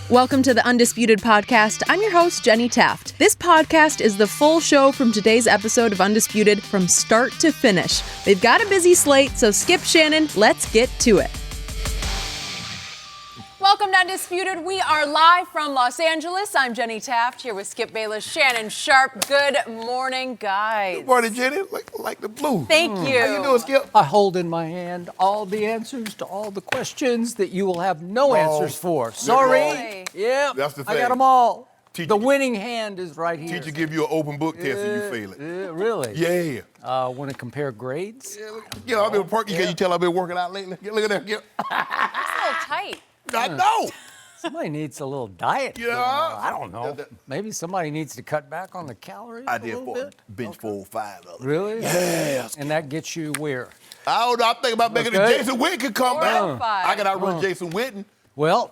Welcome to the Undisputed podcast. I'm your host, Jenny Taft. This podcast is the full show from today's episode of Undisputed from start to finish. We've got a busy slate, so skip Shannon. Let's get to it. Welcome to Undisputed. We are live from Los Angeles. I'm Jenny Taft here with Skip Bayless, Shannon Sharpe. Good morning, guys. Good morning, Jenny. Like the blue. Thank you. How you doing, Skip? I hold in my hand all the answers to all the questions that you will have no answers for. Sorry. Wrong. Yeah, That's the I thing. got them all. Teacher- The winning hand is right here. Teacher give you an open book test and you fail it. Really? Yeah. Want to compare grades? Yeah, I've been working. Can you tell I've been working out lately? Look at that. Yeah. It's a little tight. I know. Somebody needs a little diet. Yeah. I don't know. Maybe somebody needs to cut back on the calories I a did little for bit. bench 405. Really? Yeah. And that gets you where? I don't know. I'm thinking about making Okay. it. Jason Witten could come back. 405. I can outrun Jason Witten. Well,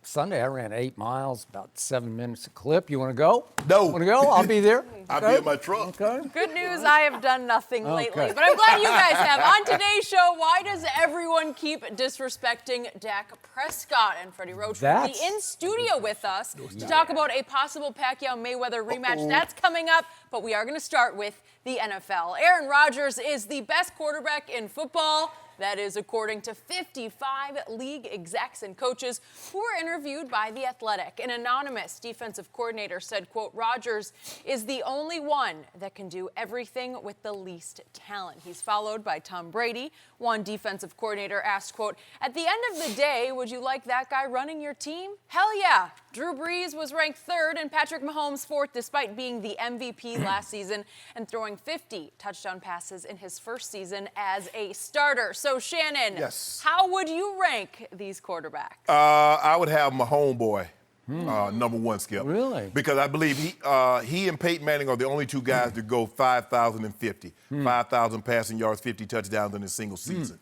Sunday I ran 8 miles, about 7 minutes a clip. You want to go? No. Want to go? I'll be there. I'll be Okay. in my truck. Okay. Good news, I have done nothing lately, Okay. but I'm glad you guys have. On today's show, why does everyone keep disrespecting Dak Prescott? And Freddie Roach will be in studio with us to talk about a possible Pacquiao-Mayweather rematch. That's coming up, but we are going to start with the NFL. Aaron Rodgers is the best quarterback in football. That is according to 55 league execs and coaches who were interviewed by The Athletic. An anonymous defensive coordinator said, quote, Rodgers is the only one that can do everything with the least talent. He's followed by Tom Brady. One defensive coordinator asked, quote, at the end of the day, would you like that guy running your team? Hell yeah. Drew Brees was ranked third and Patrick Mahomes fourth despite being the MVP last season and throwing 50 touchdown passes in his first season as a starter. So, Shannon, Yes. how would you rank these quarterbacks? I would have my homeboy, number one, Skip. Really? Because I believe he and Peyton Manning are the only two guys to go 5,050. 5,000 passing yards, 50 touchdowns in a single season.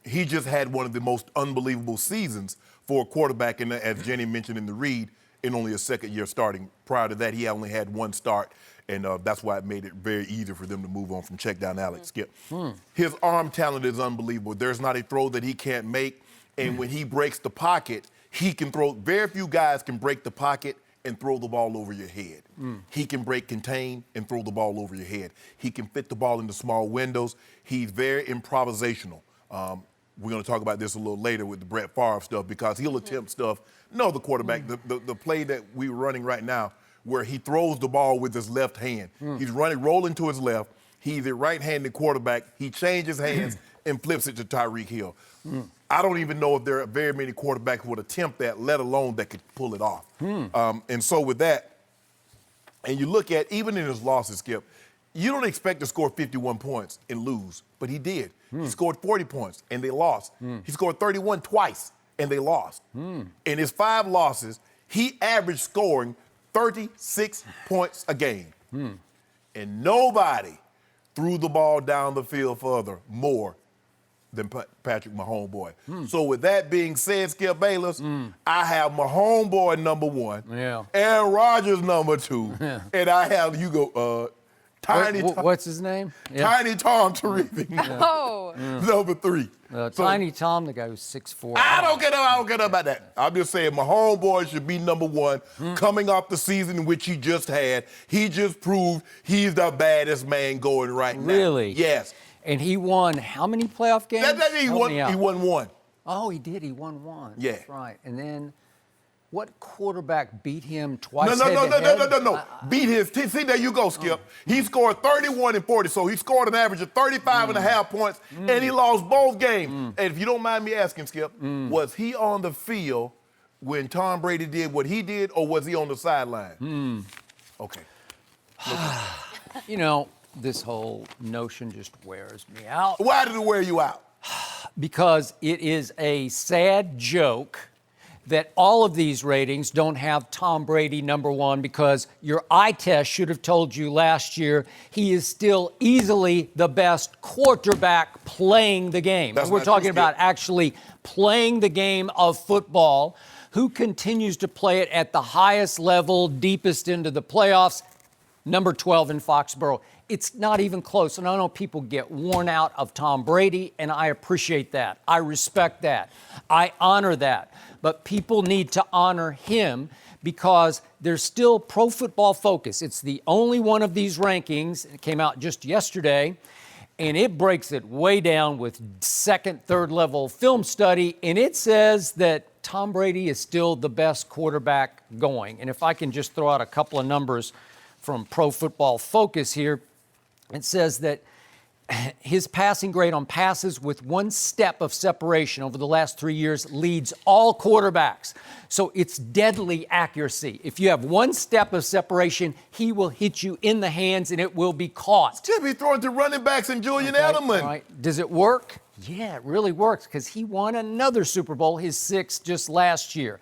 He just had one of the most unbelievable seasons for a quarterback, and as Jenny mentioned in the read, in only a second year starting. Prior to that, he only had one start, and that's why it made it very easy for them to move on from check down Alex, Skip. His arm talent is unbelievable. There's not a throw that he can't make, and when he breaks the pocket, he can throw. Very few guys can break the pocket and throw the ball over your head. He can break contain and throw the ball over your head. He can fit the ball into small windows. He's very improvisational. We're going to talk about this a little later with the Brett Favre stuff because he'll attempt stuff. No, the quarterback, the play that we're running right now where he throws the ball with his left hand. He's rolling to his left. He's a right-handed quarterback. He changes hands and flips it to Tyreek Hill. I don't even know if there are very many quarterbacks who would attempt that, let alone that could pull it off. And so with that, and you look at, even in his losses, Skip, you don't expect to score 51 points and lose, but he did. He scored 40 points, and they lost. He scored 31 twice, and they lost. In his 5 losses, he averaged scoring 36 points a game. And nobody threw the ball down the field more than Patrick Mahomes. So with that being said, Skip Bayless, I have my homeboy number 1, Aaron Rodgers number 2, and I have you go Tiny Tom. What's his name? Tiny Tom Terrific. Number 3. Tiny Tom, the guy who's 6'4". I don't get up about that. I'm just saying my homeboy should be number 1 coming off the season in which he just had. He just proved he's the baddest man going right now. Really? Yes. And he won how many playoff games? He won 1. Oh, he did. He won 1. Yeah. That's right. And then what quarterback beat him twice? No. Beat his. See, there you go, Skip. He scored 31 and 40, so he scored an average of 35 and a half points, and he lost both games. And if you don't mind me asking, Skip, was he on the field when Tom Brady did what he did, or was he on the sideline? Okay. You know, this whole notion just wears me out. Why did it wear you out? Because it is a sad joke that all of these ratings don't have Tom Brady number 1 because your eye test should have told you last year he is still easily the best quarterback playing the game. We're talking about actually playing the game of football. Who continues to play it at the highest level, deepest into the playoffs? Number 12 in Foxborough. It's not even close. And I know people get worn out of Tom Brady, and I appreciate that. I respect that. I honor that. But people need to honor him because there's still Pro Football Focus. It's the only one of these rankings. It came out just yesterday, and it breaks it way down with second, third level film study, and it says that Tom Brady is still the best quarterback going. And if I can just throw out a couple of numbers from Pro Football Focus here, it says that his passing grade on passes with 1 step of separation over the last 3 years leads all quarterbacks. So it's deadly accuracy. If you have 1 step of separation, he will hit you in the hands and it will be caught. Jimmy throwing to running backs and Julian Edelman. All right. Does it work? Yeah, it really works because he won another Super Bowl, his 6th just last year.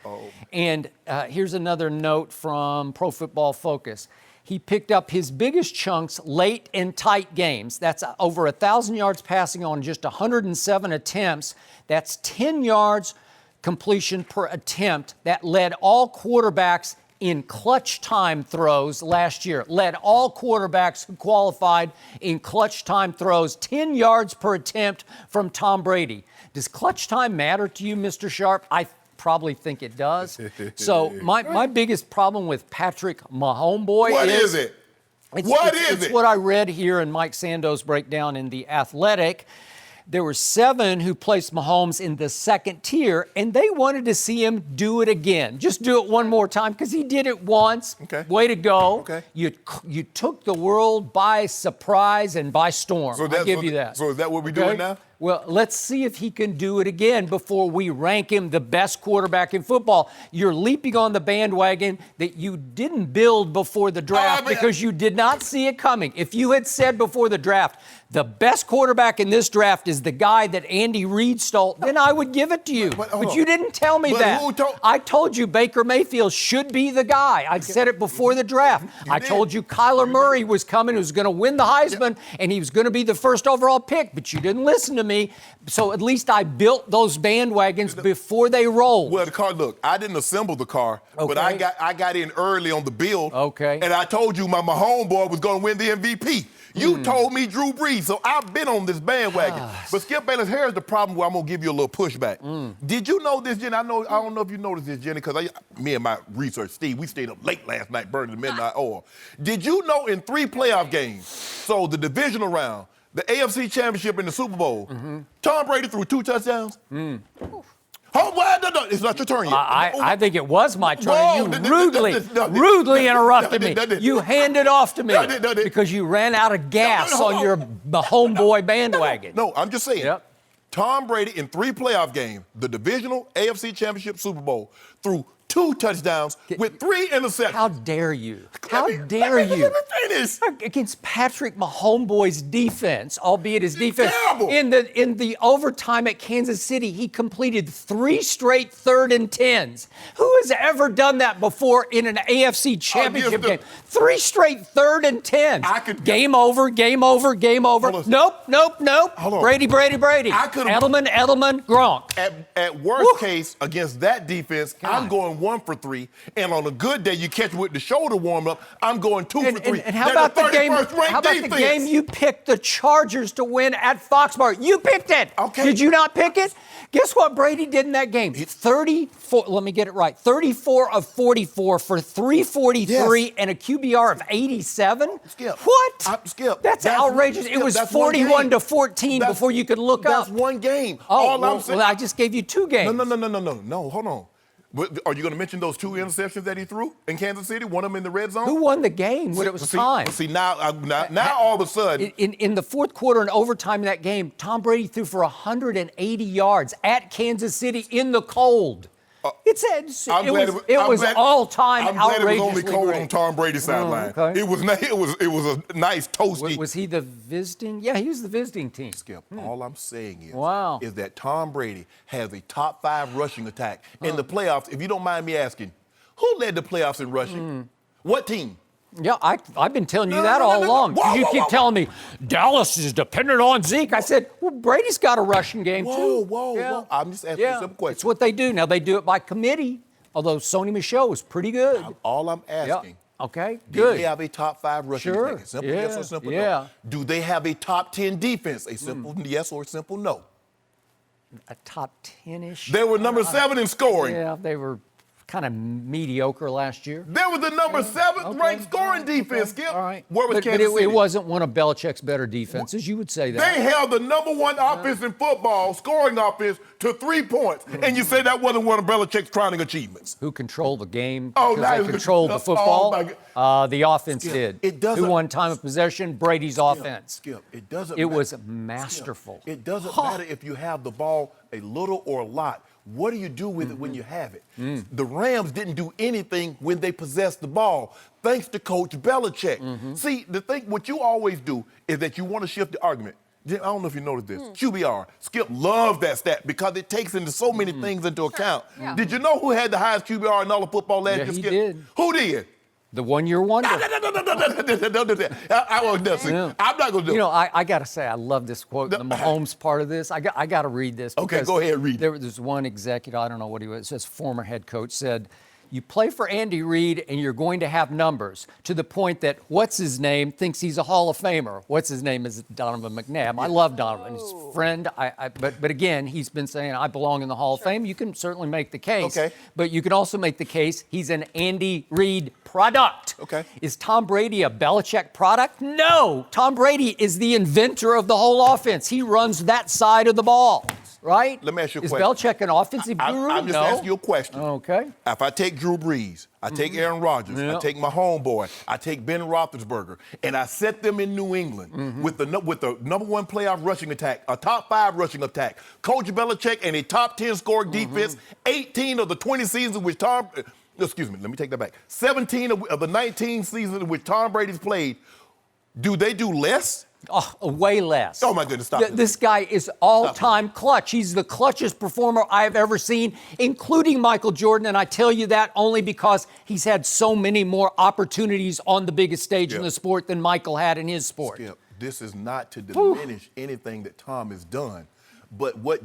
And here's another note from Pro Football Focus. He picked up his biggest chunks late in tight games. That's over 1,000 yards passing on just 107 attempts. That's 10 yards completion per attempt. That led all quarterbacks in clutch time throws last year. Led all quarterbacks who qualified in clutch time throws. 10 yards per attempt from Tom Brady. Does clutch time matter to you, Mr. Sharpe? I probably think it does. So my biggest problem with Patrick Mahomes What is it? It's what I read here in Mike Sando's breakdown in The Athletic. There were 7 who placed Mahomes in the second tier, and they wanted to see him do it again. Just do it one more time, because he did it once. Okay. Way to go. Okay. You took the world by surprise and by storm. I'll give you that. So is that what we're doing now? Well, let's see if he can do it again before we rank him the best quarterback in football. You're leaping on the bandwagon that you didn't build before the draft because you did not see it coming. If you had said before the draft, the best quarterback in this draft is the guy that Andy Reid stole, then I would give it to you. But you didn't tell me that. I told you Baker Mayfield should be the guy. I said it before the draft. I told you Kyler Murray was coming, who was going to win the Heisman, and he was going to be the first overall pick, but you didn't listen to me. So at least I built those bandwagons before they rolled. Well, the car, look, I didn't assemble the car, but I got in early on the build. Okay. And I told you my homeboy was going to win the MVP. You told me Drew Brees, so I've been on this bandwagon. But Skip Bayless, here's the problem where I'm going to give you a little pushback. Did you know this, Jenny? I don't know if you noticed this, Jenny, because me and my research, Steve, we stayed up late last night burning the midnight oil. Did you know in 3 playoff games, so the divisional round, the AFC Championship and the Super Bowl, Tom Brady threw 2 touchdowns? Oh, well, no, it's not your turn yet. I think it was my turn. You rudely interrupted me. You handed off to me because you ran out of gas on your homeboy bandwagon. No, I'm just saying. Yep. Tom Brady in 3 playoff games, the divisional, AFC Championship, Super Bowl, threw 2 touchdowns with 3 interceptions. How dare you? How dare you? Let me finish. Against Patrick Mahomes' defense, albeit his defense. Terrible. In the overtime at Kansas City, he completed 3 straight 3rd and 10s. Who has ever done that before in an AFC Championship game? 3 straight 3rd and 10s. Game over, game over, game over. Nope. Hold on. Brady. Edelman, Gronk. At worst case, against that defense, I'm going 1 for 3, and on a good day, you catch me with the shoulder warm up, I'm going 2 for 3. And how about the game? How about the game you picked the Chargers to win at Foxborough? You picked it. Okay. Did you not pick it? Guess what Brady did in that game? 34. Let me get it right. 34 of 44 for 343 and a QBR of 87. Skip. What? Skip. That's outrageous. It was 41 to 14 before you could look up. That's one game. Well, I just gave you 2 games. No. Hold on. Are you going to mention those 2 interceptions that he threw in Kansas City? One of them in the red zone? Who won the game when it was time? See, now all of a sudden. In the 4th quarter and overtime in that game, Tom Brady threw for 180 yards at Kansas City in the cold. It was all-time outrageously I'm glad it was only cold great. on Tom Brady's sideline. Okay. It was a nice toasty. Was he the visiting? Yeah, he was the visiting team. Skip, all I'm saying is that Tom Brady has a top 5 rushing attack in the playoffs. If you don't mind me asking, who led the playoffs in rushing? What team? Yeah, I've been telling you that all along. You keep telling me Dallas is dependent on Zeke. I said, well, Brady's got a rushing game, too. Whoa. I'm just asking a simple question. It's what they do. Now, they do it by committee, although Sony Michel was pretty good. All I'm asking Okay, Do good. they have a top 5 rushing Sure. attack? Simple Yeah. yes or simple Yeah. no. Do they have a top 10 defense? A simple yes or a simple no. A top 10-ish. They were number 7 in scoring. Yeah, they were kind of mediocre last year. They were the number 7th ranked scoring defense, Skip. All right. Where was but Kansas City? it wasn't one of Belichick's better defenses. You would say that. They held the number 1 offense in football, scoring offense, to 3 points. And you say that wasn't one of Belichick's crowning achievements. Who controlled the game? Oh, because they controlled the football. The offense did. It doesn't. Who won time of possession? Brady's offense. Skip, it doesn't It matter. was masterful. Skip, it doesn't matter if you have the ball a little or a lot. What do you do with it when you have it? The Rams didn't do anything when they possessed the ball, thanks to Coach Belichick. See, the thing, what you always do is that you want to shift the argument. I don't know if you noticed this. QBR. Skip loves that stat because it takes into so many things into account. Yeah. Did you know who had the highest QBR in all of football last year, he Skip? did. Who did? The one-year wonder. No, don't do that. I won't do that. I'm not going to do it. You know, I got to say, I love this quote, the Mahomes part of this. I got to read this. Okay, because go ahead, read it. There's one executive, I don't know what he was, it says former head coach, said, you play for Andy Reid and you're going to have numbers, to the point that what's his name thinks he's a Hall of Famer. What's his name is Donovan McNabb. I love Donovan. He's a friend. But again, he's been saying I belong in the Hall of Fame. You can certainly make the case. Okay. But you can also make the case he's an Andy Reid product. Okay. Is Tom Brady a Belichick product? No. Tom Brady is the inventor of the whole offense. He runs that side of the ball. Right? Let me ask you a Is question. Belichick an offensive guru? I'm just No. asking you a question. Okay. If I take Drew Brees, I take Aaron Rodgers, I take my homeboy, I take Ben Roethlisberger, and I set them in New England with the number 1 playoff rushing attack, a top 5 rushing attack, Coach Belichick and a top 10 scoring defense, 18 of the 20 seasons which excuse me, let me take that back. 17 of the 19 seasons in which Tom Brady's played, do they do less? Oh, way less. Oh, my goodness, stop This guy is all-time clutch. He's the clutchest performer I've ever seen, including Michael Jordan, and I tell you that only because he's had so many more opportunities on the biggest stage in the sport than Michael had in his sport. Skip, this is not to diminish anything that Tom has done. But what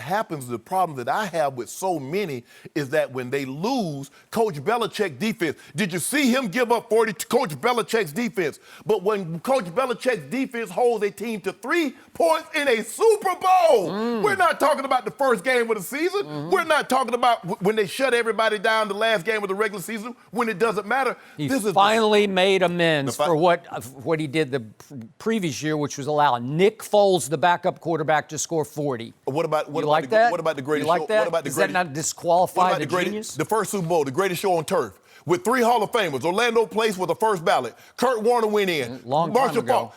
happens, the problem that I have with so many is that when they lose, Coach Belichick's defense, did you see him give up 40 to Coach Belichick's defense? But when Coach Belichick's defense holds a team to 3 points in a Super Bowl, we're not talking about the first game of the season. We're not talking about when they shut everybody down the last game of the regular season when it doesn't matter. He finally made amends for what he did the previous year, which was allow Nick Foles, the backup quarterback, to score 40. What about What about the greatest you like show? that? What about the Does greatest, that not disqualify the genius? The first Super Bowl, the greatest show on turf, with 3 Hall of Famers. Orlando Place was the first ballot. Kurt Warner went in. Long time ago.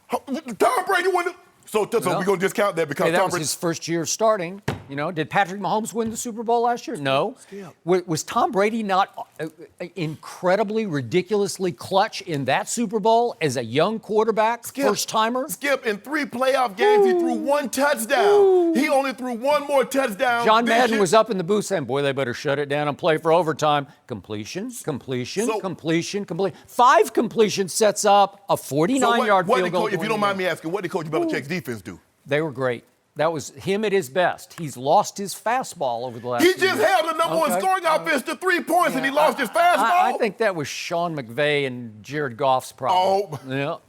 Tom Brady won it. So we're going to discount that because Hey, that Tom was Brady. his first year starting. You know, did Patrick Mahomes win the Super Bowl last year? No. Was Tom Brady not incredibly, ridiculously clutch in that Super Bowl as a young quarterback, first-timer? Skip, in 3 playoff games, he threw 1 touchdown. He only threw 1 more touchdown. John Madden was up in the booth saying, boy, they better shut it down and play for overtime. Completion. 5 completions sets up a 49-yard field goal. If you don't mind me asking, what did Coach Belichick's defense do? They were great. That was him at his best. He's lost his fastball over the last He few just years. held the number 1 scoring offense to 3 points, and he lost his fastball. I think that was Sean McVay and Jared Goff's problem. But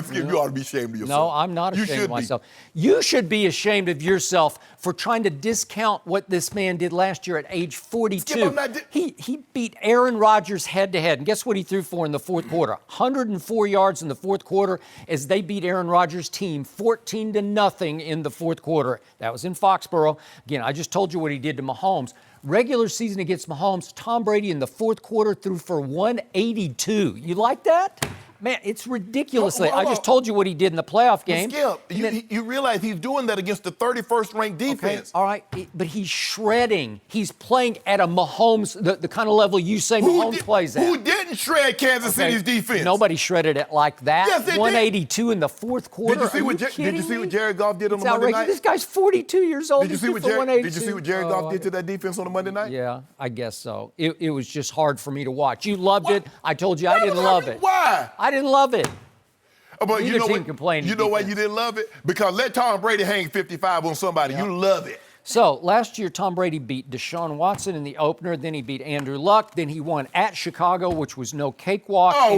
Skip, you ought to be ashamed of yourself. No, I'm not ashamed of myself. You should be ashamed of yourself for trying to discount what this man did last year at age 42. Skip, he beat Aaron Rodgers head-to-head. And guess what he threw for in the fourth quarter? 104 yards in the fourth quarter as they beat Aaron Rodgers' team 14-0 in the fourth quarter. That was in Foxborough. Again, I just told you what he did to Mahomes. Regular season against Mahomes, Tom Brady in the fourth quarter threw for 182. You like that? Man, it's ridiculously. I just told you what he did in the playoff game. Skip, you realize he's doing that against the 31st ranked defense. Okay, all right, but he's shredding. He's playing at a Mahomes, the kind of level you say Mahomes plays at. Who didn't shred Kansas City's defense? Nobody shredded it like that. Yes, they did. 182 in the fourth quarter. Did you see what Jared Goff did on the Monday night? This guy's 42 years old. Did you see what Jared Goff did to that defense on the Monday night? Yeah, I guess so. It was just hard for me to watch. You loved it. I told you I didn't love it. Why? I didn't love it. But Neither team complained. You know why you didn't love it? Because let Tom Brady hang 55 on somebody. You love it. So last year, Tom Brady beat Deshaun Watson in the opener. Then he beat Andrew Luck. Then he won at Chicago, which was no cakewalk. So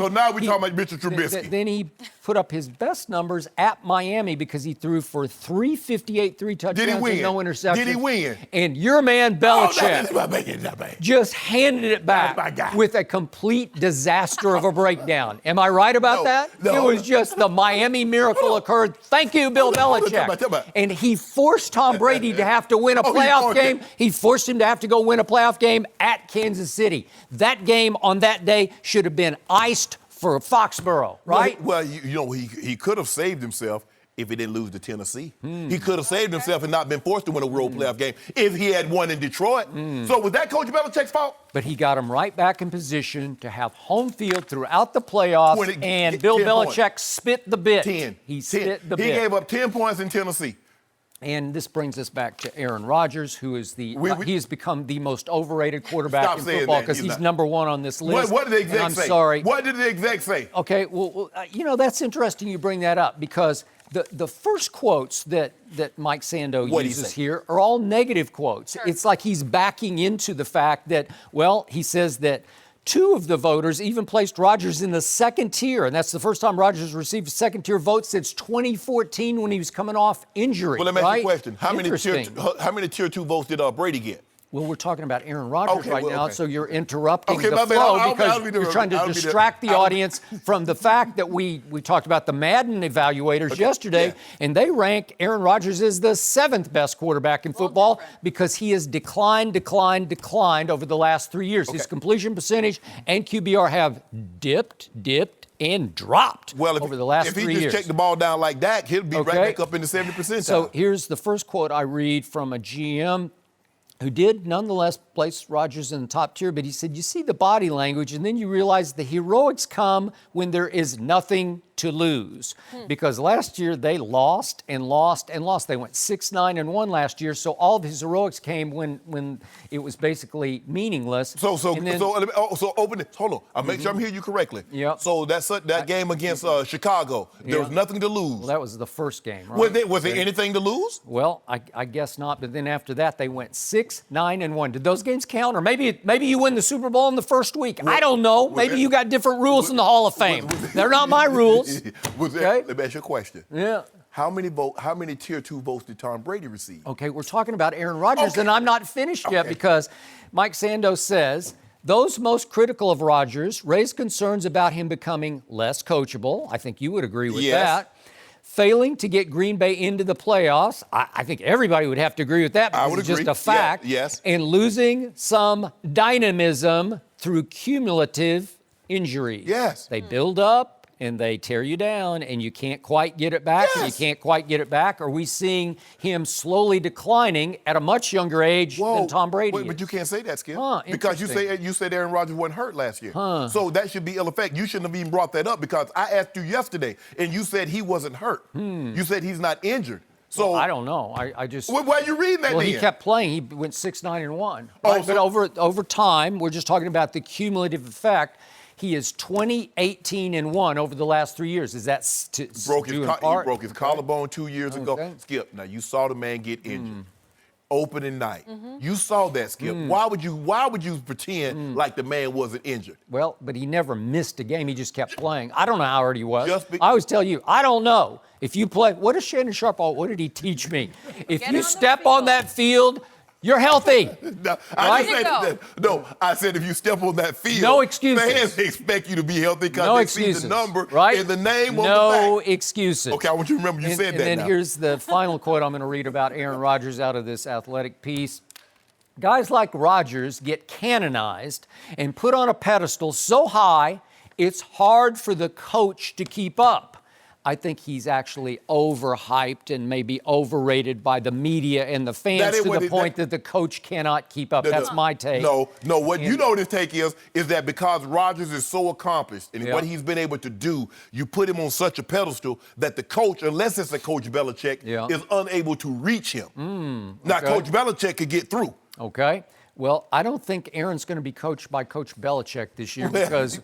now we're talking about Mitchell Trubisky. Then he put up his best numbers at Miami because he threw for 358, 3 touchdowns and no interceptions. Did he win? And your man Belichick Oh, just handed it That's my guy. back with a complete disaster of a breakdown. Am I right about that? No. It was just the Miami miracle occurred. Thank you, Bill Belichick. Tell me. And he forced Tom Brady to have to win a playoff game. He forced him to have to go win a playoff game at Kansas City. That game on that day should have been iced for Foxborough, right? Well, he could have saved himself if he didn't lose to Tennessee. He could have saved himself and not been forced to win a road playoff game if he had won in Detroit. So was that Coach Belichick's fault? But he got him right back in position to have home field throughout the playoffs, and Bill Belichick spit the bit. He spit the bit. He gave up 10 points in Tennessee. And this brings us back to Aaron Rodgers, who is he has become the most overrated quarterback in football because he's number one on this list. What did the exec say? I'm sorry. What did the exec say? Okay, well, that's interesting you bring that up because the first quotes that Mike Sando uses here are all negative quotes. Sure. It's like he's backing into the fact that, well, he says that 2 of the voters even placed Rodgers in the second tier, and that's the first time Rodgers received a second-tier vote since 2014 when he was coming off injury. Well, let me ask you a question. How many tier 2 votes did Brady get? Well, we're talking about Aaron Rodgers now, so you're interrupting Okay, the my bad. flow because you're trying to distract the audience from the fact that we talked about the Madden evaluators yesterday, and they rank Aaron Rodgers as the 7th best quarterback in football because he has declined over the last 3 years. His completion percentage and QBR have dipped, and dropped over the last 3 years. If he just checked the ball down like that, he'll be right back up in the 70%. So here's the first quote I read from a GM who did nonetheless place Rodgers in the top tier, but he said, you see the body language, and then you realize the heroics come when there is nothing to lose. Because last year they lost and lost and lost. They went 6-9-1 last year, so all of his heroics came when it was basically meaningless. So open it. Hold on. I'll make sure I'm hearing you correctly. Yep. So that game against Chicago, there was nothing to lose. Well, that was the first game, right? Was there anything to lose? Well, I guess not. But then after that, they went 6-9-1. Did those games count? Or maybe you win the Super Bowl in the first week. I don't know. Maybe you got different rules in the Hall of Fame. They're not my rules. Let me ask you a question. Yeah. How many tier 2 votes did Tom Brady receive? Okay, we're talking about Aaron Rodgers, and I'm not finished yet because Mike Sando says those most critical of Rodgers raise concerns about him becoming less coachable. I think you would agree with that. Failing to get Green Bay into the playoffs. I think everybody would have to agree with that because it's just a fact. Yes. And losing some dynamism through cumulative injuries. Yes. They build up and they tear you down, and you can't quite get it back, and you can't quite get it back. Are we seeing him slowly declining at a much younger age than Tom Brady is? But you can't say that, Skip. Because you said Aaron Rodgers wasn't hurt last year. So that should be ill effect. You shouldn't have even brought that up because I asked you yesterday, and you said he wasn't hurt. You said he's not injured. So I don't know. I just. Why are you reading that? Well, then? he kept playing. He went 6-9-1. But over time, we're just talking about the cumulative effect. He is 20-18-1 over the last 3 years. Is that he broke his collarbone 2 years ago. Skip. Now you saw the man get injured. Opening night. You saw that, Skip. Why would you pretend like the man wasn't injured? Well, but he never missed a game. He just kept playing. I don't know how hurt he was. I always tell you, I don't know. If you play, what does Shannon Sharpe, what did he teach me? If you step on that field, you're healthy. I said if you step on that field, no excuses. Fans expect you to be healthy because they see the number and the name on the back. No excuses. Okay, I want you to remember you said that. And then here's the final quote I'm going to read about Aaron Rodgers out of this Athletic piece. Guys like Rodgers get canonized and put on a pedestal so high, it's hard for the coach to keep up. I think he's actually overhyped and maybe overrated by the media and the fans to the point that the coach cannot keep up. That's my take. No. What you know his take is that because Rodgers is so accomplished and what he's been able to do, you put him on such a pedestal that the coach, unless it's a Coach Belichick, is unable to reach him. Now, Coach Belichick could get through. Okay. Well, I don't think Aaron's going to be coached by Coach Belichick this year because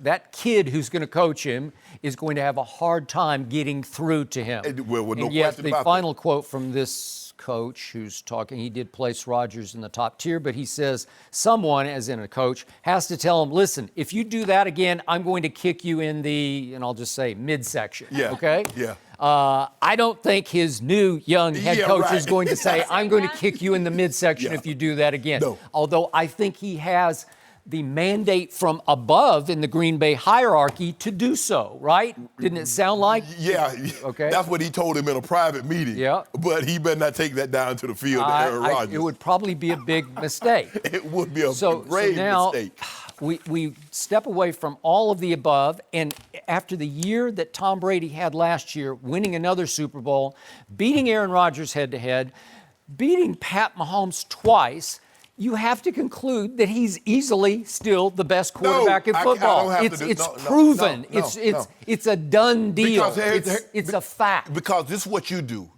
that kid who's going to coach him is going to have a hard time getting through to him. No and yet question the about final quote from this coach who's talking. He did place Rodgers in the top tier, but he says someone, as in a coach, has to tell him, listen, if you do that again, I'm going to kick you in the, and I'll just say midsection. Yeah. Okay? Yeah. I don't think his new young head coach right. is going to say, I'm going to kick you in the midsection if you do that again. No. Although I think he has the mandate from above in the Green Bay hierarchy to do so, right? Didn't it sound like? Yeah. Okay. That's what he told him in a private meeting. Yeah. But he better not take that down to the field to Aaron Rodgers. It would probably be a big mistake. It would be a So grave now mistake. we step away from all of the above, and after the year that Tom Brady had last year, winning another Super Bowl, beating Aaron Rodgers head-to-head, beating Pat Mahomes twice, you have to conclude that he's easily still the best quarterback in football. It's proven. It's a done deal. It's a fact. Because this is what you do.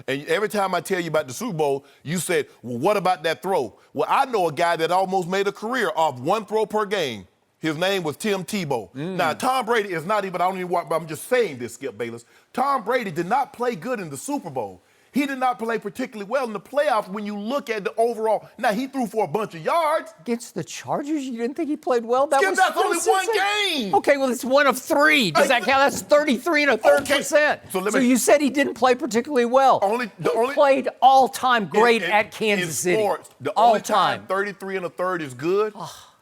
And every time I tell you about the Super Bowl, you said, well, what about that throw? Well, I know a guy that almost made a career off one throw per game. His name was Tim Tebow. Now, Tom Brady is not even, I don't even watch, but I'm just saying this, Skip Bayless. Tom Brady did not play good in the Super Bowl. He did not play particularly well in the playoffs when you look at the overall. Now, he threw for a bunch of yards. Against the Chargers, you didn't think he played well? Skip, that's only one game. Okay, well, it's one of three. Does that count? That's 33 and a third percent. So you said he didn't play particularly well. He played all-time great at Kansas City. Sports, the only time 33 and a third is good.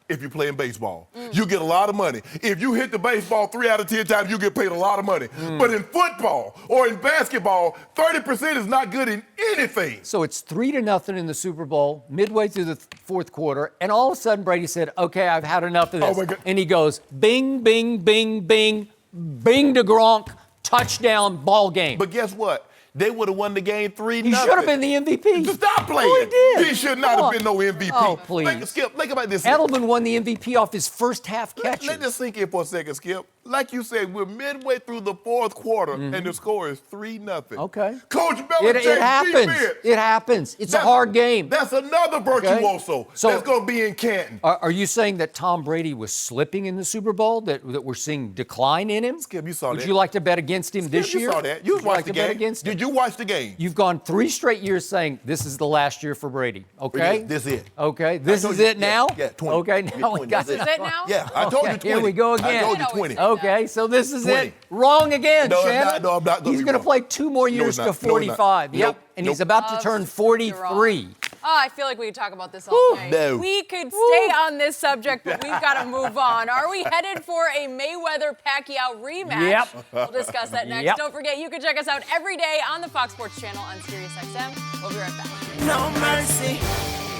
If you're playing baseball, you get a lot of money. If you hit the baseball 3 out of 10 times, you get paid a lot of money. But in football or in basketball, 30% is not good in anything. So it's 3-0 in the Super Bowl, midway through the fourth quarter, and all of a sudden Brady said, okay, I've had enough of this. Oh my God. And he goes, bing, bing, bing, bing, bing to Gronk, touchdown, ball game. But guess what? They would have won the game 3-0. He should have been the MVP. Stop playing. Oh, he did. He should not have been no MVP. Oh, please. Skip, think about this. Edelman won the MVP off his first half catches. Let this sink in for a second, Skip. Like you said, we're midway through the fourth quarter, and the score is 3-0. Okay. Coach Belichick, It happens. defense. It happens. It's a hard game. That's another virtuoso So- that's going to be in Canton. Are you saying that Tom Brady was slipping in the Super Bowl, that we're seeing decline in him? Skip, you saw that. Would you like to bet against him this year? You saw that. You Would like watched the to bet game. against him? Did you watch the game? You've gone 3 straight years saying this is the last year for Brady. Okay? This is it. Okay. This told is you- it now? Yeah, 20. Okay, Yeah, now we 20. got This it. Is it now? Yeah, I told you 20. Here we go again. I told you 20. Okay, so this is 20. it. Wrong again, No, I'm Shannon. not. No, I'm not gonna He's be going to wrong. play 2 more years he's to not. No, he's not. 45. Yep. Nope. And he's Nope. about to turn 43. Oh, I feel like we could talk about this all day. No. We could stay on this subject, but we've got to move on. Are we headed for a Mayweather-Pacquiao rematch? Yep. We'll discuss that next. Yep. Don't forget, you can check us out every day on the Fox Sports channel on SiriusXM. We'll be right back. No mercy.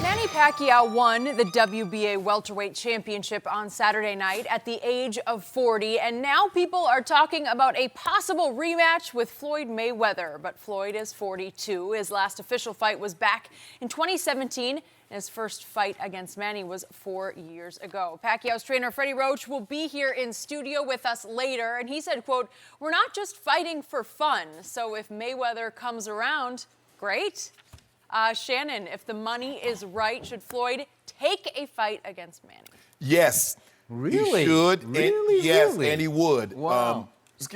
Manny Pacquiao won the WBA welterweight championship on Saturday night at the age of 40, and now people are talking about a possible rematch with Floyd Mayweather. But Floyd is 42. His last official fight was back in 2017. His first fight against Manny was 4 years ago. Pacquiao's trainer, Freddie Roach, will be here in studio with us later, and he said, quote, "We're not just fighting for fun, so if Mayweather comes around, great." Shannon, if the money is right, should Floyd take a fight against Manny? Yes. Really? He should. Really? Yes, Really? and he would. Wow.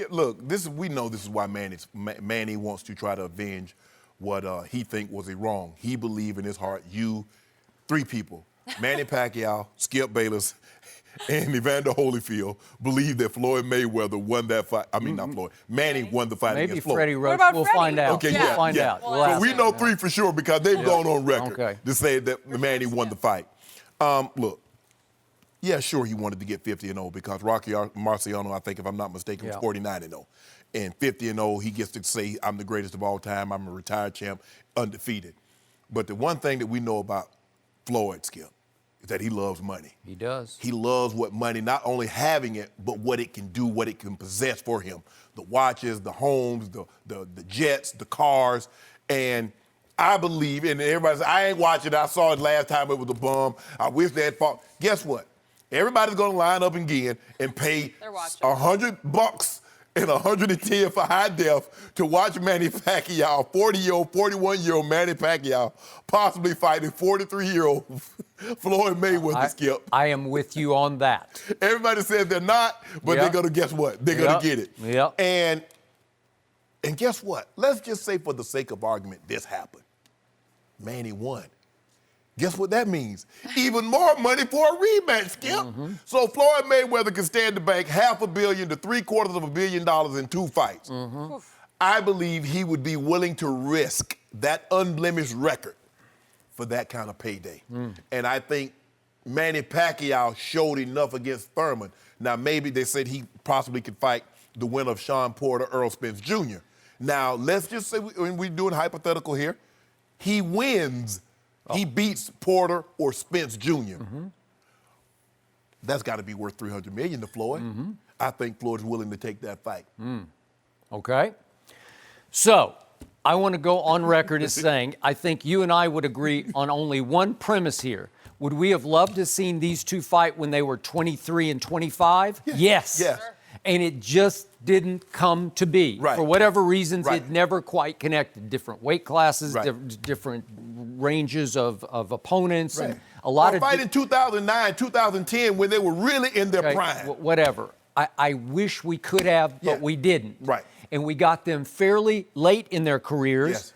Look, we know this is why Manny wants to try to avenge what he think was a wrong. He believed in his heart. 3 people, Manny Pacquiao, Skip Bayless, and Evander Holyfield, believe that Floyd Mayweather won that fight. I mean, not Floyd. Manny won the fight Maybe against Floyd. Freddie Roach. about We'll Freddie? find out. Okay, We'll find out. Well, We'll So ask we him. know 3 for sure because they've gone on record Okay. to say that Manny won the fight. Look, yeah, sure, he wanted to get 50-0 because Rocky Marciano, I think, if I'm not mistaken, was 49-0. And 50-0, he gets to say, I'm the greatest of all time, I'm a retired champ, undefeated. But the one thing that we know about Floyd, Skip, is that he loves money. He does. He loves what money, not only having it, but what it can do, what it can possess for him. The watches, the homes, the jets, the cars. And I believe, and everybody says, I ain't watching it. I saw it last time, it was a bum. I wish they had fought. Guess what? Everybody's going to line up again and pay $100 and $110 for high def to watch Manny Pacquiao, 40-year-old, 41-year-old Manny Pacquiao, possibly fighting 43-year-old Floyd Mayweather, Skip. I am with you on that. Everybody says they're not, but they're going to, guess what? They're going to get it. Yep. And And guess what? Let's just say for the sake of argument, this happened. Manny won. Guess what that means? Even more money for a rematch, Skip. So Floyd Mayweather can stand to bank $500 million to $750 million in 2 fights. I believe he would be willing to risk that unblemished record for that kind of payday. And I think Manny Pacquiao showed enough against Thurman. Now, maybe they said he possibly could fight the winner of Sean Porter, Earl Spence Jr. Now, let's just say, when we're doing hypothetical here, he wins. He beats Porter or Spence Jr. That's got to be worth $300 million to Floyd. I think Floyd's willing to take that fight. Okay. So I want to go on record as saying I think you and I would agree on only one premise here. Would we have loved to have seen these two fight when they were 23 and 25? Yes. Yes. And it just didn't come to be. Right. For whatever reasons, Right. it never quite connected. Different weight classes, Right. different ranges of opponents. Right. And a lot of fight in 2009, 2010 when they were really in their Okay, prime. whatever. I wish we could have, but Yeah. we didn't. Right. And we got them fairly late in their careers. Yes.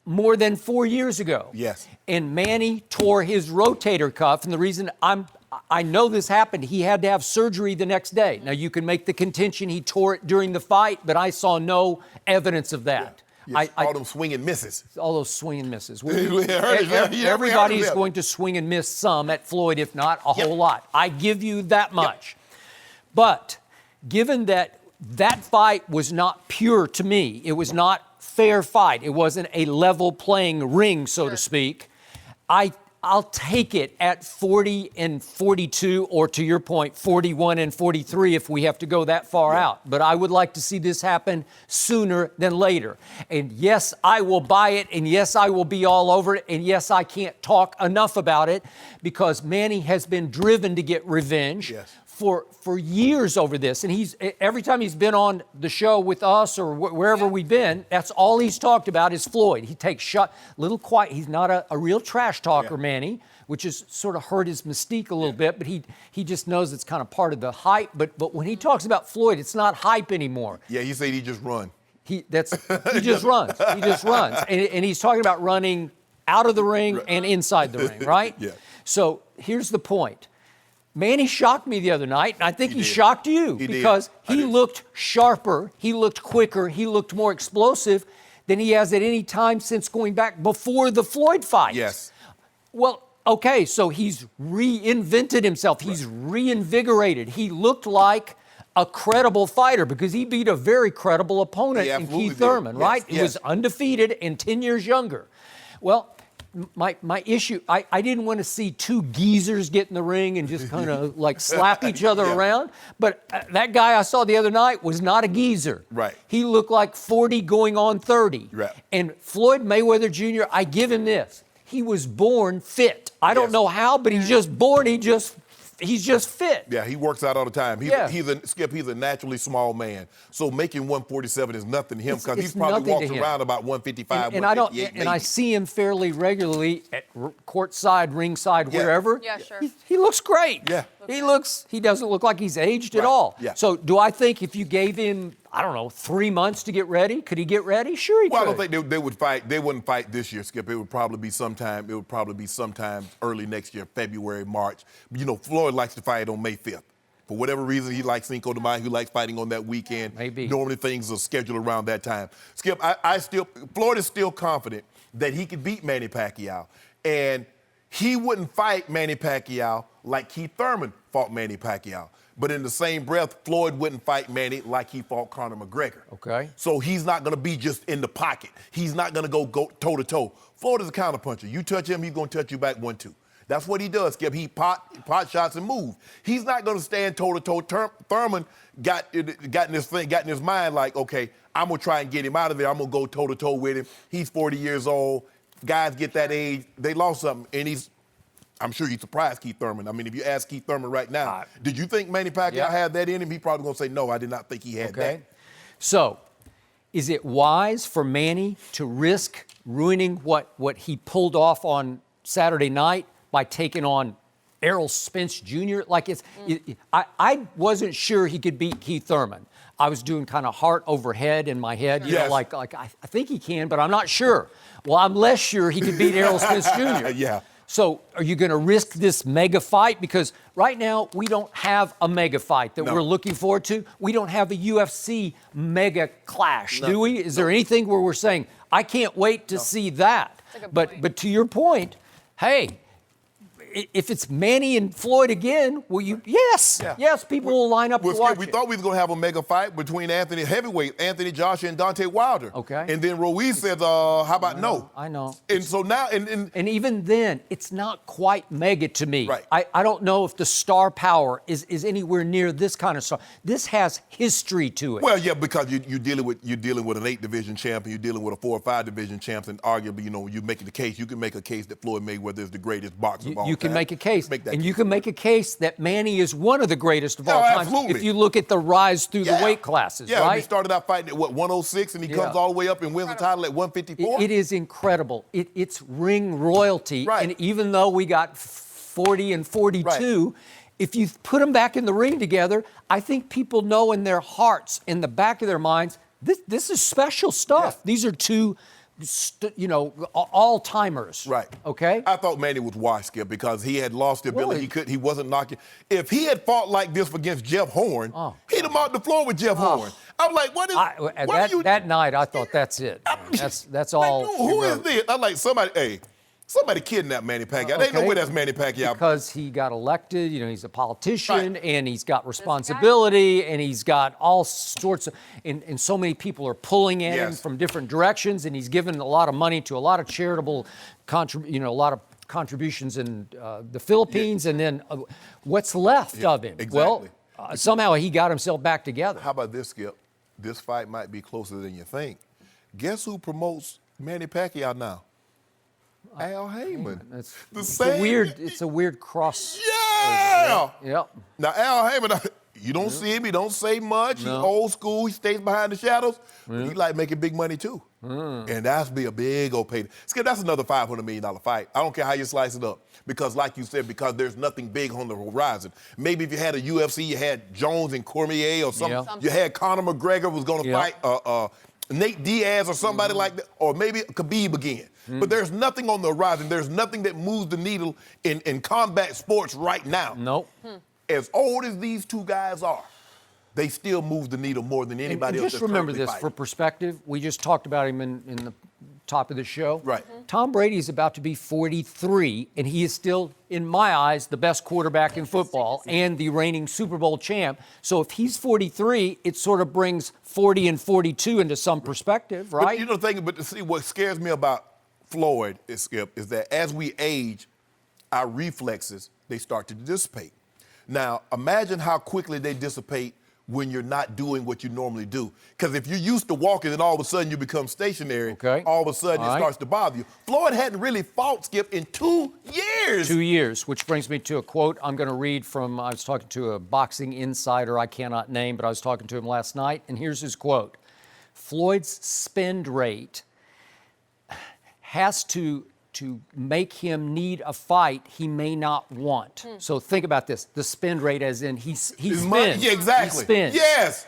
More than 4 years ago. Yes. And Manny tore his rotator cuff, and the reason I know this happened, he had to have surgery the next day. Now, you can make the contention he tore it during the fight, but I saw no evidence of that. Yes. All them swinging misses. All those swing and misses. Everybody's Everybody's going to swing and miss some at Floyd, if not a whole lot. I give you that much. But given that that fight was not pure to me, it was not fair fight, it wasn't a level playing ring, so to speak, I'll take it at 40 and 42, or to your point, 41 and 43 if we have to go that far out. But I would like to see this happen sooner than later. And yes, I will buy it, and yes, I will be all over it, and yes, I can't talk enough about it because Manny has been driven to get revenge. Yes. For years over this, and every time he's been on the show with us or wherever we've been, that's all he's talked about is Floyd. He takes shot, little quiet. He's not a real trash talker, Manny, which has sort of hurt his mystique a little bit. But he just knows it's kind of part of the hype. But when he talks about Floyd, it's not hype anymore. Yeah, he said he just run. He just runs. He just runs, and he's talking about running out of the ring and inside the ring, right? Yeah. So here's the point. Manny shocked me the other night, and I think he shocked you because he looked sharper, he looked quicker, he looked more explosive than he has at any time since going back before the Floyd fight. Yes. Well, okay, so he's reinvented himself. He's reinvigorated. He looked like a credible fighter because he beat a very credible opponent in Keith Thurman, right? He was undefeated and 10 years younger. Well, my issue, I didn't want to see two geezers get in the ring and just kind of like slap each other around. But that guy I saw the other night was not a geezer. Right. He looked like 40 going on 30. Right. And Floyd Mayweather Jr., I give him this. He was born fit. I don't know how, but he's just born, he's just fit. Yeah, he works out all the time. He's a naturally small man. So making 147 is nothing to him because he's probably walks around about 155, and 158. And I see him fairly regularly at courtside, ringside, wherever. Yeah, sure. He looks great. Yeah. He doesn't look like he's aged at all. Yeah. So do I think if you gave him, I don't know, 3 months to get ready, could he get ready? Sure he could. Well, I don't think they would fight. They wouldn't fight this year, Skip. It would probably be sometime early next year, February, March. You know, Floyd likes to fight on May 5th. For whatever reason, he likes Cinco de Mayo. He likes fighting on that weekend. Maybe. Normally things are scheduled around that time. Skip, Floyd is still confident that he could beat Manny Pacquiao. And he wouldn't fight Manny Pacquiao like Keith Thurman fought Manny Pacquiao. But in the same breath, Floyd wouldn't fight Manny like he fought Conor McGregor. Okay. So he's not going to be just in the pocket. He's not going to go toe-to-toe. Floyd is a counterpuncher. You touch him, he's going to touch you back 1-2. That's what he does, Skip. He pot shots and move. He's not going to stand toe-to-toe. Thurman got in his mind like, okay, I'm going to try and get him out of there. I'm going to go toe-to-toe with him. He's 40 years old. Guys get that age, they lost something, and I'm sure you surprised Keith Thurman. I mean, if you ask Keith Thurman right now, did you think Manny Pacquiao had that in him? He probably going to say, no, I did not think he had that. So, is it wise for Manny to risk ruining what he pulled off on Saturday night by taking on Errol Spence Jr. Like I wasn't sure he could beat Keith Thurman. I was doing kind of heart over head in my head, you know, like I think he can, but I'm not sure. Well, I'm less sure he could beat Errol Spence Jr. Yeah. So are you going to risk this mega fight? Because right now we don't have a mega fight that we're looking forward to. We don't have a UFC mega clash, do we? Is there anything where we're saying, I can't wait to see that? But to your point, hey, if it's Manny and Floyd again, will you? Yes, people will line up to watch We it. thought we was going to have a mega fight between Anthony Joshua and Deontay Wilder. Okay. And then Ruiz said, how about no? I know. And so now, and even then, it's not quite mega to me. Right. I don't know if the star power is anywhere near this kind of star. This has history to it. well, yeah, because you're dealing with an 8 division champion, you're dealing with a 4 or 5 division champion. Arguably, you know, you making the case. You can make a case that Floyd Mayweather is the greatest boxer of all time. You can make a case, and you can make a case that Manny is one of the greatest of all time. Absolutely. If you look at the rise through the weight classes, right? He started out fighting at 106, and he comes all the way up and wins the title at 154. It is incredible. It's ring royalty, and even though we got 40 and 42. If you put them back in the ring together, I think people know in their hearts, in the back of their minds, this is special stuff. These are two, all-timers. Right. Okay? I thought Manny was washed, Skip, because he had lost the ability. He wasn't knocking. If he had fought like this against Jeff Horn, he'd have marked the floor with Jeff Horn. I'm like, that night, I thought that's it. That's all. Like, who is this? I'm like, somebody kidnapped Manny Pacquiao. They know where that's Manny Pacquiao. Because he got elected, he's a politician, and he's got responsibility, and he's got all sorts of, and so many people are pulling at him from different directions, and he's given a lot of money to a lot of charitable, a lot of contributions in the Philippines, and then what's left of him? Exactly. Well, somehow he got himself back together. How about this, Skip? This fight might be closer than you think. Guess who promotes Manny Pacquiao now? Al Heyman. It's a weird cross. Yeah. Yep. Now Al Heyman, you don't see him. He don't say much. He's old school. He stays behind the shadows. But he like making big money too. And that's be a big old payday. Skip, that's another $500 million fight. I don't care how you slice it up. Because like you said, because there's nothing big on the horizon. Maybe if you had a UFC, you had Jones and Cormier or something. You had Conor McGregor was going to fight Nate Diaz or somebody like that, or maybe Khabib again. But there's nothing on the horizon. There's nothing that moves the needle in combat sports right now. Nope. As old as these two guys are, they still move the needle more than anybody else. Just remember this for perspective. We just talked about him in the top of the show. Right. Tom Brady is about to be 43, and he is still, in my eyes, the best quarterback in football and the reigning Super Bowl champ. So if he's 43, it sort of brings 40 and 42 into some perspective, right? But you know the thing, but see, what scares me about Floyd, Skip, is that as we age, our reflexes, they start to dissipate. Now, imagine how quickly they dissipate when you're not doing what you normally do. Because if you're used to walking and all of a sudden you become stationary, all of a sudden it starts to bother you. Floyd hadn't really fought, Skip, in 2 years. 2 years, which brings me to a quote I'm going to read from, I was talking to a boxing insider I cannot name, but I was talking to him last night, and here's his quote. Floyd's spend rate has to make him need a fight he may not want. So think about this. The spend rate as in he spends. Money. Yeah, exactly. He spends. Yes.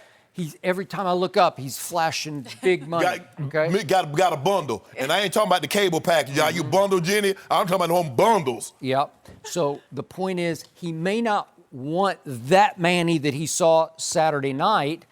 Every time I look up, he's flashing big money. Got a bundle. And I ain't talking about the cable package. Are you bundle, Jenny? I'm talking about home bundles. Yep. So the point is, he may not want that Manny that he saw Saturday night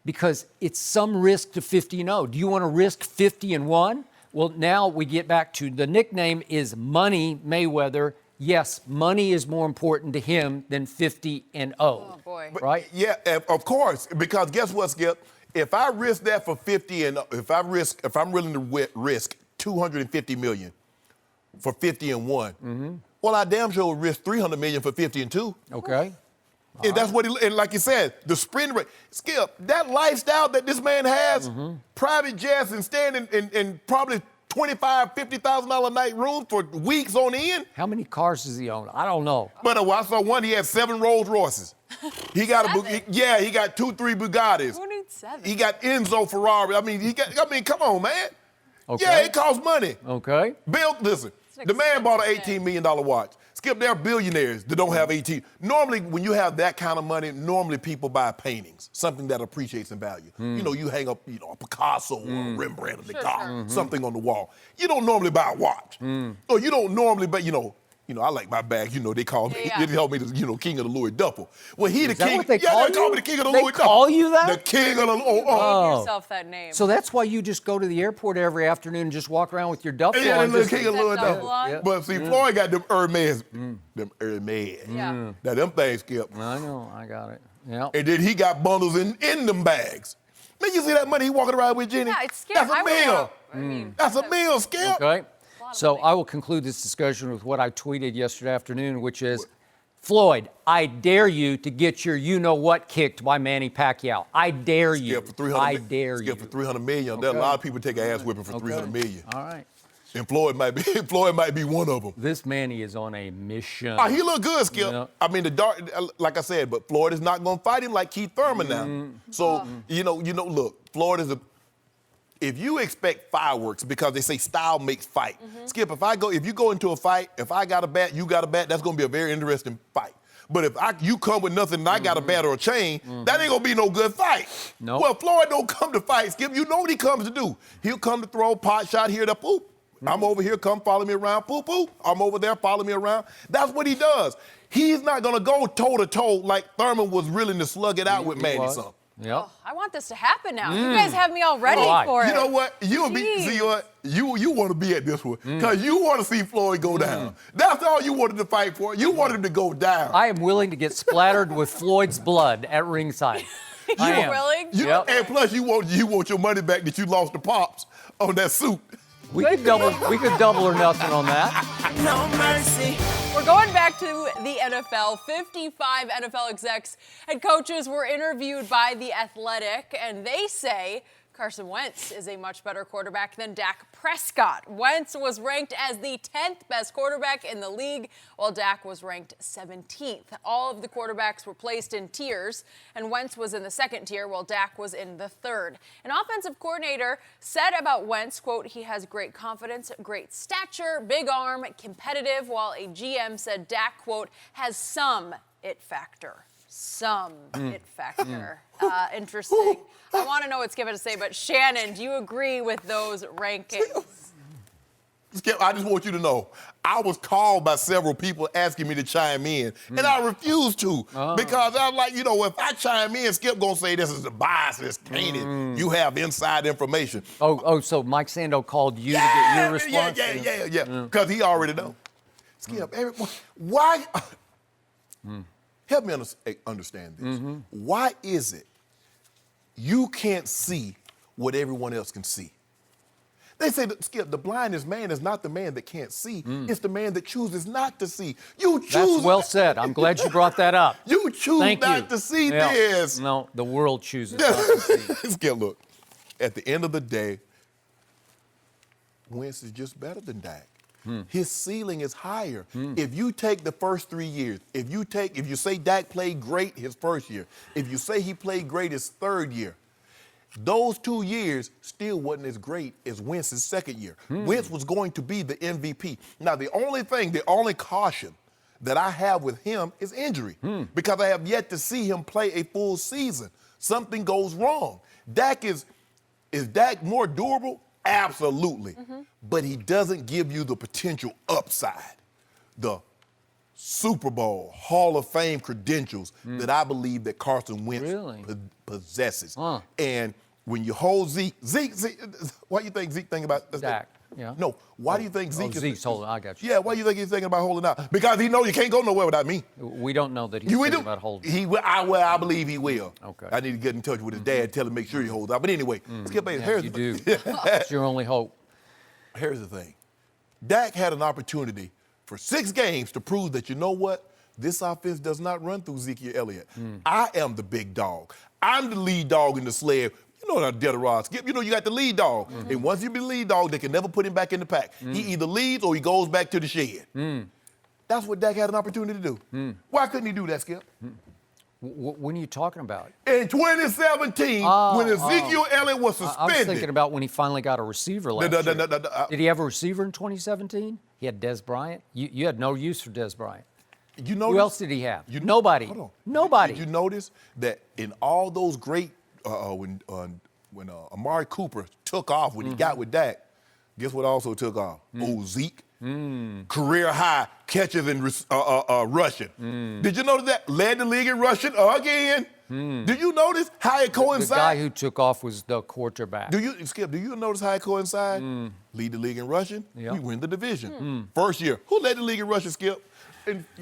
because it's some risk to 50-0. Do you want to risk 50-1? Well, now we get back to the nickname is Money Mayweather. Yes, money is more important to him than 50-0. Oh, boy. Right? Yeah, of course. Because guess what, Skip? If I risk that for 50 and if I'm willing to risk $250 million for 50-1, well, I damn sure would risk $300 million for 50-2. Okay. And that's what and like you said, the sprint rate. Skip, that lifestyle that this man has, private jets and staying in probably $25,000, $50,000 a night rooms for weeks on end. How many cars does he own? I don't know. But I saw one, he had 7 Rolls Royces. He got he got 2, 3 Bugattis. Who needs 7? He got Enzo Ferrari. I mean, come on, man. Okay. Yeah, it costs money. Okay. Listen. The man bought an $18 million watch. Skip, they're billionaires that don't have 18. Normally, when you have that kind of money, normally people buy paintings, something that appreciates in value. You know, you hang up, a Picasso or a Rembrandt or Degas, something on the wall. You don't normally buy a watch. Or you don't normally, but I like my bag. They call me, they call me the, king of the Louis Duffel. Well, he the king. What they call they call me the king of the Louis Duffel. They call you that? The king of the Name yourself that name. So that's why you just go to the airport every afternoon and just walk around with your duffel Yeah, on. the king of Louis Duffel. Duffel. But see, Floyd got them Hermes. Them Hermes. Yeah. Now, them things, Skip. I know, I got it. Yeah. And then he got bundles in them bags. Man, you see that money he walking around with, Jenny? Yeah, it's scary. That's a meal. That's a meal, Skip. Okay. So I will conclude this discussion with what I tweeted yesterday afternoon, which is, Floyd, I dare you to get your you-know-what kicked by Manny Pacquiao. I dare you. Skip, for 300, I dare you. Skip, for $300 million. There are a lot of people take ass whipping for $300 million. All right. And Floyd might be one of them. This Manny is on a mission. Oh, he look good, Skip. Yeah. I mean, like I said, but Floyd is not going to fight him like Keith Thurman now. So, look, Floyd is if you expect fireworks because they say style makes fight. Skip, if you go into a fight, if I got a bat, you got a bat, that's going to be a very interesting fight. But if you come with nothing and I got a bat or a chain, that ain't going to be no good fight. Nope. Well, Floyd don't come to fight, Skip. You know what he comes to do. He'll come to throw a pot shot here to poop. I'm over here, come follow me around, poop, poop. I'm over there, follow me around. That's what he does. He's not going to go toe-to-toe like Thurman was willing to slug it out with Manny son. Yep. Oh, I want this to happen now. You guys have me all ready Why? for it. You know what? You want to be at this one because you want to see Floyd go down. That's all you wanted to fight for. You wanted him to go down. I am willing to get splattered with Floyd's blood at ringside. I am. willing? Yep. And plus, you want your money back that you lost to Pops on that suit. We could double or nothing on that. No mercy. We're going back to the NFL. 55 NFL execs and coaches were interviewed by The Athletic, and they say Carson Wentz is a much better quarterback than Dak Prescott. Wentz was ranked as the 10th best quarterback in the league, while Dak was ranked 17th. All of the quarterbacks were placed in tiers, and Wentz was in the second tier, while Dak was in the third. An offensive coordinator said about Wentz, quote, he has great confidence, great stature, big arm, competitive, while a GM said Dak, quote, has some it factor. Some it factor. Interesting. I want to know what Skip had to say, but Shannon, do you agree with those rankings? Skip, I just want you to know, I was called by several people asking me to chime in, and I refused to because I'm like, if I chime in, Skip gonna say this is a bias, it's tainted. You have inside information. So Mike Sando called you to get your response? Yeah. Because he already know. Skip, why? Help me understand this. Why is it you can't see what everyone else can see? They say, Skip, the blindest man is not the man that can't see. It's the man that chooses not to see. You choose. That's well said. I'm glad you brought that up. You choose not to see this. No, the world chooses not to see. Skip, look, at the end of the day, Wentz is just better than Dak. His ceiling is higher. If you take the first 3 years, if you say Dak played great his first year, if you say he played great his third year, those 2 years still wasn't as great as Wentz's second year. Wentz was going to be the MVP. Now, the only caution that I have with him is injury because I have yet to see him play a full season. Something goes wrong. Is Dak more durable? Absolutely. But he doesn't give you the potential upside, the Super Bowl, Hall of Fame credentials that I believe that Carson Wentz possesses. And when you hold Zeke, what do you think Zeke thinking about Dak? Yeah. No, why do you think Zeke is... Zeke's holding, I got you. Yeah, why do you think he's thinking about holding out? Because he knows you can't go nowhere without me. We don't know that he's thinking about holding. I believe he will. Okay. I need to get in touch with his dad, tell him make sure he holds out. But anyway, Skip, here's you the do. It's your only hope. Here's the thing. Dak had an opportunity for 6 games to prove that, you know what? This offense does not run through Ezekiel Elliott. I am the big dog. I'm the lead dog in the sled. You know that Rod Skip. You got the lead dog. And once you be the lead dog, they can never put him back in the pack. He either leads or he goes back to the shed. That's what Dak had an opportunity to do. Why couldn't he do that, Skip? When are you talking about? In 2017, when Ezekiel Elliott was suspended. I was thinking about when he finally got a receiver last year. Did he have a receiver in 2017? He had Des Bryant. You had no use for Des Bryant. You know who else did he have? Nobody. Hold on. Nobody. Did you notice that in all those great when Amari Cooper took off when he got with Dak, guess what also took off? Zeke. Career high catches and rushing. Did you notice that? Led the league in rushing again. Did you notice how it coincides? The guy who took off was the quarterback. Skip, do you notice how it coincides? Lead the league in rushing, yep. we win the division. First year. Who led the league in rushing, Skip?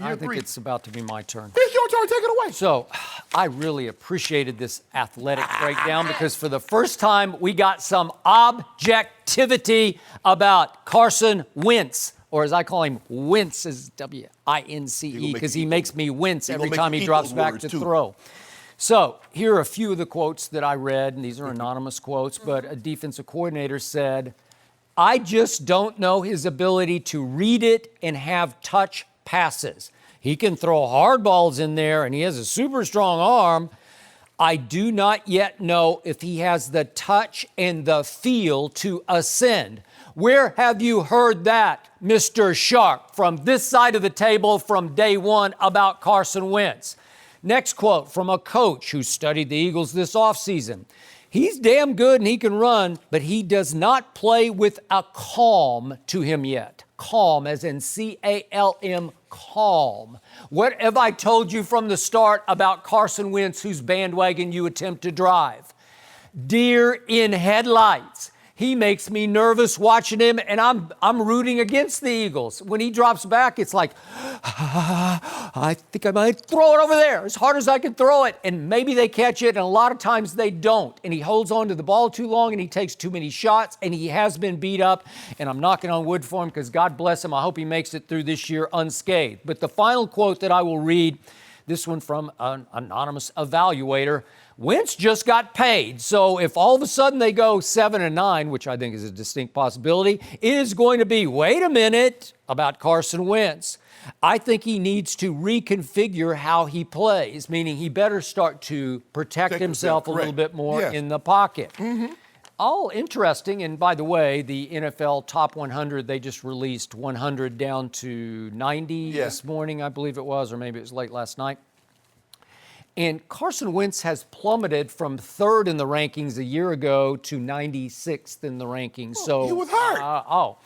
I think it's about to be my turn. It's your turn. Take it away. So I really appreciated this athletic breakdown because for the first time we got some objectivity about Carson Wentz, or as I call him, Wentz, is W-I-N-C-E, because he makes me wince every time he drops back to throw. So here are a few of the quotes that I read, and these are anonymous quotes, but a defensive coordinator said, I just don't know his ability to read it and have touch passes. He can throw hard balls in there, and he has a super strong arm. I do not yet know if he has the touch and the feel to ascend. Where have you heard that, Mr. Sharpe, from this side of the table from day one about Carson Wentz? Next quote from a coach who studied the Eagles this offseason. He's damn good and he can run, but he does not play with a calm to him yet. Calm, as in C-A-L-M, calm. What have I told you from the start about Carson Wentz, whose bandwagon you attempt to drive? Deer in headlights. He makes me nervous watching him, and I'm rooting against the Eagles. When he drops back, it's like, I think I might throw it over there as hard as I can throw it. And maybe they catch it, and a lot of times they don't. And he holds on to the ball too long, and he takes too many shots, and he has been beat up. And I'm knocking on wood for him because God bless him. I hope he makes it through this year unscathed. But the final quote that I will read, this one from an anonymous evaluator, Wentz just got paid. So if all of a sudden they go 7-9, which I think is a distinct possibility, it is going to be, wait a minute, about Carson Wentz. I think he needs to reconfigure how he plays, meaning he better start to protect himself a little bit more in the pocket. All interesting, and by the way, the NFL Top 100, they just released 100 down to 90 this morning, I believe it was, or maybe it was late last night. And Carson Wentz has plummeted from 3rd in the rankings a year ago to 96th in the rankings. So he was hurt.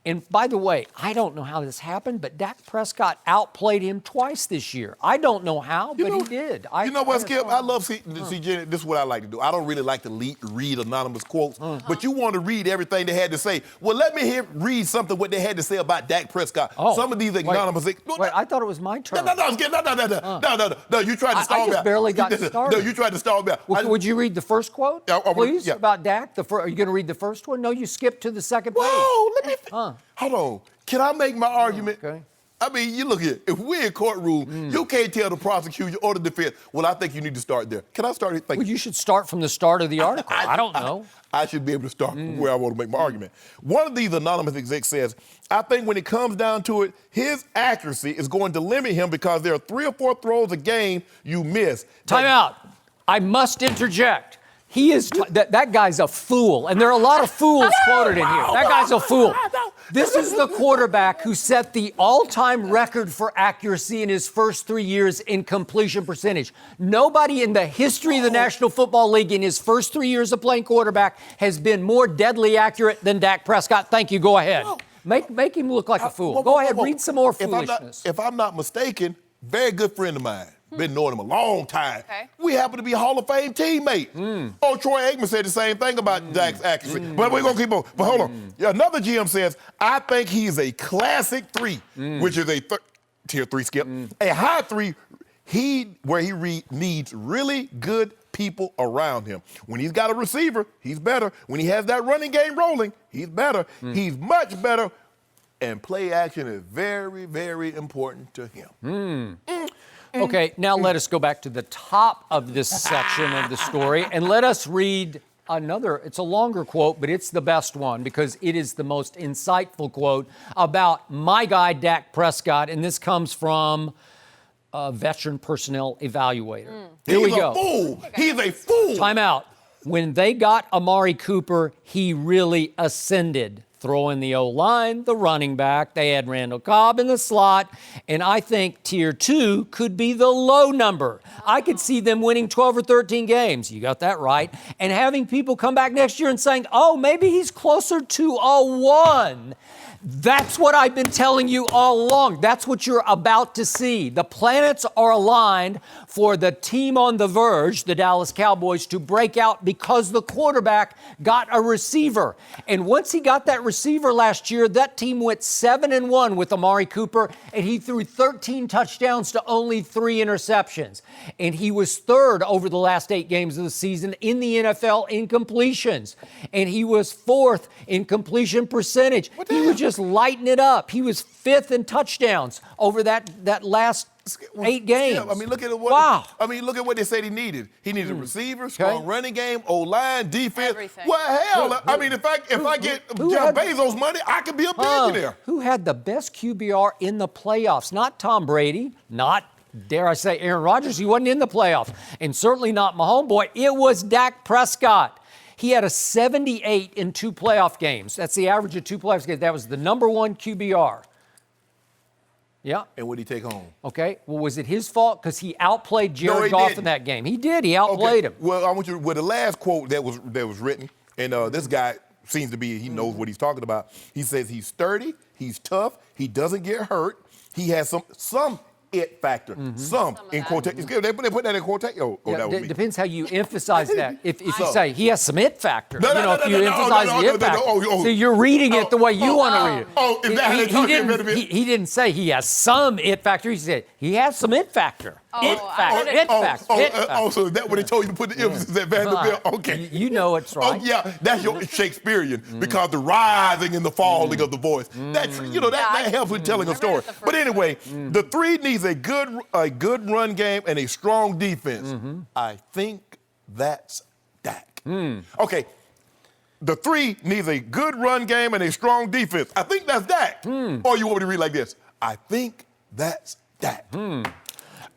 And by the way, I don't know how this happened, but Dak Prescott outplayed him twice this year. I don't know how, but he did. You know what, Skip? I love see Jenny, this is what I like to do. I don't really like to read anonymous quotes, but you want to read everything they had to say. Well, let me read something what they had to say about Dak Prescott. Some of these anonymous... Wait, I thought it was my turn. No, you tried to stall me out. I just barely got started. No, you tried to stall me out. Would you read the first quote, please, about Dak? Are you going to read the first one? No, you skipped to the second page. Whoa, let me... Hold on. Can I make my argument? Okay. I mean, you look here. If we're in courtroom, you can't tell the prosecution or the defense, well, I think you need to start there. Can I start here? Well, you should start from the start of the article. I don't know. I should be able to start from where I want to make my argument. One of these anonymous execs says, I think when it comes down to it, his accuracy is going to limit him because there are 3 or 4 throws a game you miss. Time out. I must interject. He is, that guy's a fool. And there are a lot of fools quoted in here. That guy's a fool. This is the quarterback who set the all-time record for accuracy in his first 3 years in completion percentage. Nobody in the history of the National Football League in his first 3 years of playing quarterback has been more deadly accurate than Dak Prescott. Thank you. Go ahead. Make him look like a fool. Go ahead. Read some more foolishness. If I'm not mistaken, very good friend of mine. Been knowing him a long time. Okay. We happen to be Hall of Fame teammates. Troy Aikman said the same thing about Dak's accuracy. But we're going to keep on. But hold on. Another GM says, I think he's a classic 3, which is a tier 3 skip. A high 3, where he needs really good people around him. When he's got a receiver, he's better. When he has that running game rolling, he's better. He's much better. And play action is very, very important to him. Okay, now let us go back to the top of this section of the story and let us read another. It's a longer quote, but it's the best one because it is the most insightful quote about my guy, Dak Prescott. And this comes from veteran personnel evaluator. Here we go. Fool. He's a fool. Time out. When they got Amari Cooper, he really ascended. Throw in the O-line, the running back. They had Randall Cobb in the slot. And I think tier 2 could be the low number. I could see them winning 12 or 13 games. You got that right. And having people come back next year and saying, oh, maybe he's closer to a 1. That's what I've been telling you all along. That's what you're about to see. The planets are aligned for the team on the verge, the Dallas Cowboys, to break out because the quarterback got a receiver. And once he got that receiver last year, that team went 7-1 with Amari Cooper, and he threw 13 touchdowns to only 3 interceptions. And he was 3rd over the last 8 games of the season in the NFL in completions. And he was 4th in completion percentage. He was just lighting it up. He was 5th in touchdowns over that last 8 games. Yeah, I mean, look at what. Wow. I mean, look at what they said he needed. He needed a receiver, strong running game, O-line, defense. Everything. Well, hell, I mean, if I get Jeff Bezos money, I could be a billionaire. Who had the best QBR in the playoffs? Not Tom Brady, not, dare I say, Aaron Rodgers. He wasn't in the playoffs, and certainly not my homeboy. It was Dak Prescott. He had a 78 in 2 playoff games. That's the average of 2 playoff games. That was the number 1 QBR. Yeah. And what did he take home? Okay. Well, was it his fault? Because he outplayed Jared Goff in that game. He did. He outplayed him. Well, I want you. Well, the last quote that was written, and this guy seems to be, he knows what he's talking about. He says he's sturdy, he's tough, he doesn't get hurt, he has some it factor, some in quotation. They put that in quotation. Oh, that was me. Depends how you emphasize that. If you say he has some it factor, if you emphasize the it factor. So you're reading it the way you want to read it. Oh, if that had talking he didn't say he has some it factor. He said he has some it factor. It factor. So is that what they told you to put the emphasis at Vanderbilt? Okay. You know it's right. Oh, yeah, that's your Shakespearean, because the rising and the falling of the voice. That's, that helps with telling a story. But anyway, the 3 needs a good run game and a strong defense. I think that's Dak. Okay. The 3 needs a good run game and a strong defense. I think that's Dak. Or you want me to read like this? I think that's Dak.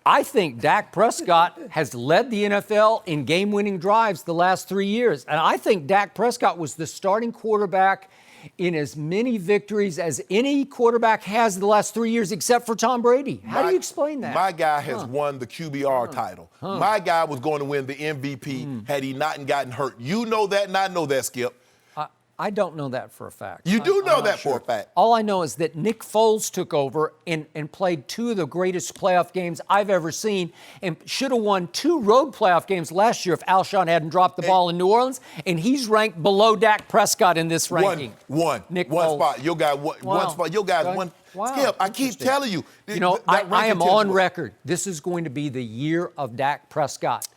I think Dak Prescott has led the NFL in game-winning drives the last 3 years. And I think Dak Prescott was the starting quarterback in as many victories as any quarterback has the last 3 years except for Tom Brady. How do you explain that? My guy has won the QBR title. My guy was going to win the MVP had he not gotten hurt. You know that, and I know that, Skip. I don't know that for a fact. You do know that for a fact. All I know is that Nick Foles took over and played 2 of the greatest playoff games I've ever seen, and should have won 2 road playoff games last year if Alshon hadn't dropped the ball in New Orleans, and he's ranked below Dak Prescott in this ranking. Nick one Foles. Spot. Your guy, one spot. Your guy's one. Wow. Skip, I keep telling you. I am on record. This is going to be the year of Dak Prescott.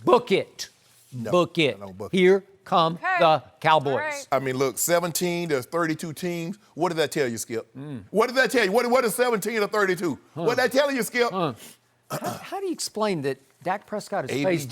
Book it. Book it. Here come the Cowboys. Right. I mean, look, 17, there's 32 teams. What does that tell you, Skip? What does that tell you? What is 17 or 32? What did that tell you, Skip? How do you explain that Dak Prescott has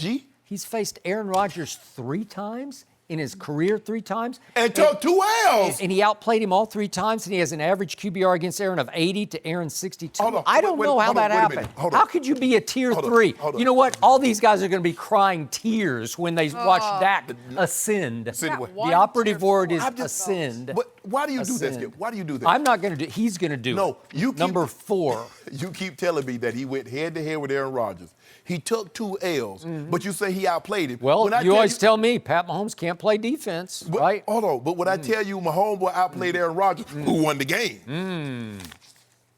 he's faced Aaron Rodgers 3 times in his career, 3 times? And took 2 L's. And he outplayed him all 3 times, and he has an average QBR against Aaron of 80 to Aaron's 62. I don't know how that happened. How could you be a tier 3? You know what? All these guys are going to be crying tears when they watch Dak ascend. The operative word is ascend. But why do you do that, Skip? Why do you do that? I'm not going to do. He's going to do. No, number 4. You keep telling me that he went head-to-head with Aaron Rodgers. He took 2 L's, but you say he outplayed him. Well, you always tell me Pat Mahomes can't play defense, right? Hold on, but when I tell you my homeboy outplayed Aaron Rodgers, who won the game?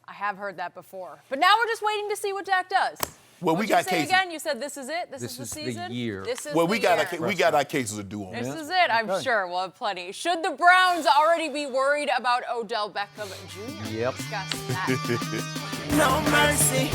I have heard that before. But now we're just waiting to see what Dak does. Well, What'd we got you say cases. again? You said this is it? This is the season? The year. This is Well, the we got year. our cases to do on This that. is it, I'm sure. We'll have plenty. Should the Browns already be worried about Odell Beckham Jr.? Yep. Discuss that. No mercy.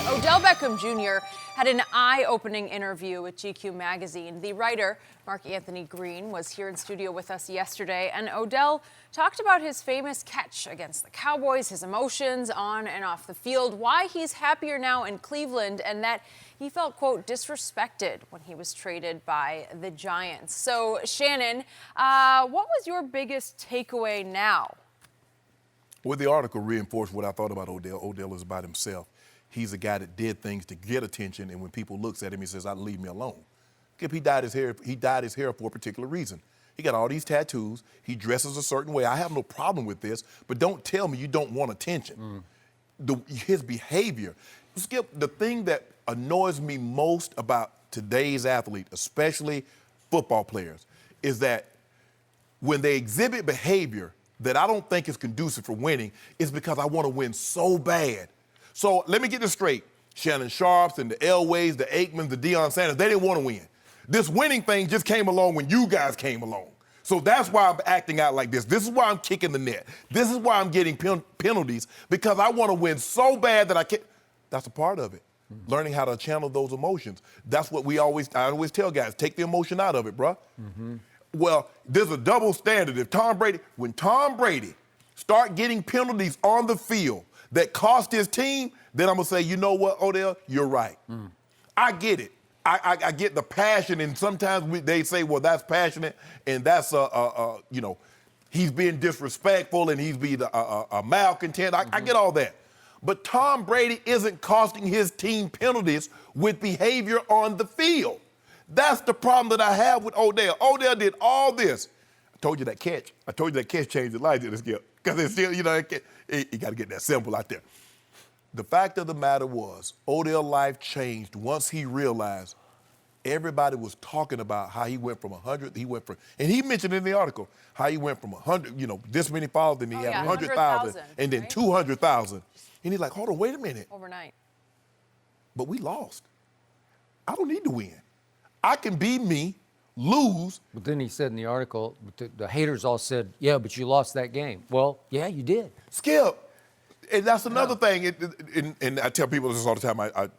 Odell Beckham Jr. had an eye-opening interview with GQ magazine. The writer, Mark Anthony Green, was here in studio with us yesterday, and Odell talked about his famous catch against the Cowboys, his emotions on and off the field, why he's happier now in Cleveland, and that he felt, quote, disrespected when he was traded by the Giants. So, Shannon, what was your biggest takeaway now? Well, the article reinforced what I thought about Odell. Odell is about himself. he's a guy that did things to get attention, and when people looks at him, he says, leave me alone. Skip, he dyed his hair for a particular reason. He got all these tattoos. He dresses a certain way. I have no problem with this, but don't tell me you don't want attention. His behavior. Skip, the thing that annoys me most about today's athlete, especially football players, is that when they exhibit behavior that I don't think is conducive for winning, it's because I want to win so bad. So let me get this straight. Shannon Sharpes and the Elways, the Aikmans, the Deion Sanders, they didn't want to win. This winning thing just came along when you guys came along. So that's why I'm acting out like this. This is why I'm kicking the net. This is why I'm getting penalties, because I want to win so bad that I can't. That's a part of it. Learning how to channel those emotions. That's what I always tell guys, take the emotion out of it, bro. Well, there's a double standard. When Tom Brady start getting penalties on the field that cost his team, then I'm going to say, you know what, Odell, you're right. I get it. I get the passion, and sometimes they say, well, that's passionate, and that's, he's being disrespectful, and he's being a malcontent. I get all that. But Tom Brady isn't costing his team penalties with behavior on the field. That's the problem that I have with Odell. Odell did all this. I told you that catch changed the life, didn't it, because it's still, you got to get that simple out there. The fact of the matter was, Odell's life changed once he realized everybody was talking about how he went from 100, and he mentioned in the article how he went from 100, this many followers, then he had 100,000, and then 200,000. And he's like, hold on, wait a minute. Overnight. But we lost. I don't need to win. I can be me, lose. But then he said in the article, the haters all said, yeah, but you lost that game. Well, yeah, you did. Skip. And that's another thing, and I tell people this all the time.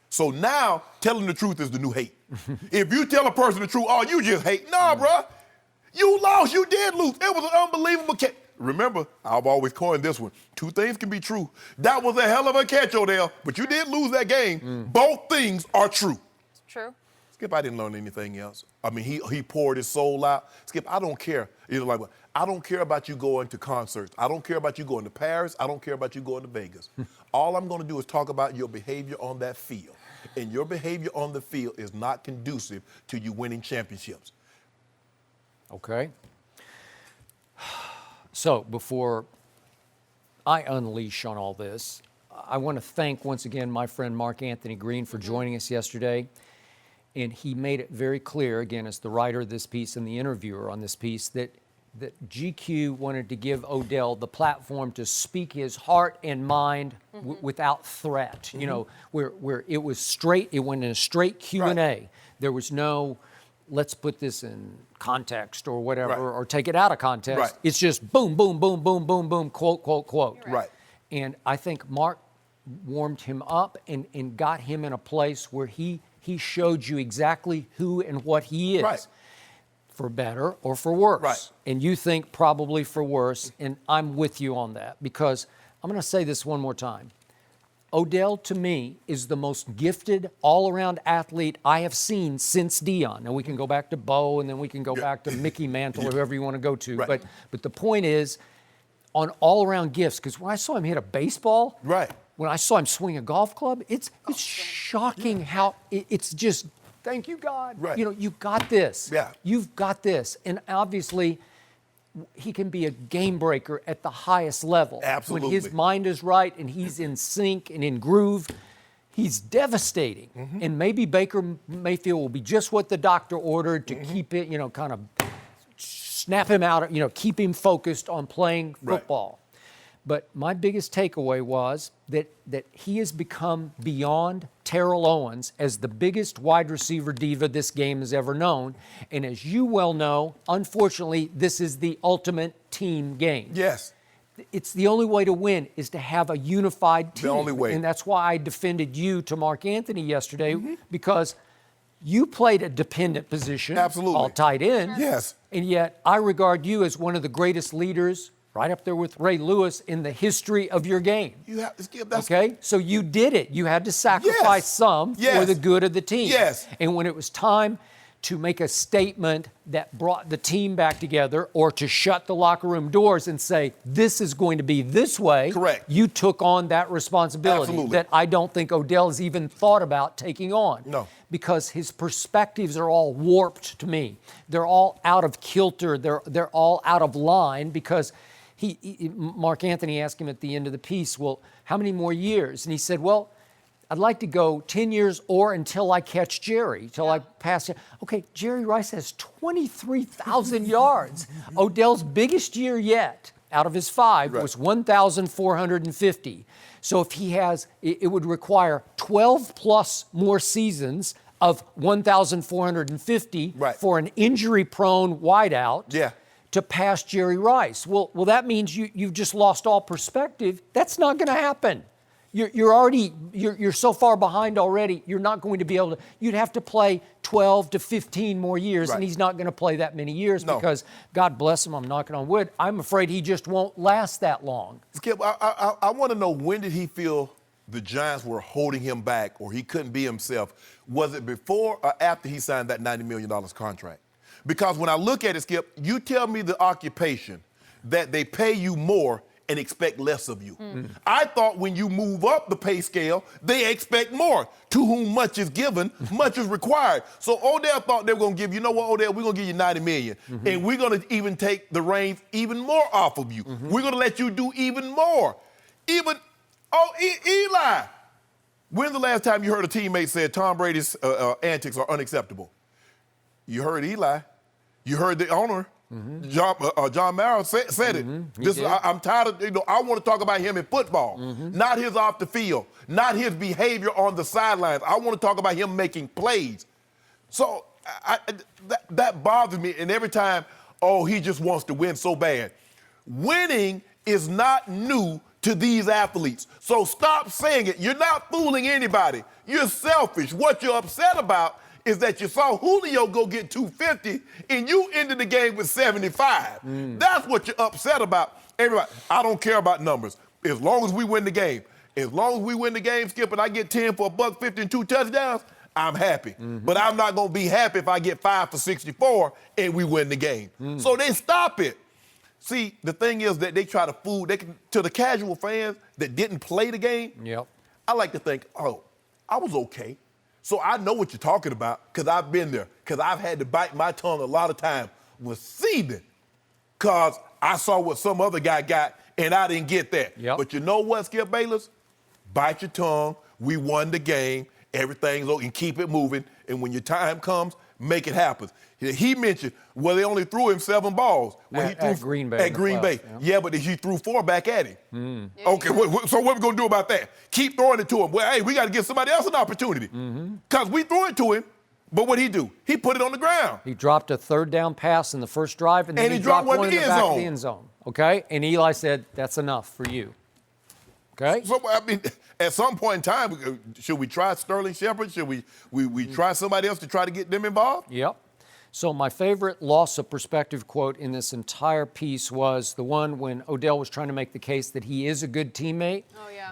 So now, telling the truth is the new hate. If you tell a person the truth, oh, you just hate. Nah, bruh. You lost. You did lose. It was an unbelievable catch. Remember, I've always coined this one. Two things can be true. That was a hell of a catch, Odell, but you did lose that game. Both things are true. It's true. Skip, I didn't learn anything else. I mean, he poured his soul out. Skip, I don't care. I don't care about you going to concerts. I don't care about you going to Paris. I don't care about you going to Vegas. All I'm going to do is talk about your behavior on that field. And your behavior on the field is not conducive to you winning championships. Okay. So before I unleash on all this, I want to thank once again my friend Mark Anthony Green for joining us yesterday. And he made it very clear, again, as the writer of this piece and the interviewer on this piece, that GQ wanted to give Odell the platform to speak his heart and mind without threat. You know, where it was straight, it went in a straight Q&A. Right. There was no, let's put this in context or whatever, or take it out of context. Right. It's just boom, boom, boom, boom, boom, boom, quote, quote, quote. Right. And I think Mark warmed him up and got him in a place where he showed you exactly who and what he is. Right. For better or for worse. Right. And you think probably for worse, and I'm with you on that, because I'm going to say this one more time. Odell, to me, is the most gifted all-around athlete I have seen since Deion. Now, we can go back to Bo, and then we can go back to Mickey Mantle, or whoever you want to go to. Right. But the point is, on all-around gifts, because when I saw him hit a baseball, when I saw him swing a golf club, it's shocking how it's just, thank you, God. Right. You know, you got this. Yeah. You've got this. And obviously, he can be a game breaker at the highest level. Absolutely. When his mind is right and he's in sync and in groove, he's devastating. And maybe Baker Mayfield will be just what the doctor ordered to keep it, kind of snap him out, keep him focused on playing football. But my biggest takeaway was that he has become beyond Terrell Owens as the biggest wide receiver diva this game has ever known. And as you well know, unfortunately, this is the ultimate team game. Yes. It's the only way to win is to have a unified team. The only way. And that's why I defended you to Mark Anthony yesterday, because you played a dependent position. Absolutely. All tight end. Yes. And yet I regard you as one of the greatest leaders, right up there with Ray Lewis, in the history of your game. Okay? So you did it. You had to sacrifice some for the good of the team. Yes. And when it was time to make a statement that brought the team back together or to shut the locker room doors and say, this is going to be this way. Correct. You took on that responsibility Absolutely. that I don't think Odell has even thought about taking on. No. Because his perspectives are all warped to me. They're all out of kilter. They're all out of line because Mark Anthony asked him at the end of the piece, well, how many more years? And he said, well, I'd like to go 10 years or until I catch Jerry, till I pass him. Okay, Jerry Rice has 23,000 yards. Odell's biggest year yet out of his 5 was 1,450. So if he has, it would require 12 plus more seasons of 1,450 for an injury-prone wideout to pass Jerry Rice. Well, that means you've just lost all perspective. That's not going to happen. You're so far behind already. You're not going to be able to. You'd have to play 12 to 15 more years, and he's not going to play that many years because, God bless him, I'm knocking on wood, I'm afraid he just won't last that long. Skip, I want to know, when did he feel the Giants were holding him back or he couldn't be himself? Was it before or after he signed that $90 million contract? Because when I look at it, Skip, you tell me the occupation that they pay you more and expect less of you. I thought when you move up the pay scale, they expect more. To whom much is given, much is required. So Odell thought they were going to give, you know what, Odell, we're going to give you $90 million. And we're going to even take the reins even more off of you. We're going to let you do even more. Eli, when's the last time you heard a teammate say Tom Brady's antics are unacceptable? You heard Eli. You heard the owner. John Mara said it. I'm tired of, I want to talk about him in football, not his off the field, not his behavior on the sidelines. I want to talk about him making plays. So that bothers me. And every time, he just wants to win so bad. Winning is not new to these athletes. So stop saying it. You're not fooling anybody. You're selfish. What you're upset about is that you saw Julio go get 250 and you ended the game with 75. That's what you're upset about. Everybody, I don't care about numbers. As long as we win the game. As long as we win the game, Skip, and I get 10 for $150 and 2 touchdowns, I'm happy. But I'm not going to be happy if I get 5 for 64 and we win the game. So they stop it. See, the thing is that they try to fool, to the casual fans that didn't play the game, I like to think, I was okay. So I know what you're talking about because I've been there, because I've had to bite my tongue a lot of times with seething because I saw what some other guy got and I didn't get that. But you know what, Skip Bayless? Bite your tongue. We won the game. Everything's okay, and keep it moving. And when your time comes, make it happen. He mentioned, they only threw him 7 balls. At Green Bay. At Green Bay. Yeah, but he threw 4 back at him. Okay, so what are we going to do about that? Keep throwing it to him. Well, hey, we got to give somebody else an opportunity. Because we threw it to him, but what'd he do? He put it on the ground. He dropped a 3rd down pass in the first drive, and then he dropped one in the back of the end zone. Okay? And Eli said, that's enough for you. Okay? So, I mean, at some point in time, should we try Sterling Shepard? Should we try somebody else to try to get them involved? Yep. So my favorite loss of perspective quote in this entire piece was the one when Odell was trying to make the case that he is a good teammate.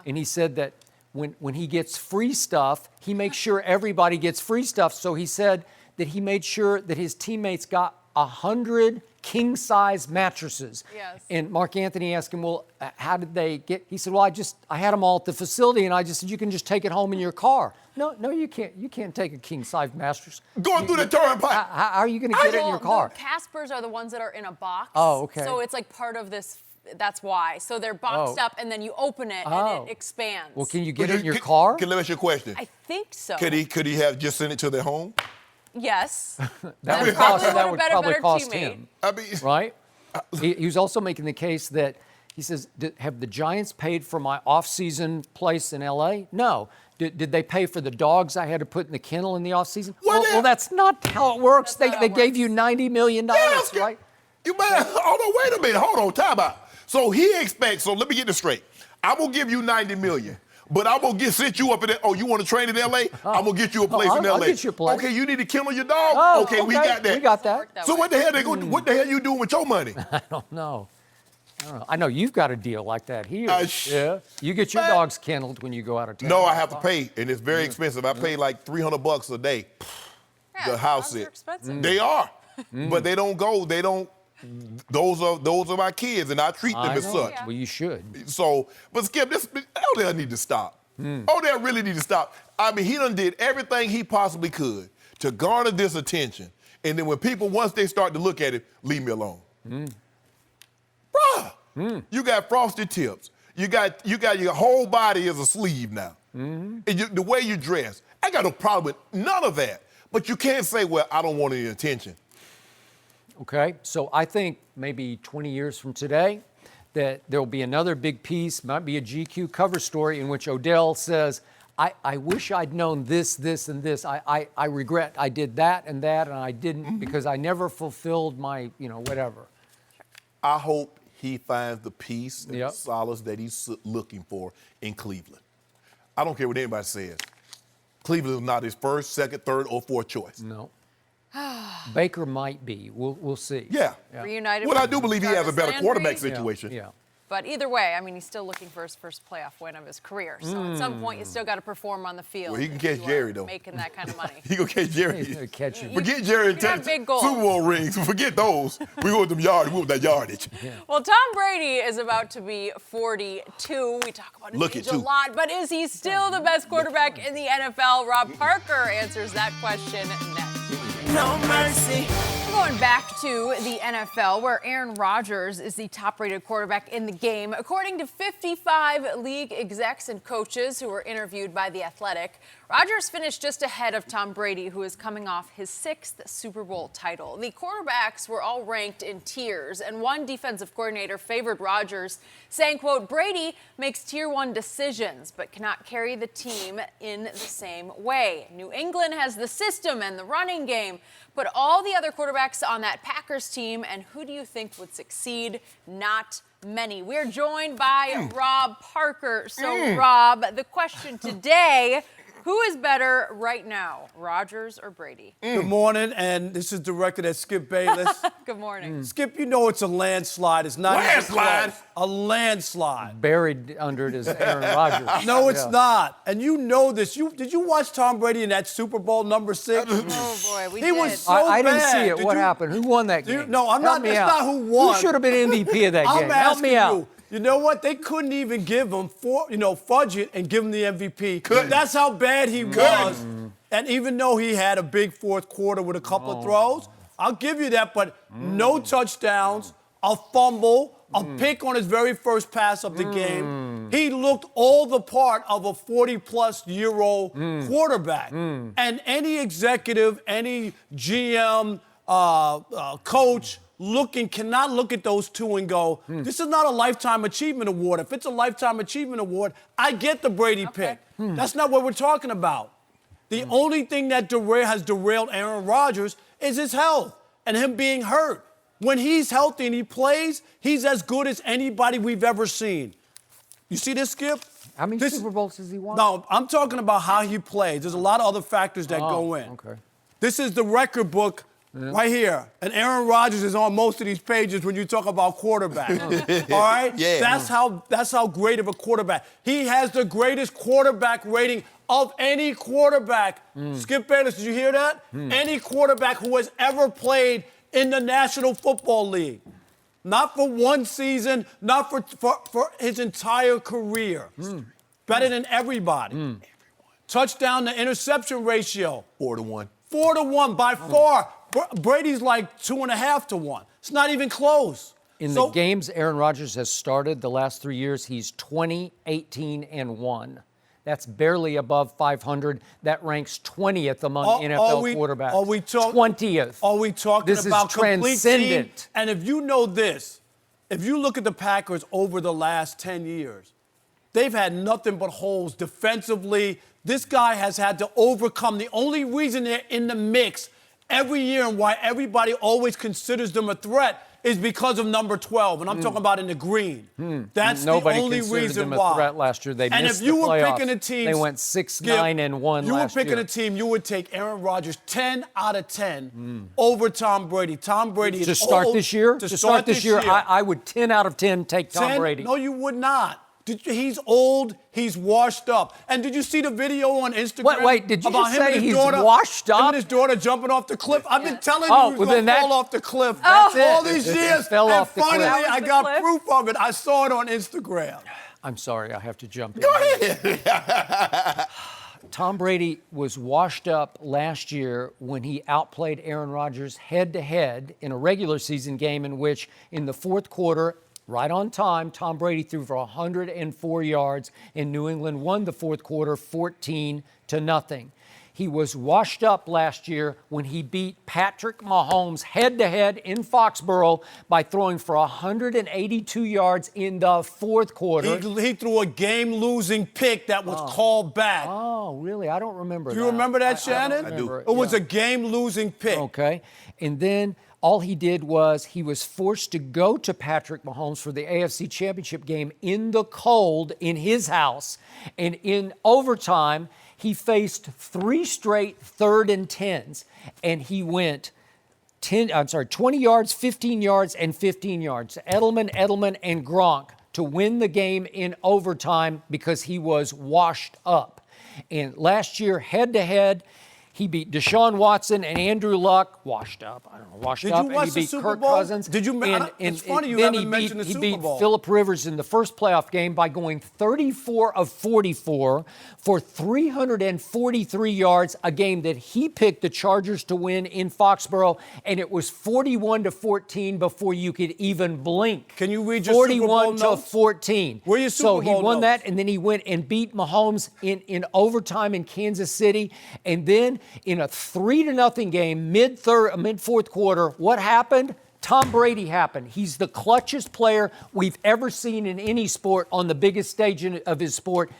And he said that when he gets free stuff, he makes sure everybody gets free stuff. So he said that he made sure that his teammates got 100 king-size mattresses. And Mark Anthony asked him, well, how did they get? He said, well, I had them all at the facility, and I just said, you can just take it home in your car. No, you can't. You can't take a king-size mattress. Going through the turnpike. How are you going to get it in your car? The Caspers are the ones that are in a box. Oh, okay. So it's like part of this. That's why. So they're boxed up, and then you open it, and it expands. Well, can you get it in your car? Let me ask you a question. I think so. Could he have just sent it to their home? Yes. that would probably cost him. I mean, right? He was also making the case that he says, have the Giants paid for my off-season place in L.A.? No. Did they pay for the dogs I had to put in the kennel in the off-season? Well, that's not how it works. They gave you $90 million, right? You man, hold on, wait a minute. Hold on, time out. So he expects, so let me get this straight. I'm going to give you $90 million. But I'm going to sit you up in there. Oh, you want to train in L.A.? I'm going to get you a place in L.A. I'll get you a place. Okay, you need to kennel your dog? Okay, we got that. We got that. So what the hell what the hell you doing with your money? I don't know. I know you've got a deal like that here. You get your dogs kenneled when you go out of town. No, I have to pay, and it's very expensive. I pay like $300 a day. Yeah, the house houses are set. expensive. They are, but they don't go. They don't. Those are my kids, and I treat them as such. Yeah. Well, you should. So, but Skip, Odell need to stop. Odell really need to stop. I mean, he done did everything he possibly could to garner this attention, and then when people, once they start to look at it, leave me alone. Bruh, you got frosted tips. You got your whole body is a sleeve now. And the way you dress, I got no problem with none of that. But you can't say, well, I don't want any attention. Okay, so I think maybe 20 years from today that there will be another big piece, might be a GQ cover story in which Odell says, I wish I'd known this, this, and this. I regret I did that, and I didn't because I never fulfilled my, whatever. I hope he finds the peace and Yep. the solace that he's looking for in Cleveland. I don't care what anybody says. Cleveland is not his first, second, third, or fourth choice. No. Baker might be. We'll see. Yeah. Reunited. Well, I with do believe he has a Jarvis better Landry. quarterback Yeah, situation. yeah. But either way, I mean, he's still looking for his first playoff win of his career. So at some point, you still got to perform on the field. Well, he can if catch you Jerry, are though. Making that kind of money. He gonna catch Jerry. He's gonna catch him. Forget Jerry and You got Ted big goals. Super Bowl rings. Forget those. We want them yardage. We want that yardage. Well, Tom Brady is about to be 42. We talk about his Look age at a you. lot, but is he still the best quarterback in the NFL? Rob Parker answers that question next. No mercy. We're going back to the NFL, where Aaron Rodgers is the top-rated quarterback in the game. According to 55 league execs and coaches who were interviewed by The Athletic, Rodgers finished just ahead of Tom Brady, who is coming off his 6th Super Bowl title. The quarterbacks were all ranked in tiers, and one defensive coordinator favored Rodgers, saying, quote, Brady makes tier 1 decisions, but cannot carry the team in the same way. New England has the system and the running game, but all the other quarterbacks on that Packers team, and who do you think would succeed? Not many. We're joined by Rob Parker. So, Rob, the question today, who is better right now, Rodgers or Brady? Good morning, and this is directed at Skip Bayless. Good morning. Skip, you know it's a landslide. It's not even Landslide? close. A landslide. Buried under it is Aaron Rodgers. No, it's Yeah. not. And you know this. Did you watch Tom Brady in that Super Bowl number 6? Oh, boy, we He did. was so I didn't bad. see it. Did What you- happened? Who won that you- game? no, I'm Help not- me that's out. not who won. Who should have been MVP of that I'm game? Help asking me out. you. You know what? They couldn't even give him fudge it and give him the MVP. Couldn't. That's how bad he was. And even though he had a big fourth quarter with a couple of throws, I'll give you that. But no touchdowns, a fumble, a pick on his very first pass of the game. He looked all the part of a 40-plus-year-old quarterback. And any executive, any GM, coach cannot look at those two and go, this is not a Lifetime Achievement Award. If it's a Lifetime Achievement Award, I get the Brady pick. That's not what we're talking about. The only thing that has derailed Aaron Rodgers is his health and him being hurt. When he's healthy and he plays, he's as good as anybody we've ever seen. You see this, Skip? How many Super Bowls has he won? No, I'm talking about how he plays. There's a lot of other factors that go in. Okay. This is the record book right here. And Aaron Rodgers is on most of these pages when you talk about quarterback. All right? Yeah. That's how great of a quarterback. He has the greatest quarterback rating of any quarterback. Skip Bayless, did you hear that? Any quarterback who has ever played in the National Football League. Not for one season, not for his entire career. Better than everybody. Touchdown to interception ratio. 4-1. 4-1 by far. Brady's like 2.5 to 1. It's not even close. In the games Aaron Rodgers has started the last 3 years, he's 20, 18, and 1. That's barely above 500. That ranks 20th among NFL quarterbacks. 20th. Are we talking This about is complete transcendent. team? And if you know this, if you look at the Packers over the last 10 years, they've had nothing but holes defensively. This guy has had to overcome. The only reason they're in the mix every year and why everybody always considers them a threat is because of number 12, and I'm talking about in the green. That's Nobody the only considered rean them why. a threat last year. They and missed if you the were playoffs. picking a team, They went 6-9-1 you last were picking year. a team, you would take Aaron Rodgers 10 out of 10 over Tom Brady. Tom Brady To is start old. this year? To start this year, I would 10 out of 10 take Tom 10? Brady. No, you would not. He's old. He's washed up. And did you see the video on Instagram? Wait, did you about just him and say his he's daughter, washed up? Him and his daughter jumping off the cliff. I've been telling Oh, you he well, was then going to that- fall off the cliff. That's it. All these It years. fell and off the cliff. finally, That was I the got cliff? proof of it. I saw it on Instagram. I'm sorry, I have to jump in. Go ahead. Tom Brady was washed up last year when he outplayed Aaron Rodgers head-to-head in a regular season game in which, in the fourth quarter, right on time, Tom Brady threw for 104 yards, and New England won the fourth quarter 14-0. He was washed up last year when he beat Patrick Mahomes head-to-head in Foxborough by throwing for 182 yards in the fourth quarter. He threw a game-losing pick that was called back. Oh, really? I don't remember that. Do you remember that, Shannon? I do. It was a game-losing pick. Okay. And then all he did was he was forced to go to Patrick Mahomes for the AFC Championship game in the cold in his house. And in overtime, he faced 3 straight 3rd and 10s. And he went 20 yards, 15 yards, and 15 yards. Edelman, and Gronk to win the game in overtime because he was washed up. And last year, head-to-head, he beat Deshaun Watson and Andrew Luck, washed up. I don't know, washed Did up. you watch and he the beat Super Kirk Bowl? Cousins. Did you? It's funny you then haven't mentioned the he Super beat Bowl. Phillip Rivers in the first playoff game by going 34 of 44 for 343 yards, a game that he picked the Chargers to win in Foxborough, and it was 41-14 before you could even blink. Can you read your Super Bowl notes? 41-14. Where are your So Super he Bowl won notes? that, and then he went and beat Mahomes in overtime in Kansas City, and then in a 3-0 game, mid-fourth quarter, what happened? Tom Brady happened. He's the clutchest player we've ever seen in any sport on the biggest stage of his sport.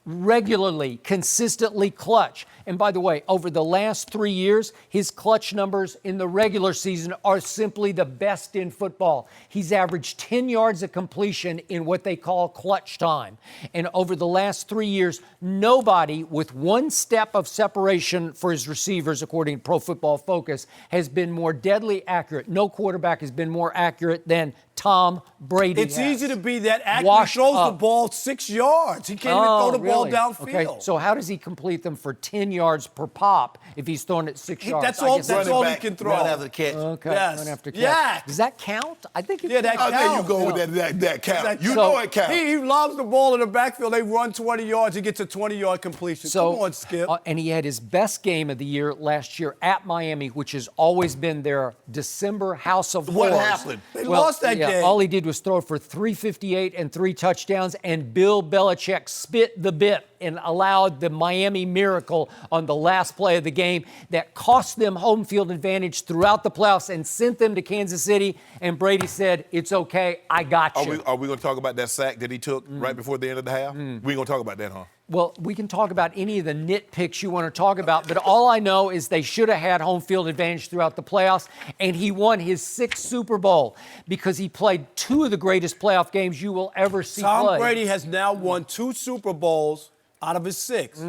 Regularly, consistently clutch. And by the way, over the last 3 years, his clutch numbers in the regular season are simply the best in football. He's averaged 10 yards of completion in what they call clutch time. And over the last 3 years, nobody with one step of separation for his receivers, according to Pro Football Focus, has been more deadly accurate. No quarterback has been more accurate than Tom Brady It's has. easy to be that accurate. Washed He throws the up. ball 6 yards. He can't even throw the ball really? downfield. Okay, so how does he complete them for 10 yards per pop if he's throwing it 6 yards? That's I all. guess That's Running all back, he can throw. Run after the catch. Okay, Yes. don't have to catch. Yeah. Does that count? I think it Yeah, that Oh, there you counts. go with that count. You So- know it counts. He lobs the ball in the backfield. They run 20 yards. He gets a 20-yard completion. So, Come on, Skip. And he had his best game of the year last year at Miami, which has always been their December house of What horrors. happened? They lost that game. All he did was throw for 358 and 3 touchdowns, and Bill Belichick spit the bit and allowed the Miami Miracle on the last play of the game that cost them home field advantage throughout the playoffs and sent them to Kansas City. And Brady said, "It's okay, I got you." Are we going to talk about that sack that he took right before the end of the half? We ain't going to talk about that, huh? Well, we can talk about any of the nitpicks you want to talk about, but all I know is they should have had home field advantage throughout the playoffs, and he won his 6th Super Bowl because he played 2 of the greatest playoff games you will ever see Tom played. Brady has now won 2 Super Bowls out of his 6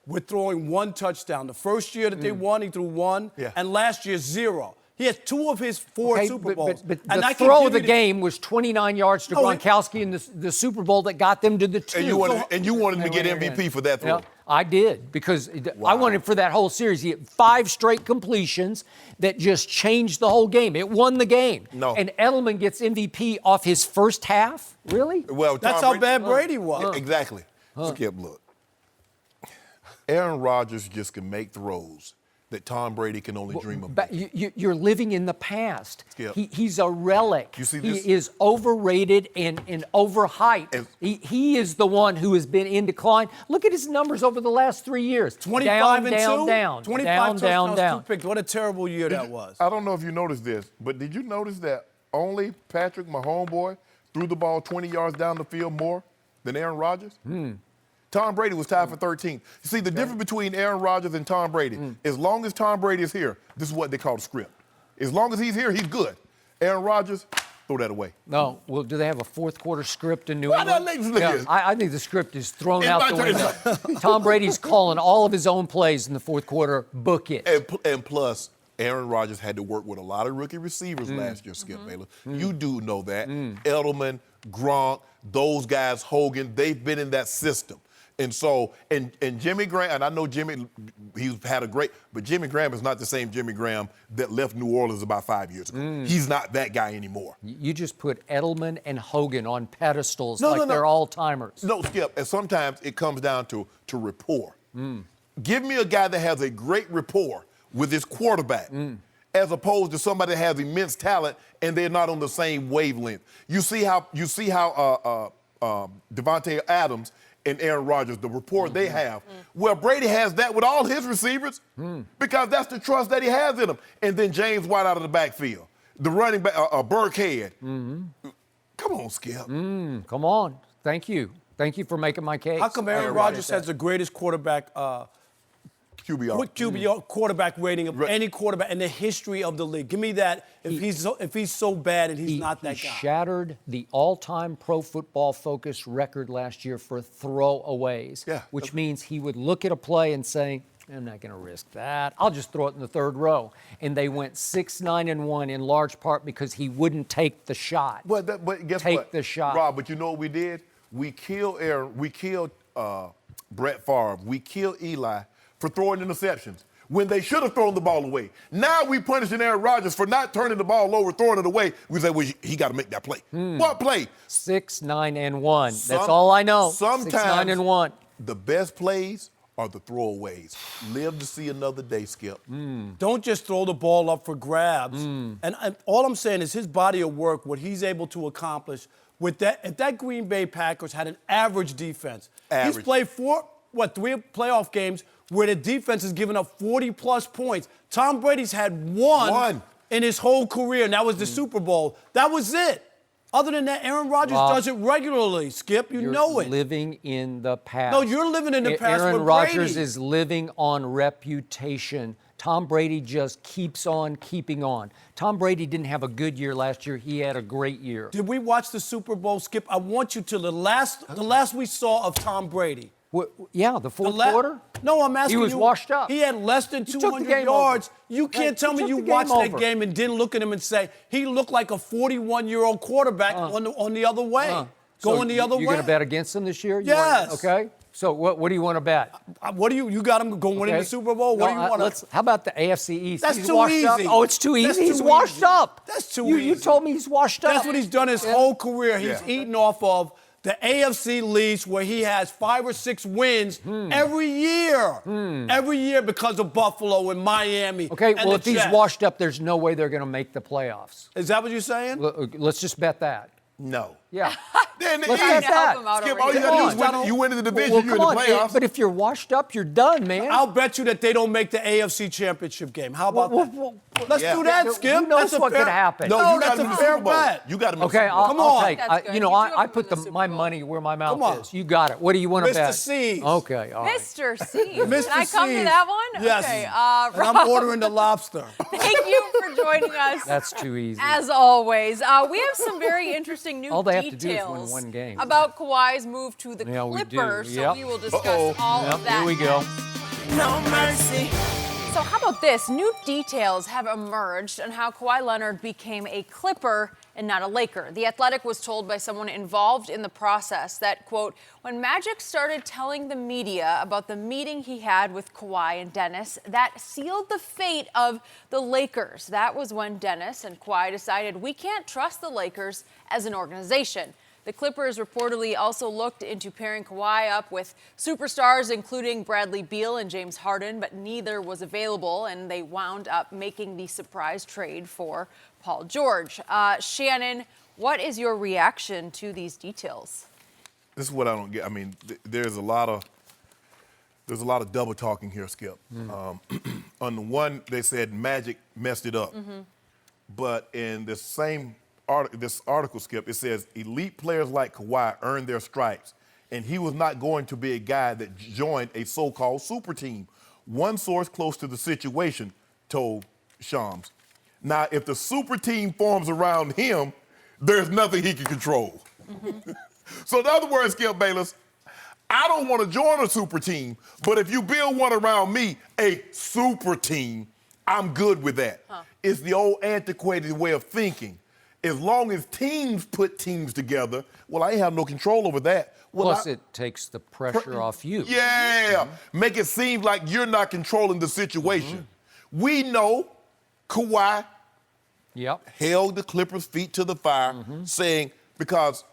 with throwing 1 touchdown. The first year that they won, he threw 1, Yeah. and last year 0. He has 2 of his 4 Okay, Super Bowls. but And the I can throw give of the you game was 29 yards to No, it- Gronkowski in the Super Bowl that got them to the 2. And you wanted him to get MVP for that throw. Yeah, I did because I wanted for that whole series. He had 5 straight completions that just changed the whole game. It won the game. No. And Edelman gets MVP off his first half? Really? Well, That's Tom how bad Brady was. Yeah, exactly. Skip, look. Aaron Rodgers just can make throws that Tom Brady can only dream of. But you're living in the past. Skip. He's a relic. You see he this? is overrated and overhyped. And- He is the one who has been in decline. Look at his numbers over the last 3 years. 25 down, and 2. down, down, 25 down, touchdowns, down. 2 picks. What a terrible year that was. I don't know if you noticed this, but did you notice that only Patrick, my homeboy, threw the ball 20 yards down the field more than Aaron Rodgers? Tom Brady was tied for 13th. You see, the difference between Aaron Rodgers and Tom Brady, as long as Tom Brady is here, this is what they call the script. As long as he's here, he's good. Aaron Rodgers, throw that away. No. Well, do they have a fourth quarter script in New Why England? not? Look at this. I think the script is thrown It's out my the turn. window. Tom Brady's calling all of his own plays in the fourth quarter. Book it. And plus, Aaron Rodgers had to work with a lot of rookie receivers last year, Skip Bayless. You do know that. Edelman, Gronk, those guys, Hogan, they've been in that system. And so, and Jimmy Graham, and I know Jimmy, he's had a great, but Jimmy Graham is not the same Jimmy Graham that left New Orleans about 5 years ago. He's not that guy anymore. You just put Edelman and Hogan on pedestals they're all-timers. No, Skip, and sometimes it comes down to rapport. Give me a guy that has a great rapport with his quarterback, as opposed to somebody that has immense talent and they're not on the same wavelength. You see how Devontae Adams and Aaron Rodgers, the rapport they have. Well, Brady has that with all his receivers because that's the trust that he has in them. And then James White out of the backfield, the running back, Burkhead. Come on, Skip. Come on. Thank you. Thank you for making my case. How come Aaron Rodgers has the greatest quarterback QBR quarterback rating of any quarterback in the history of the league? Give me that. If he's so bad and he's not that guy. He shattered the all-time Pro Football Focus record last year for throwaways, which means he would look at a play and say, I'm not going to risk that. I'll just throw it in the third row. And they went 6-9-1 in large part because he wouldn't take the shot. But guess what? Take the shot. Rob, but you know what we did? We killed Aaron. We killed Brett Favre. We killed Eli for throwing interceptions when they should have thrown the ball away. Now we punishing Aaron Rodgers for not turning the ball over, throwing it away. We say, well, he got to make that play. What play? 6-9-1. That's all I know. Sometimes 6-9-1. The best plays are the throwaways. Live to see another day, Skip. Don't just throw the ball up for grabs. And all I'm saying is his body of work, what he's able to accomplish with that. If that Green Bay Packers had an average defense, he's played 3 playoff games where the defense has given up 40-plus points. Tom Brady's had one in his whole career, and that was the Super Bowl. That was it. Other than that, Aaron Rodgers does it regularly, Skip. You know it. You're living in the past. No, you're living in the past Aaron with Rodgers Brady. is living on reputation. Tom Brady just keeps on keeping on. Tom Brady didn't have a good year last year. He had a great year. Did we watch the Super Bowl, Skip? I want you to the last we saw of Tom Brady. Yeah, the fourth quarter? No, I'm asking you. He was washed up. He had less than 200 yards. You can't tell me you watched that game and didn't look at him and say, he looked like a 41-year-old quarterback on the other way, going the other way. You're going to bet against him this year? Yes. Okay. So what do you want to bet? What do you got him going in the Super Bowl? What do you want to? How about the AFC East? That's he's too washed easy. Up. Oh, it's too easy. He's washed up. That's too easy. You told me he's washed up. That's what he's done his whole career. He's eaten off of the AFC leads where he has 5 or 6 wins every year. Every year because of Buffalo and Miami. Okay, and well, if he's washed up, there's no way they're going to make the playoffs. Is that what you're saying? Let's just bet that. No. Yeah. Then Let's bet that. Skip, all you got to do is you win in the division, you're in the playoffs. But if you're washed up, you're done, man. I'll bet you that they don't make the AFC Championship game. How about that? Let's do that, Skip. Who knows that's what could happen? No, that's a fair bet. You got to make Okay, Come I'll on. take. I put my money where my mouth is. You got it. What do you want to bet? Mr. C's. Okay, all right. Mr. C. Can Mr. I come to C's. that one? Yes. Okay. And I'm ordering the lobster. Thank you for joining us. That's too easy. As always, we have some very interesting new All they have to do is details win one game. about Kawhi's move to the we do. Clippers. So Yep. we will discuss all of that. Here we go. No mercy. So how about this? New details have emerged on how Kawhi Leonard became a Clipper and not a Laker. The Athletic was told by someone involved in the process that, quote, when Magic started telling the media about the meeting he had with Kawhi and Dennis, that sealed the fate of the Lakers. That was when Dennis and Kawhi decided we can't trust the Lakers as an organization. The Clippers reportedly also looked into pairing Kawhi up with superstars, including Bradley Beal and James Harden, but neither was available, and they wound up making the surprise trade for Paul George. Shannon, what is your reaction to these details? This is what I don't get. I mean, there's a lot of double talking here, Skip. On the one, they said Magic messed it up, but in this same article, Skip, it says elite players like Kawhi earned their stripes, and he was not going to be a guy that joined a so-called super team. One source close to the situation told Shams. Now, if the super team forms around him, there's nothing he can control. So in other words, Skip Bayless, I don't want to join a super team, but if you build one around me, a super team, I'm good with that. It's the old antiquated way of thinking. as long as teams put teams together, well, I ain't have no control over that. Well, Plus, it takes the pressure off you. Yeah. Make it seem like you're not controlling the situation. We know Kawhi held the Clippers' feet to the fire, saying because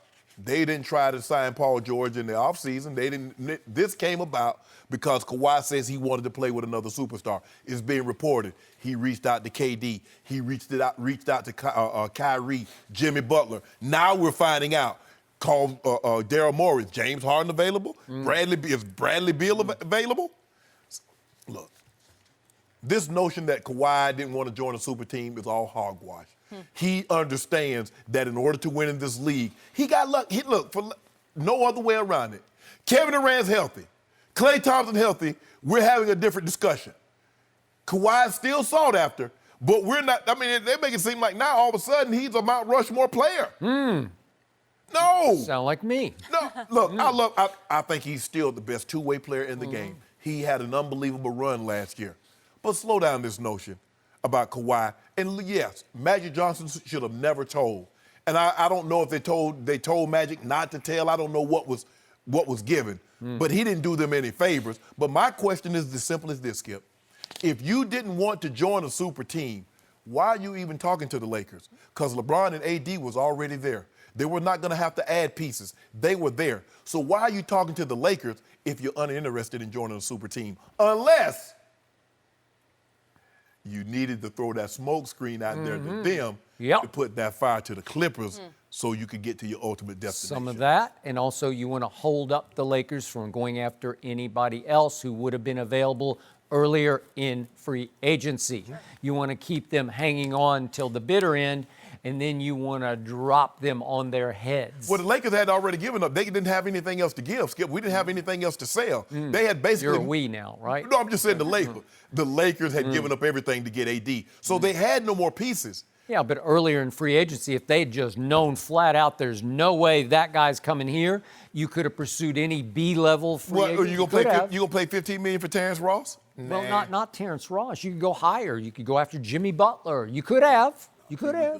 they didn't try to sign Paul George in the offseason. This came about because Kawhi says he wanted to play with another superstar. It's being reported. He reached out to KD. He reached out to Kyrie, Jimmy Butler. Now we're finding out. Called Daryl Morey. Is James Harden available? Is Bradley Beal available? Look, this notion that Kawhi didn't want to join a super team is all hogwash. He understands that in order to win in this league, he got luck. Look, for no other way around it. Kevin Durant's healthy. Klay Thompson healthy. We're having a different discussion. Kawhi's still sought after, but we're not. I mean, they make it seem like now all of a sudden he's a Mount Rushmore player. No. Sound like me. No, look, I think he's still the best two-way player in the game. He had an unbelievable run last year. But slow down this notion about Kawhi. And yes, Magic Johnson should have never told. And I don't know if they told Magic not to tell. I don't know what was given. But he didn't do them any favors. But my question is as simple as this, Skip. If you didn't want to join a super team, why are you even talking to the Lakers? Because LeBron and AD was already there. They were not going to have to add pieces. They were there. So why are you talking to the Lakers if you're uninterested in joining a super team? Unless you needed to throw that smoke screen out there to them to put that fire to the Clippers so you could get to your ultimate destination. Some of that, and also you want to hold up the Lakers from going after anybody else who would have been available earlier in free agency. You want to keep them hanging on till the bitter end, and then you want to drop them on their heads. Well, the Lakers had already given up. They didn't have anything else to give, Skip. We didn't have anything else to sell. They had basically... You're a we now, right? No, I'm just saying the Lakers. The Lakers had given up everything to get AD. So they had no more pieces. Yeah, but earlier in free agency, if they'd just known flat out there's no way that guy's coming here, you could have pursued any B-level free agent. You gonna play $15 million for Terrence Ross? Well, not Terrence Ross. You could go higher. You could go after Jimmy Butler. You could have.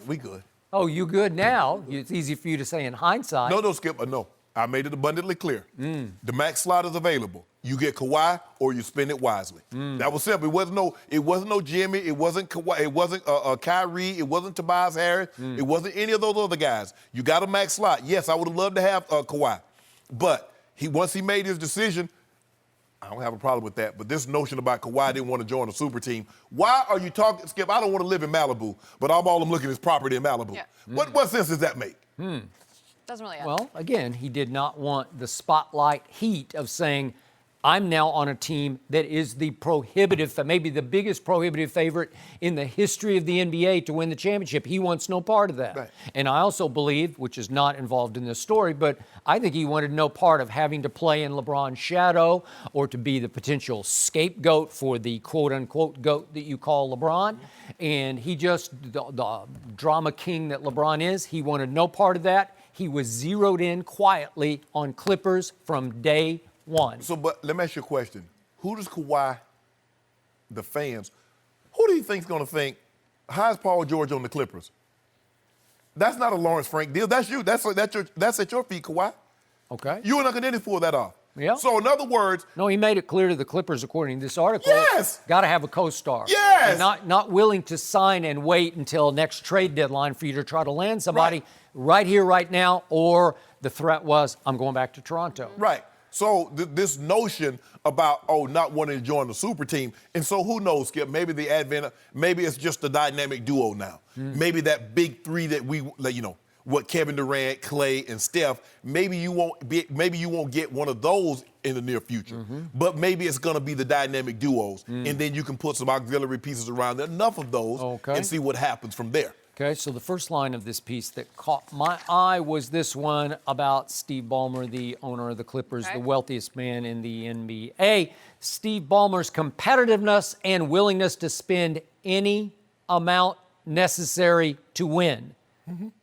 We good. Oh, you good now? It's easy for you to say in hindsight. No, Skip. No. I made it abundantly clear. The max slot is available. You get Kawhi or you spend it wisely. That was simple. It wasn't no Jimmy. It wasn't Kawhi. It wasn't Kyrie. It wasn't Tobias Harris. It wasn't any of those other guys. You got a max slot. Yes, I would have loved to have Kawhi, but once he made his decision, I don't have a problem with that. But this notion about Kawhi didn't want to join a super team. Why are you talking, Skip? I don't want to live in Malibu, but all I'm looking at is property in Malibu. Yeah. What sense does that make? Doesn't really. Well, again, he did not want the spotlight heat of saying, I'm now on a team that is the maybe the biggest prohibitive favorite in the history of the NBA to win the championship. He wants no part of that. Right. And I also believe, which is not involved in this story, but I think he wanted no part of having to play in LeBron's shadow or to be the potential scapegoat for the quote-unquote GOAT that you call LeBron. And he just, the drama king that LeBron is, he wanted no part of that. He was zeroed in quietly on Clippers from day one. So, but let me ask you a question. Who does Kawhi, the fans, who do you think's going to think, how's Paul George on the Clippers? That's not a Lawrence Frank deal. That's you. That's at your feet, Kawhi. Okay. You and Uncle Dennis pulled that off. Yeah. So, in other words... No, he made it clear to the Clippers, according to this article. Yes! Got to have a co-star. Yes! And not willing to sign and wait until next trade deadline for you to try to land somebody right here, right now, or the threat was, I'm going back to Toronto. Right. So this notion about, not wanting to join the super team, and so who knows, Skip, maybe maybe it's just a dynamic duo now. Maybe that big three that what Kevin Durant, Klay, and Steph, maybe you won't get one of those in the near future. But maybe it's going to be the dynamic duos, and then you can put some auxiliary pieces around there, enough of those, and see what happens from there. Okay, so the first line of this piece that caught my eye was this one about Steve Ballmer, the owner of the Clippers, the wealthiest man in the NBA. Steve Ballmer's competitiveness and willingness to spend any amount necessary to win.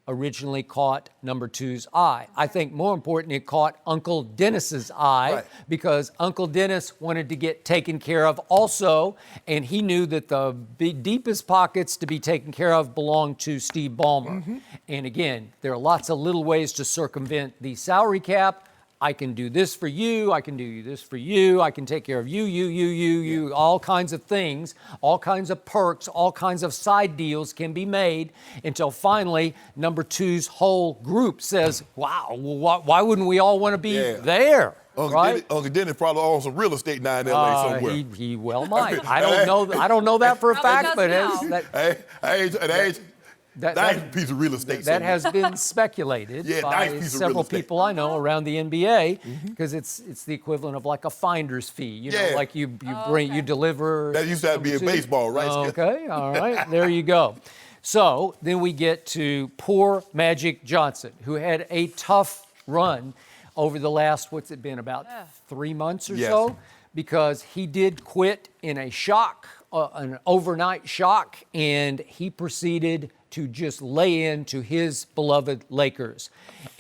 originally caught number 2's eye. I think more important, it caught Uncle Dennis's eye because Uncle Dennis wanted to get taken care of also, and he knew that the deepest pockets to be taken care of belonged to Steve Ballmer. And again, there are lots of little ways to circumvent the salary cap. I can do this for you, I can do this for you, I can take care of you, all kinds of things, all kinds of perks, all kinds of side deals can be made until finally number 2's whole group says, wow, why wouldn't we all want to be there? Uncle Dennis probably owns some real estate now in L.A. somewhere. He well might. I don't know that for a fact, but Nice piece of real estate. That has been speculated by several people I know around the NBA because it's the equivalent of like a finder's fee. You know, like you deliver. That used to be in baseball, right? Okay, all right, there you go. So then we get to poor Magic Johnson, who had a tough run over the last, what's it been, about 3 months or so, because he did quit in a shock, an overnight shock, and he proceeded to just lay into his beloved Lakers.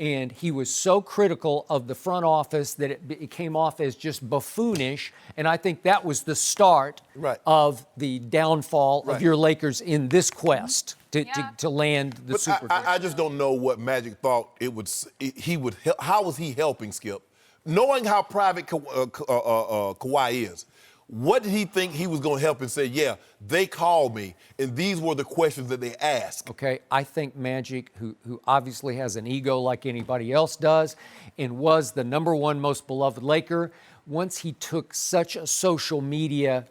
And he was so critical of the front office that it came off as just buffoonish. And I think that was the start of the downfall of your Lakers in this quest to land the Super Bowl. I just don't know what Magic thought he would help. How was he helping, Skip? Knowing how private Kawhi is, what did he think he was going to help and say, yeah, they called me, and these were the questions that they asked? Okay, I think Magic, who obviously has an ego like anybody else does, and was the number 1 most beloved Laker, once he took such a social media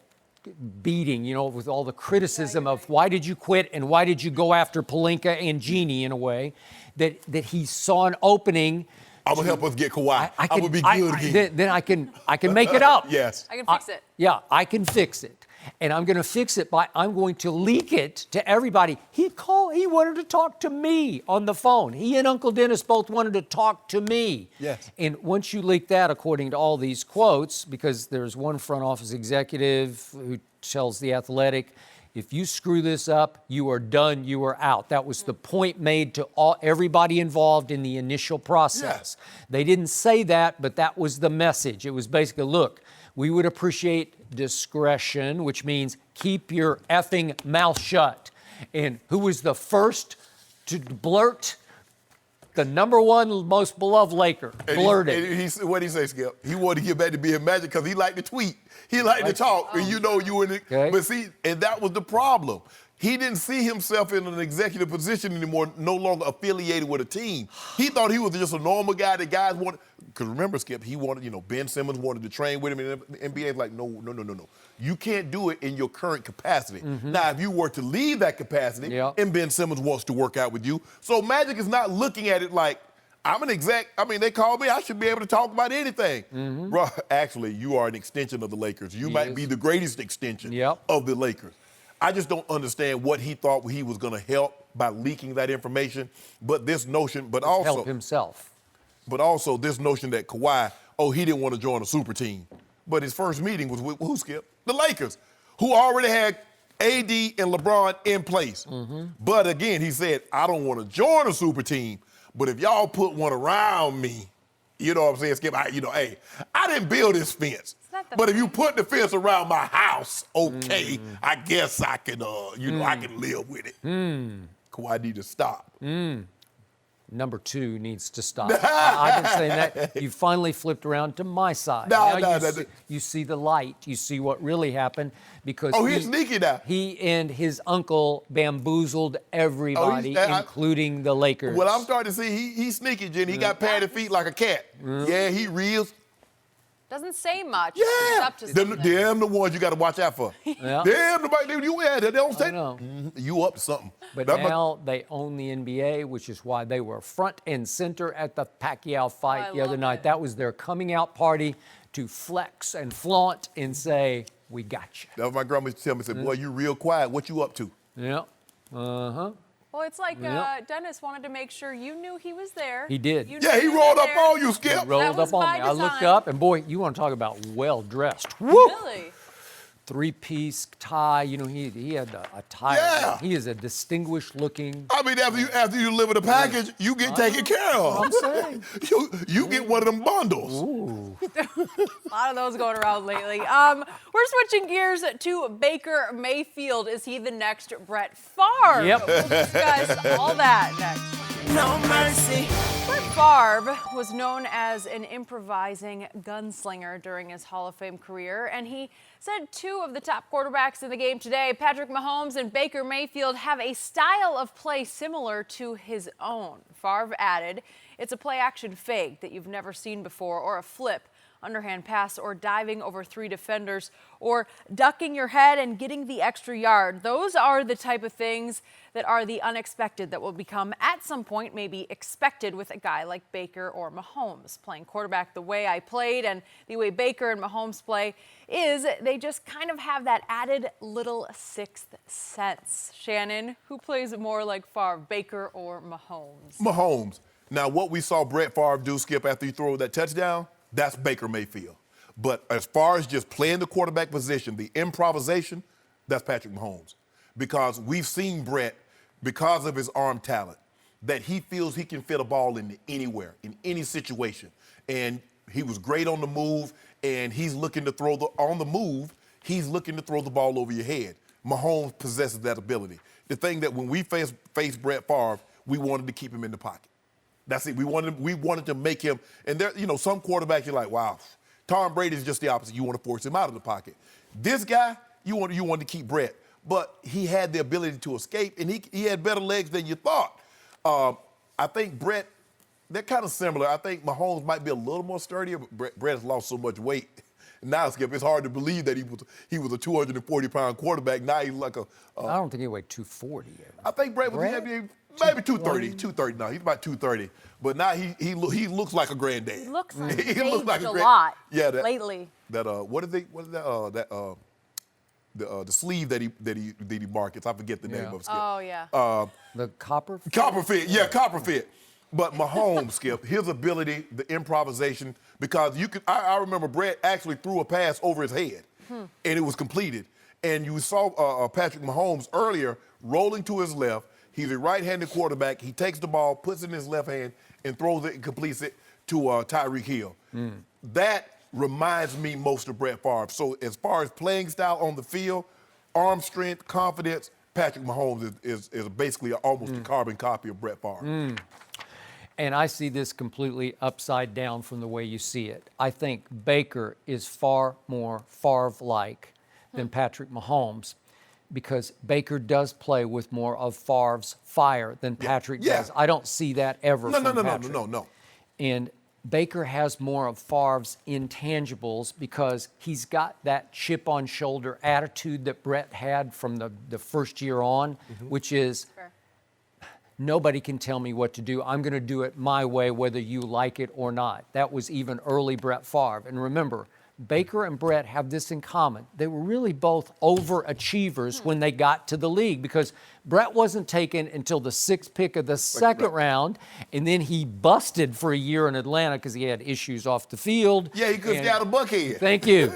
beating, you know, with all the criticism of why did you quit and why did you go after Pelinka and Jeannie in a way, that he saw an opening. I'm gonna help us get Kawhi. I would be good again. Then I can make it up. Yes. I can fix it. Yeah, I can fix it. And I'm going to fix it by I'm going to leak it to everybody. He wanted to talk to me on the phone. He and Uncle Dennis both wanted to talk to me. Yes. And once you leak that, according to all these quotes, because there's one front office executive who tells The Athletic, if you screw this up, you are done, you are out. That was the point made to everybody involved in the initial process. Yeah. They didn't say that, but that was the message. It was basically, look, we would appreciate discretion, which means keep your effing mouth shut. And who was the first to blurt? The number 1 most beloved Laker blurted. What did he say, Skip? He wanted to get back to being Magic because he liked to tweet. He liked to talk, and you know you in it. Okay. But see, and that was the problem. He didn't see himself in an executive position anymore, no longer affiliated with a team. He thought he was just a normal guy that guys wanted. Because remember, Skip, he wanted, Ben Simmons wanted to train with him, and the NBA is like, no. You can't do it in your current capacity. Now, if you were to leave that capacity, and Ben Simmons wants to work out with you, so Magic is not looking at it like, I'm an exec. I mean, they called me. I should be able to talk about anything. Bro, actually, you are an extension of the Lakers. You might be the greatest extension of the Lakers. I just don't understand what he thought he was going to help by leaking that information. But this notion, but also help himself. But also this notion that Kawhi, he didn't want to join a super team. But his first meeting was with who, Skip? The Lakers, who already had AD and LeBron in place. But again, he said, I don't want to join a super team. But if y'all put one around me, you know what I'm saying, Skip? I didn't build this fence. But if you put the fence around my house, okay, I guess I can, I can live with it. Kawhi need to stop. Number 2 needs to stop. I've been saying that. You finally flipped around to my side. You see the light. You see what really happened because he's sneaky now. He and his uncle bamboozled everybody, including the Lakers. Well, I'm starting to see he's sneaky, Jenny. He got padded feet like a cat. Yeah, he reels. Doesn't say much. Yeah. Up to them the ones you got to watch out for. Yeah. Them the you had. They don't say you up to something. But now they own the NBA, which is why they were front and center at the Pacquiao fight the other night. That was their coming out party to flex and flaunt and say, we got you. That was my grandma used to tell me, boy, you real quiet. What you up to? Yeah. Well, it's like Dennis wanted to make sure you knew he was there. He did. He rolled up on you, Skip. He rolled up on me. I looked up, and boy, you want to talk about well-dressed. Woo! Really? three-piece tie. You know, he had a tie. Yeah. He is a distinguished-looking. I mean, after you deliver the package, you get taken care of. I'm saying. You get one of them bundles. Ooh. A lot of those going around lately. We're switching gears to Baker Mayfield. Is he the next Brett Favre? Yep. We'll discuss all that next. No mercy. Brett Favre was known as an improvising gunslinger during his Hall of Fame career, and he said two of the top quarterbacks in the game today, Patrick Mahomes and Baker Mayfield, have a style of play similar to his own. Favre added, "It's a play-action fake that you've never seen before, or a flip, underhand pass, or diving over three defenders, or ducking your head and getting the extra yard. Those are the type of things that are the unexpected that will become, at some point, maybe expected with a guy like Baker or Mahomes. Playing quarterback the way I played and the way Baker and Mahomes play is they just kind of have that added little sixth sense." Shannon, who plays more like Favre, Baker or Mahomes? Mahomes. Now, what we saw Brett Favre do, Skip, after he threw that touchdown, that's Baker Mayfield. But as far as just playing the quarterback position, the improvisation, that's Patrick Mahomes. Because we've seen Brett, because of his arm talent, that he feels he can fit a ball into anywhere, in any situation. And he was great on the move, and he's looking to throw on the move, he's looking to throw the ball over your head. Mahomes possesses that ability. The thing that when we faced Brett Favre, we wanted to keep him in the pocket. That's it. We wanted to make him, and there, you know, some quarterbacks you're like, wow, Tom Brady is just the opposite. You want to force him out of the pocket. This guy, you want to keep Brett, but he had the ability to escape, and he had better legs than you thought. I think Brett, they're kind of similar. I think Mahomes might be a little more sturdier, but Brett has lost so much weight. Now, Skip, it's hard to believe that he was a 240-pound quarterback. Now he's like I don't think he weighed 240. I think Brett was maybe 230. 230 now. He's about 230. But now he looks like a granddad. He looks like he looks like a lot. Yeah, lately. That the sleeve that he markets. I forget the name of it, Skip. Oh yeah. The copper? Copper fit. Yeah, copper fit. But Mahomes, Skip, his ability, the improvisation, because I remember Brett actually threw a pass over his head, and it was completed. And you saw Patrick Mahomes earlier rolling to his left. He's a right-handed quarterback. He takes the ball, puts it in his left hand, and throws it and completes it to Tyreek Hill. That reminds me most of Brett Favre. So as far as playing style on the field, arm strength, confidence, Patrick Mahomes is basically almost a carbon copy of Brett Favre. And I see this completely upside down from the way you see it. I think Baker is far more Favre-like than Patrick Mahomes, because Baker does play with more of Favre's fire than Patrick does. I don't see that ever from Patrick. No. And Baker has more of Favre's intangibles because he's got that chip-on-shoulder attitude that Brett had from the first year on, which is, nobody can tell me what to do. I'm going to do it my way, whether you like it or not. That was even early Brett Favre. And remember, Baker and Brett have this in common. They were really both overachievers when they got to the league, because Brett wasn't taken until the 6th pick of the second round, and then he busted for a year in Atlanta because he had issues off the field. Yeah, he couldn't stay out of Buckhead. Thank you.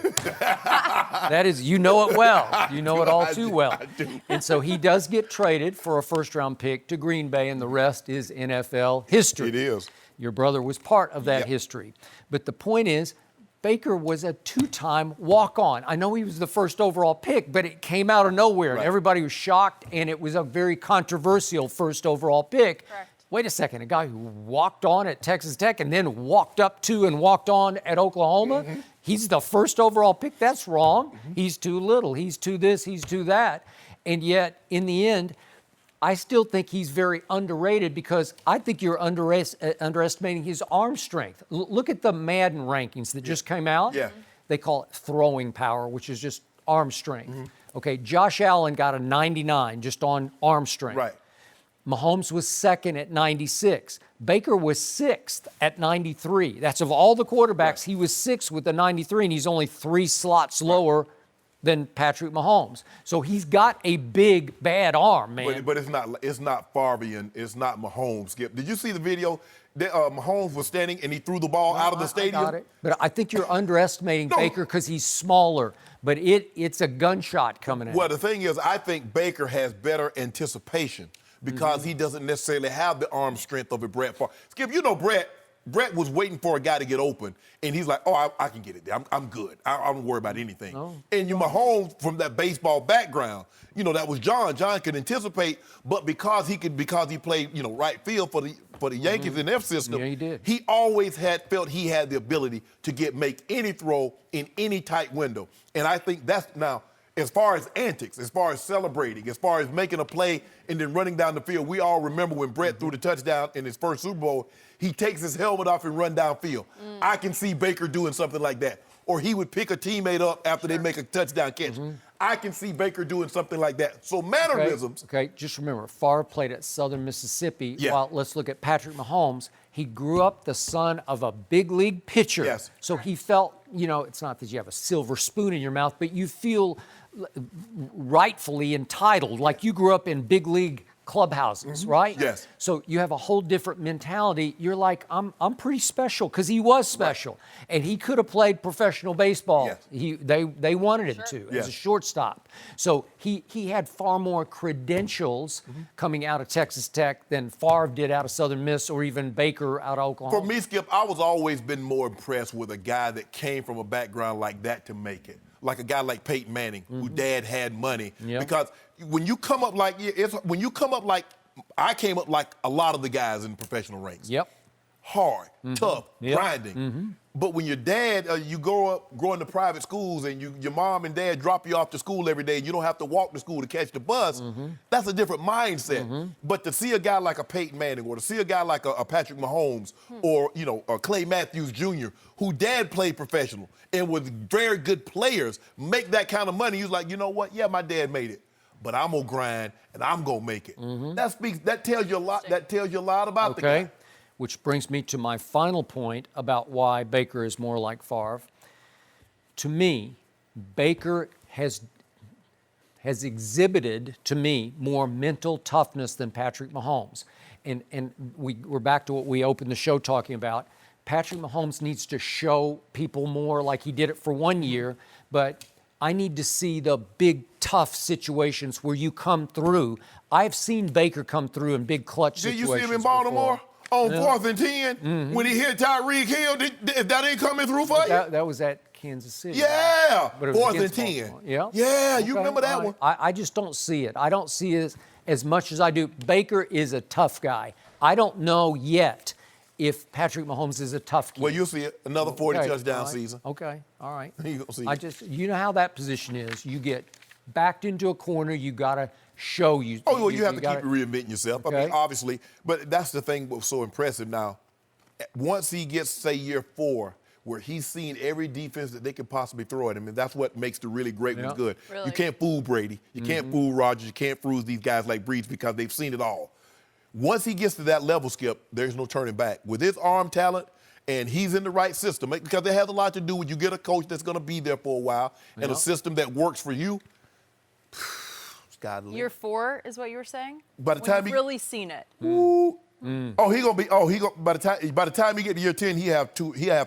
That is, you know it well. You know it all too well. And so he does get traded for a first-round pick to Green Bay, and the rest is NFL history. It is. Your brother was part of that history. But the point is, Baker was a 2-time walk-on. I know he was the first overall pick, but it came out of nowhere. And everybody was shocked, and it was a very controversial first overall pick. Correct. Wait a second, a guy who walked on at Texas Tech and then walked up to and walked on at Oklahoma? He's the first overall pick? That's wrong. He's too little. He's too this. He's too that. And yet, in the end, I still think he's very underrated, because I think you're underestimating his arm strength. Look at the Madden rankings that just came out. Yeah. They call it throwing power, which is just arm strength. Okay, Josh Allen got a 99 just on arm strength. Right. Mahomes was second at 96. Baker was 6th at 93. That's of all the quarterbacks, he was 6th with a 93, and he's only 3 slots lower than Patrick Mahomes. So he's got a big, bad arm, man. But it's not Favre and it's not Mahomes, Skip. Did you see the video? Mahomes was standing and he threw the ball out of the stadium. I got it. But I think you're underestimating Baker because he's smaller. But it's a gunshot coming in. Well, the thing is, I think Baker has better anticipation because he doesn't necessarily have the arm strength of a Brett Favre. Skip, you know Brett was waiting for a guy to get open, and he's like, oh, I can get it there. I'm good. I don't worry about anything. Oh. And you Mahomes, from that baseball background, you know, that was John. John could anticipate, but because he played, you know, right field for the Yankees in their system, Yeah, he did. He always felt he had the ability to make any throw in any tight window. And I think that's now, as far as antics, as far as celebrating, as far as making a play and then running down the field, we all remember when Brett threw the touchdown in his first Super Bowl, he takes his helmet off and run downfield. I can see Baker doing something like that. Or he would pick a teammate up after they make a touchdown catch. I can see Baker doing something like that. So mannerisms. Okay, just remember, Favre played at Southern Mississippi. Yeah. While let's look at Patrick Mahomes. He grew up the son of a big league pitcher. Yes. So he felt, you know, it's not that you have a silver spoon in your mouth, but you feel rightfully entitled, like you grew up in big league clubhouses, right? Yes. So you have a whole different mentality. You're like, I'm pretty special, because he was special, and he could have played professional baseball. Yes. They wanted him to Yes. as a shortstop. So he had far more credentials coming out of Texas Tech than Favre did out of Southern Miss or even Baker out of Oklahoma. For me, Skip, I was always been more impressed with a guy that came from a background like that to make it. Like a guy like Peyton Manning, who dad had money. Yep. Because when you come up like I came up like a lot of the guys in professional ranks. Yep. Hard, tough, Yep. grinding. But when your dad, you grow into private schools and your mom and dad drop you off to school every day and you don't have to walk to school to catch the bus, that's a different mindset. But to see a guy like a Peyton Manning or to see a guy like a Patrick Mahomes or, you know, a Clay Matthews Jr., who dad played professional and was very good players, make that kind of money, he was like, you know what? Yeah, my dad made it, but I'm gonna grind and I'm gonna make it. That tells you a lot. That tells you a lot about the guy. Which brings me to my final point about why Baker is more like Favre. To me, Baker has exhibited, to me, more mental toughness than Patrick Mahomes. And we're back to what we opened the show talking about. Patrick Mahomes needs to show people more, like he did it for 1 year, but I need to see the big, tough situations where you come through. I've seen Baker come through in big clutch situations. Did you see him in Baltimore? Before. On 4th and 10, when he hit Tyreek Hill, that ain't coming through for you? That was at Kansas City. Yeah, But it was 4th and against 10. Baltimore. Yeah, Yeah, you remember that one. I just don't see it. I don't see it as much as I do. Baker is a tough guy. I don't know yet if Patrick Mahomes is a tough kid. Well, you'll see it. Another 40 Okay, touchdown all right. season. Okay, all right. You gonna see I it. just, you know how that position is. You get backed into a corner, you got to show you. Oh, well, you have to gotta- keep reinventing yourself. I mean, Okay. obviously, but that's the thing that was so impressive now. Once he gets, say, year 4, where he's seen every defense that they could possibly throw at him, and that's what makes the really great ones good. Really? You can't fool Brady. You can't fool Rodgers. You can't fool these guys like Breeze because they've seen it all. Once he gets to that level, Skip, there's no turning back. With his arm talent, and he's in the right system, because it has a lot to do with you get a coach that's going to be there for a while and a system that works for you. Year 4 is what you were saying? By the When time you've really seen it. By the time he get to year 10, he have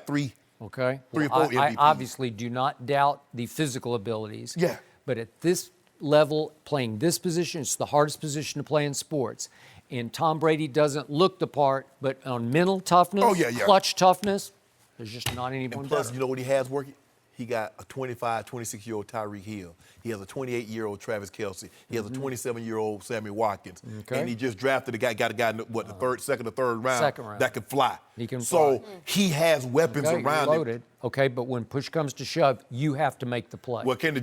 3. Okay. Three or Well, four I MVPs. obviously do not doubt the physical abilities. Yeah. But at this level, playing this position, it's the hardest position to play in sports. And Tom Brady doesn't look the part, but on mental toughness, clutch toughness, there's just not anyone And plus, better. you know what he has working? He got a 25, 26-year-old Tyreek Hill. He has a 28-year-old Travis Kelce. He has a 27-year-old Sammy Watkins. Okay. And he just drafted got a guy in the second or third round, Second round. that can fly. He can so fly. he has weapons Okay, around you're him. loaded. Okay, but when push comes to shove, you have to make the play. Well, can the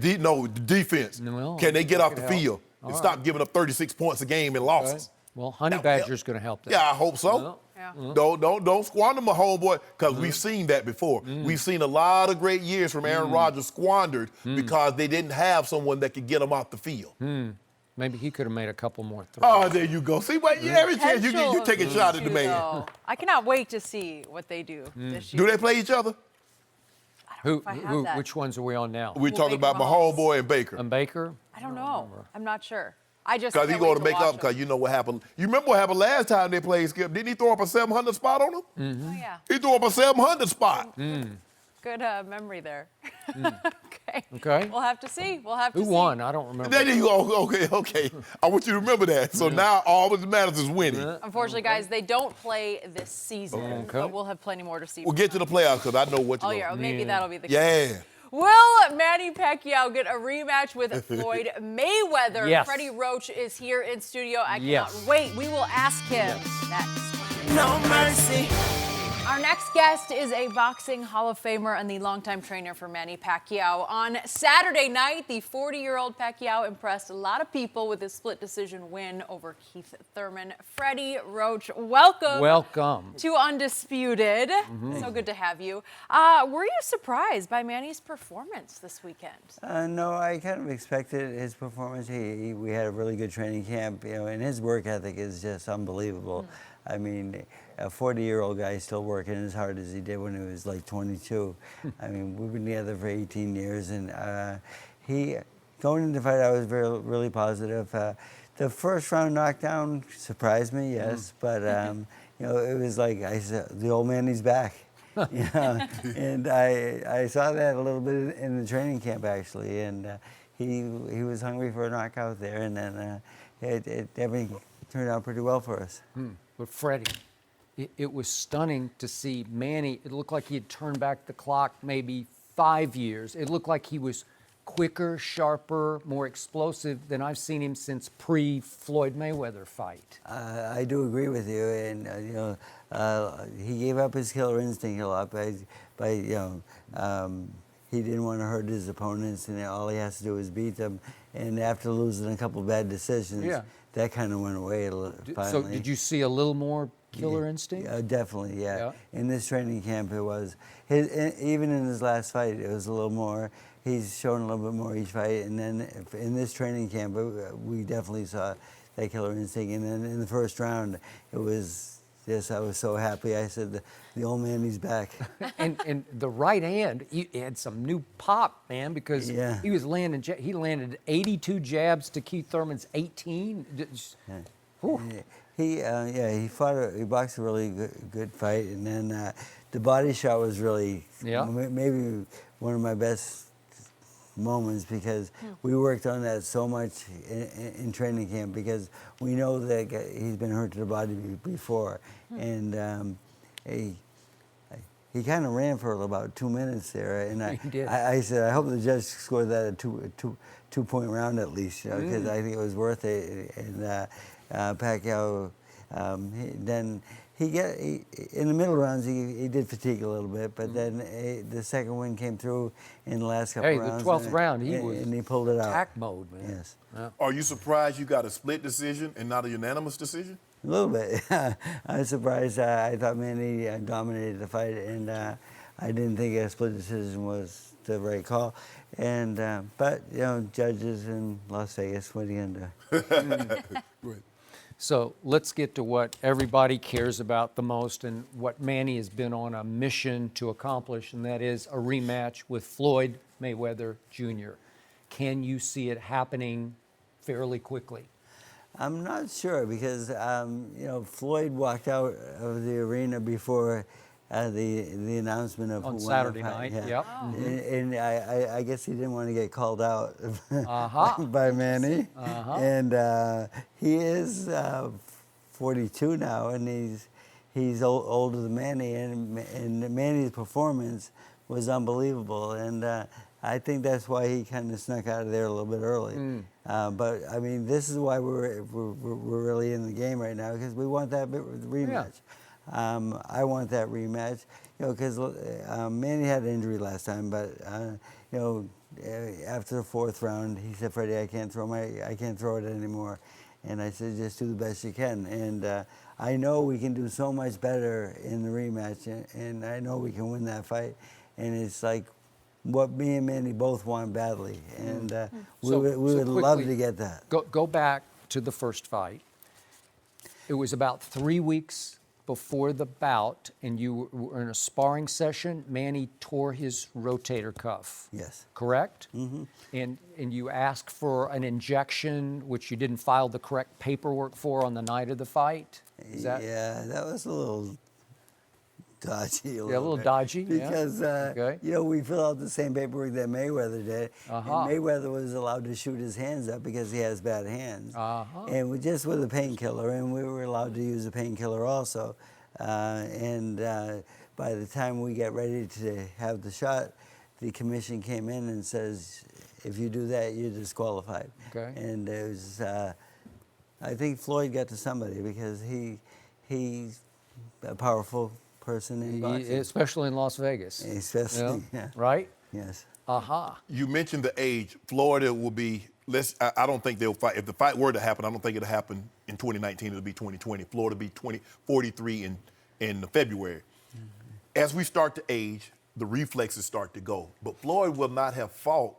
defense, Well, can they get that off the could help. field and All stop giving up 36 points a game and losses? Well, Honey That would help. Badger's going to help that. Yeah, I hope so. Well, Yeah. Don't squander my homeboy, because we've seen that before. We've seen a lot of great years from Aaron Rodgers squandered because they didn't have someone that could get them off the field. Maybe he could have made a couple more throws. Oh, there you go. See, what? Every chance you take a shot at the man. Though. I cannot wait to see what they do this year. Do they play each other? if I have that. Which ones are we on now? We're talking Baker about my Mahomes. homeboy and Baker. And Baker? I don't know. I'm not sure. I just Because he's can't going wait to make watch up, him. because you know what happened. You remember what happened last time they played, Skip? Didn't he throw up a 700 spot on him? Oh, yeah. He threw up a 700 spot. Good memory there. Okay. Okay. We'll have to see. We'll have to Who see. won? I don't remember. There you go. Okay. I want you to remember that. So now all that matters is winning. Unfortunately, guys, they don't play this season, Okay. but we'll have plenty more to see. We'll get to the playoffs because I know what Oh, you're yeah. going Maybe that'll be the case. Yeah. Will Manny Pacquiao get a rematch with Floyd Mayweather? Yes. Freddie Roach is here in studio. I cannot Yes. wait. We will ask him next. No mercy. Our next guest is a boxing Hall of Famer and the longtime trainer for Manny Pacquiao. On Saturday night, the 40-year-old Pacquiao impressed a lot of people with his split decision win over Keith Thurman. Freddie Roach, welcome. Welcome. To Undisputed. So good to have you. Were you surprised by Manny's performance this weekend? No, I kind of expected his performance. We had a really good training camp, and his work ethic is just unbelievable. I mean, a 40-year-old guy still working as hard as he did when he was like 22. I mean, we've been together for 18 years, and he going into the fight, I was really positive. The first round knockdown surprised me, yes, but it was like I said, the old man, he's back. And I saw that a little bit in the training camp actually, and he was hungry for a knockout there, and then everything turned out pretty well for us. But Freddie, it was stunning to see Manny. It looked like he had turned back the clock maybe 5 years. It looked like he was quicker, sharper, more explosive than I've seen him since pre-Floyd Mayweather fight. I do agree with you, and he gave up his killer instinct a lot by he didn't want to hurt his opponents, and all he has to do is beat them. And after losing a couple bad decisions, that kind of went away finally. So did you see a little more killer instinct? Definitely, yeah. Yeah. In this training camp, it was even in his last fight, it was a little more. He's shown a little bit more each fight, and then in this training camp, we definitely saw that killer instinct. And then in the first round, it was just, I was so happy. I said, the old man, he's back. and the right hand, he had some new pop, man, because he was landing. He landed 82 jabs to Keith Thurman's 18. He boxed a really good fight, and then the body shot was really maybe one of my best moments, because we worked on that so much in training camp, because we know that he's been hurt to the body before, and he kind of ran for about 2 minutes there, and I said, I hope the judge scored that a two-point round at least, because I think it was worth it. And Pacquiao, in the middle rounds, he did fatigue a little bit, but then the second win came through in the last couple rounds. The 12th round, he was and he pulled it out. Attack mode, man. Yes. Yeah. Are you surprised you got a split decision and not a unanimous decision? A little bit. I was surprised. I thought Manny dominated the fight, and I didn't think a split decision was the right call. And but judges in Las Vegas, what are you gonna do? So let's get to what everybody cares about the most, and what Manny has been on a mission to accomplish, and that is a rematch with Floyd Mayweather Jr. Can you see it happening fairly quickly? I'm not sure, because Floyd walked out of the arena before the announcement of On who Saturday won the fight. night, Yeah. yep. And I guess he didn't want to get called out by Manny. And he is 42 now, and he's older than Manny, and Manny's performance was unbelievable, and I think that's why he kind of snuck out of there a little bit early. But I mean, this is why we're really in the game right now, because we want that rematch. I want that rematch, because Manny had an injury last time, but after the fourth round, he said, "Freddie, I can't throw it anymore," and I said, "Just do the best you can." And I know we can do so much better in the rematch, and I know we can win that fight. And it's like what me and Manny both want badly, and we would love to get that. Go back to the first fight. It was about 3 weeks before the bout, and you were in a sparring session, Manny tore his rotator cuff. Yes. Correct? Mm-hmm. And you asked for an injection, which you didn't file the correct paperwork for on the night of the fight? Is that? Yeah, that was a little dodgy. A little bit. dodgy, because Okay. we fill out the same paperwork that Mayweather did, Uh-huh. and Mayweather was allowed to shoot his hands up because he has bad hands, and just with a painkiller, and we were allowed to use a painkiller also, and by the time we got ready to have the shot, the commission came in and says, if you do that, you're disqualified. Okay. And it was, I think Floyd got to somebody because he's a powerful person in boxing. Especially in Las Vegas. Especially, yeah. Right? Yes. Aha. You mentioned the age. Florida will be. I don't think they'll fight. If the fight were to happen, I don't think it'll happen in 2019. It'll be 2020. Florida will be 43 in February. Mm-hmm. As we start to age, the reflexes start to go. But Floyd will not have fought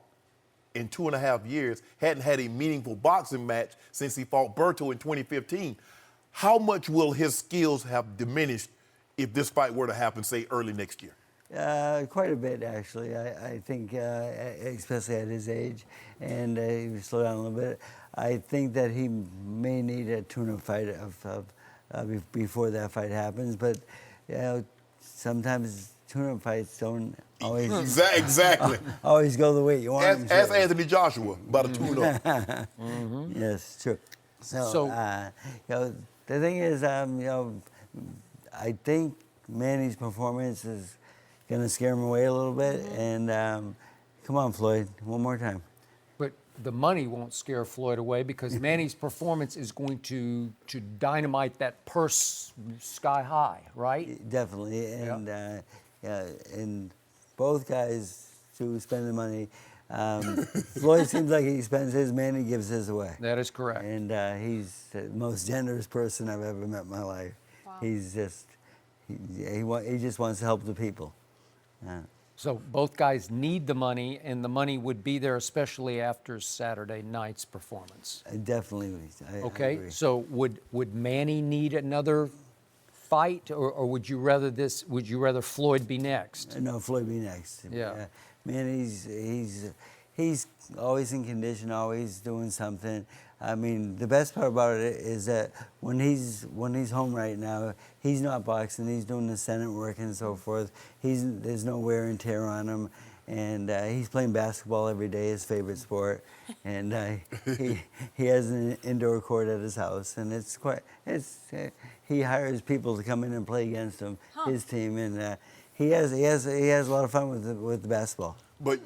in 2.5 years. Hadn't had a meaningful boxing match since he fought Berto in 2015. How much will his skills have diminished if this fight were to happen, say, early next year? Quite a bit, actually. I think, especially at his age, and he slow down a little bit. I think that he may need a tune-up fight before that fight happens. But sometimes tune-up fights don't always Exactly. always go the way you want them to. Ask Anthony Joshua about a tune-up. Mm-hmm. Yes, true. So the thing is, I think Manny's performance is going to scare him away a little bit. And come on, Floyd, one more time. But the money won't scare Floyd away because Manny's performance is going to dynamite that purse sky high, right? Definitely. And and both guys who spend the money. Floyd seems like he spends his, Manny gives his away. That is correct. And he's the most generous person I've ever met in my life. Wow. He's just, he just wants to help the people. So both guys need the money, and the money would be there, especially after Saturday night's performance. Definitely. I agree. So would Manny need another fight, or would you rather Floyd be next? No, Floyd be next. Yeah. Manny's he's always in condition, always doing something. I mean, the best part about it is that when he's home right now, he's not boxing. He's doing the Senate work and so forth. There's no wear and tear on him, and he's playing basketball every day, his favorite sport. And he has an indoor court at his house, and he hires people to come in and play against him, his team, and he has a lot of fun with the basketball. But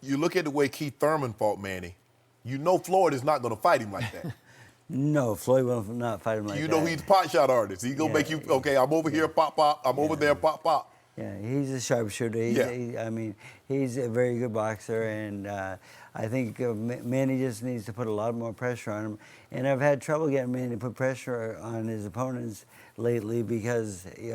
you look at the way Keith Thurman fought Manny. You know Floyd is not going to fight him like that. No, Floyd will not fight him like that. You know he's a pot shot artist. He's going to make you, okay, I'm over here, pop, pop. I'm over there, pop, pop. Yeah, he's a sharpshooter. I mean, he's a very good boxer, and I think Manny just needs to put a lot more pressure on him. And I've had trouble getting Manny to put pressure on his opponents lately because, he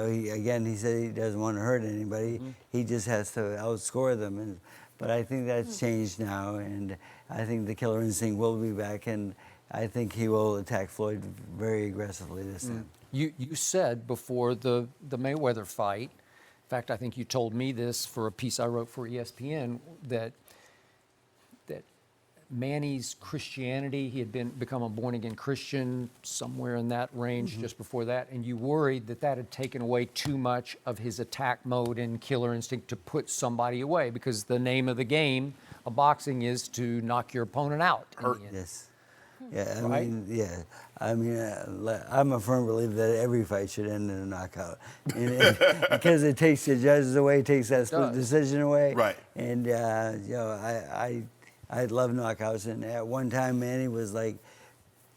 said he doesn't want to hurt anybody. Mm-hmm. He just has to outscore them. But I think that's changed now, and I think the killer instinct will be back, and I think he will attack Floyd very aggressively this time. You said before the Mayweather fight, in fact, I think you told me this for a piece I wrote for ESPN, that Manny's Christianity, he had become a born-again Christian somewhere in that range just before that, and you worried that had taken away too much of his attack mode and killer instinct to put somebody away, because the name of the game of boxing is to knock your opponent out. Yes. Yeah, Right? I'm a firm believer that every fight should end in a knockout. Because it takes the judges away, it takes that split decision away. Right. And, I love knockouts. And at one time, Manny was like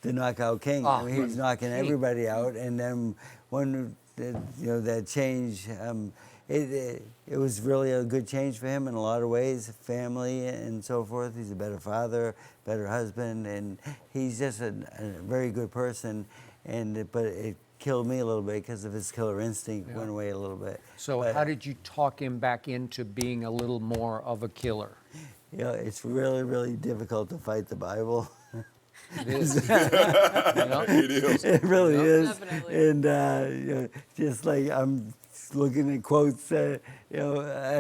the knockout king. He was knocking everybody out. And then when, that change, it was really a good change for him in a lot of ways, family and so forth. He's a better father, better husband, and he's just a very good person. But it killed me a little bit because of his killer instinct went away a little bit. So how did you talk him back into being a little more of a killer? It's really, really difficult to fight the Bible. It is. It is. It really is. Definitely. And just like I'm looking at quotes, an